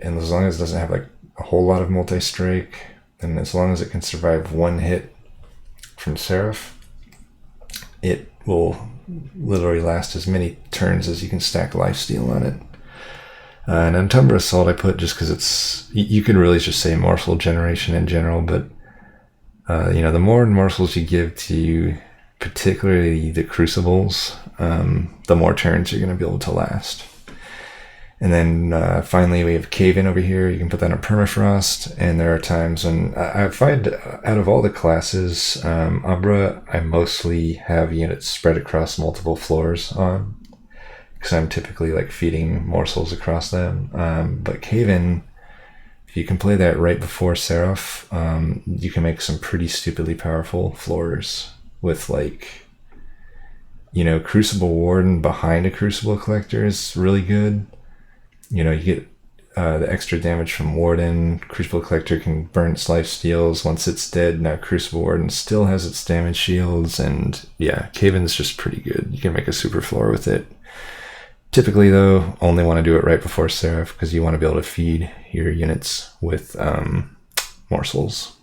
and as long as it doesn't have a whole lot of Multi-Strike, and as long as it can survive 1 hit from Seraph, it will literally last as many turns as you can stack lifesteal on it. And Antimbra Assault I put just because you could really just say morsel generation in general, but the more morsels you give to particularly the Crucibles, the more turns you're going to be able to last. And then finally we have Cave In over here. You can put that on Permafrost, and there are times when I find out of all the classes, Umbra, I mostly have units spread across multiple floors on, because I'm typically feeding morsels across them. But Cave In, if you can play that right before Seraph, you can make some pretty stupidly powerful floors with Crucible Warden behind a Crucible Collector is really good. You get the extra damage from Warden. Crucible Collector can burn its lifesteals. Once it's dead, now Crucible Warden still has its damage shields, and yeah, Cave In is just pretty good. You can make a super floor with it. Typically, though, only want to do it right before Seraph because you want to be able to feed your units with morsels.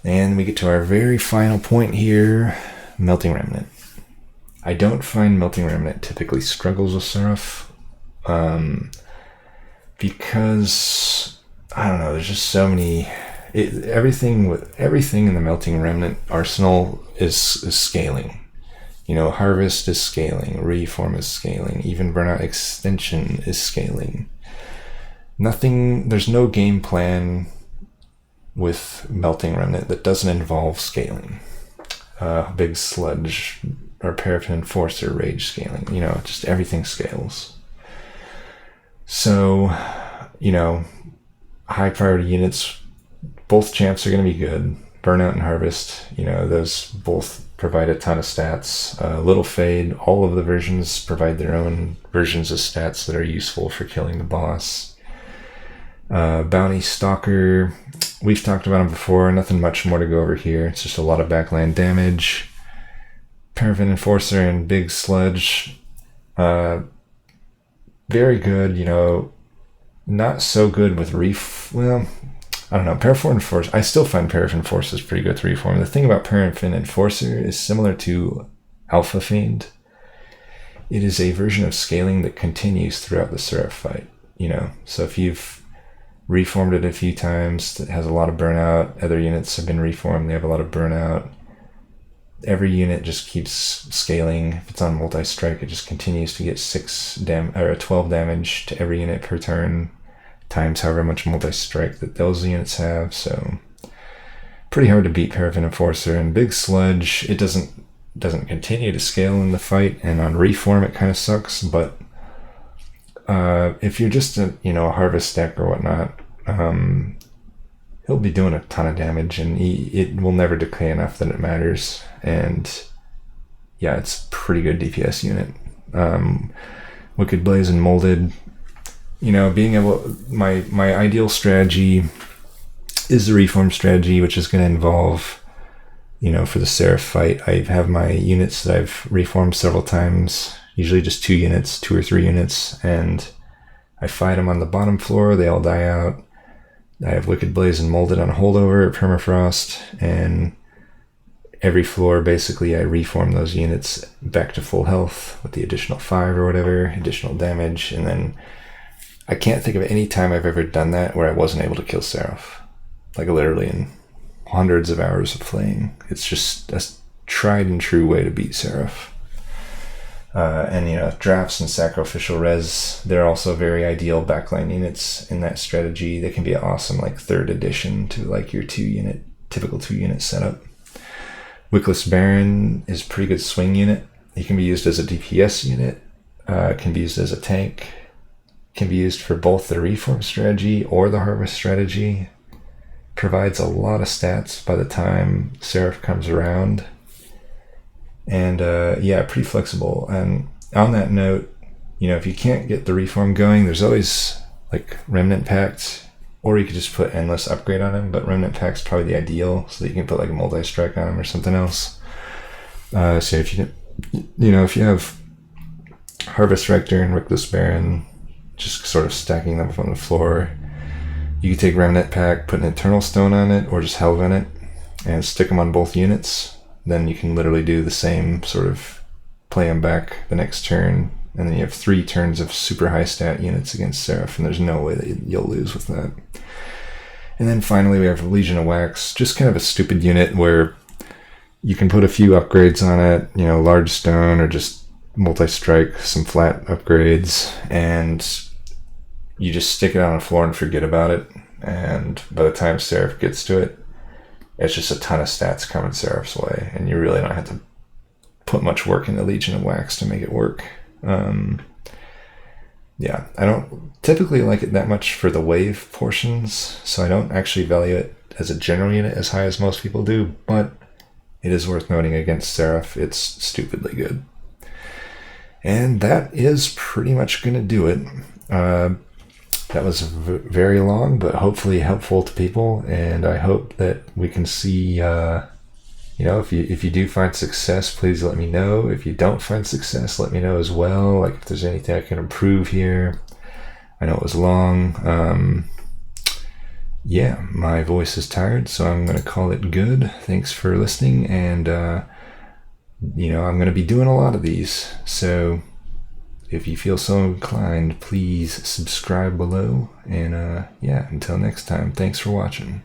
And we get to our very final point here, Melting Remnant. I don't find Melting Remnant typically struggles with Seraph, because I don't know, there's just so many. Everything in the Melting Remnant arsenal is scaling. Harvest is scaling, Reform is scaling, even Burnout Extension is scaling. There's no game plan with Melting Remnant that doesn't involve scaling. Big Sludge or Paraffin Enforcer Rage scaling, just everything scales. So, high priority units, both champs are going to be good. Burnout and Harvest, those both provide a ton of stats. Little Fade, all of the versions provide their own versions of stats that are useful for killing the boss. Bounty Stalker, we've talked about him before, nothing much more to go over here. It's just a lot of backland damage. Paraffin Enforcer and Big Sludge, very good, not so good with I don't know, Paraffin Enforcer, I still find Paraffin Enforcer is pretty good with Reform. The thing about Paraffin Enforcer is similar to Alpha Fiend, it is a version of scaling that continues throughout the Seraph fight, you know. So if you've reformed it a few times, it has a lot of burnout. Other units have been reformed, they have a lot of burnout. Every unit just keeps scaling. If it's on multi-strike, it just continues to get 12 damage to every unit per turn, times however much multi-strike that those units have. So pretty hard to beat Paraffin Enforcer. And Big Sludge, it doesn't continue to scale in the fight, and on reform it kind of sucks. But if you're just a harvest deck or whatnot, he'll be doing a ton of damage, and it will never decay enough that it matters. And yeah, it's a pretty good DPS unit. Wicked Blaze and Molded, being able, my ideal strategy is the reform strategy, which is going to involve, for the Seraph fight, I have my units that I've reformed several times, usually just 2 or 3 units, and I fight them on the bottom floor, they all die out. I have Wicked Blaze and Molded on holdover at Permafrost, and every floor, basically, I reform those units back to full health with the additional 5 or whatever, additional damage, and then I can't think of any time I've ever done that where I wasn't able to kill Seraph. Like, literally in hundreds of hours of playing. It's just a tried and true way to beat Seraph. And drafts and sacrificial res, they're also very ideal backline units in that strategy. They can be an awesome third addition to your typical 2 unit setup. Wickless Baron is a pretty good swing unit. He can be used as a DPS unit, can be used as a tank, can be used for both the reform strategy or the harvest strategy. Provides a lot of stats by the time Seraph comes around. And pretty flexible. And on that note, if you can't get the reform going, there's always Remnant Pact, or you could just put Endless Upgrade on him, but Remnant Pact's probably the ideal, so that you can put a multi-strike on him or something else. So if if you have Harvest Rector and Wickless Baron, just sort of stacking them up on the floor, you can take Remnant Pact, put an Eternal Stone on it, or just Helven it, and stick them on both units. Then you can literally do the same sort of play them back the next turn, and then you have 3 turns of super high stat units against Seraph, and there's no way that you'll lose with that. And then finally we have Legion of Wax, just kind of a stupid unit where you can put a few upgrades on it, large stone or just multi-strike, some flat upgrades, and you just stick it on the floor and forget about it. And by the time Seraph gets to it, it's just a ton of stats coming Seraph's way, and you really don't have to put much work into Legion of Wax to make it work. I don't typically like it that much for the wave portions, so I don't actually value it as a general unit as high as most people do, but it is worth noting against Seraph, it's stupidly good. And that is pretty much going to do it. That was very long, but hopefully helpful to people, and I hope that we can see, if you do find success, please let me know. If you don't find success, let me know as well, if there's anything I can improve here. I know it was long. My voice is tired, so I'm going to call it good. Thanks for listening, and, I'm going to be doing a lot of these, so if you feel so inclined, please subscribe below. And until next time, thanks for watching.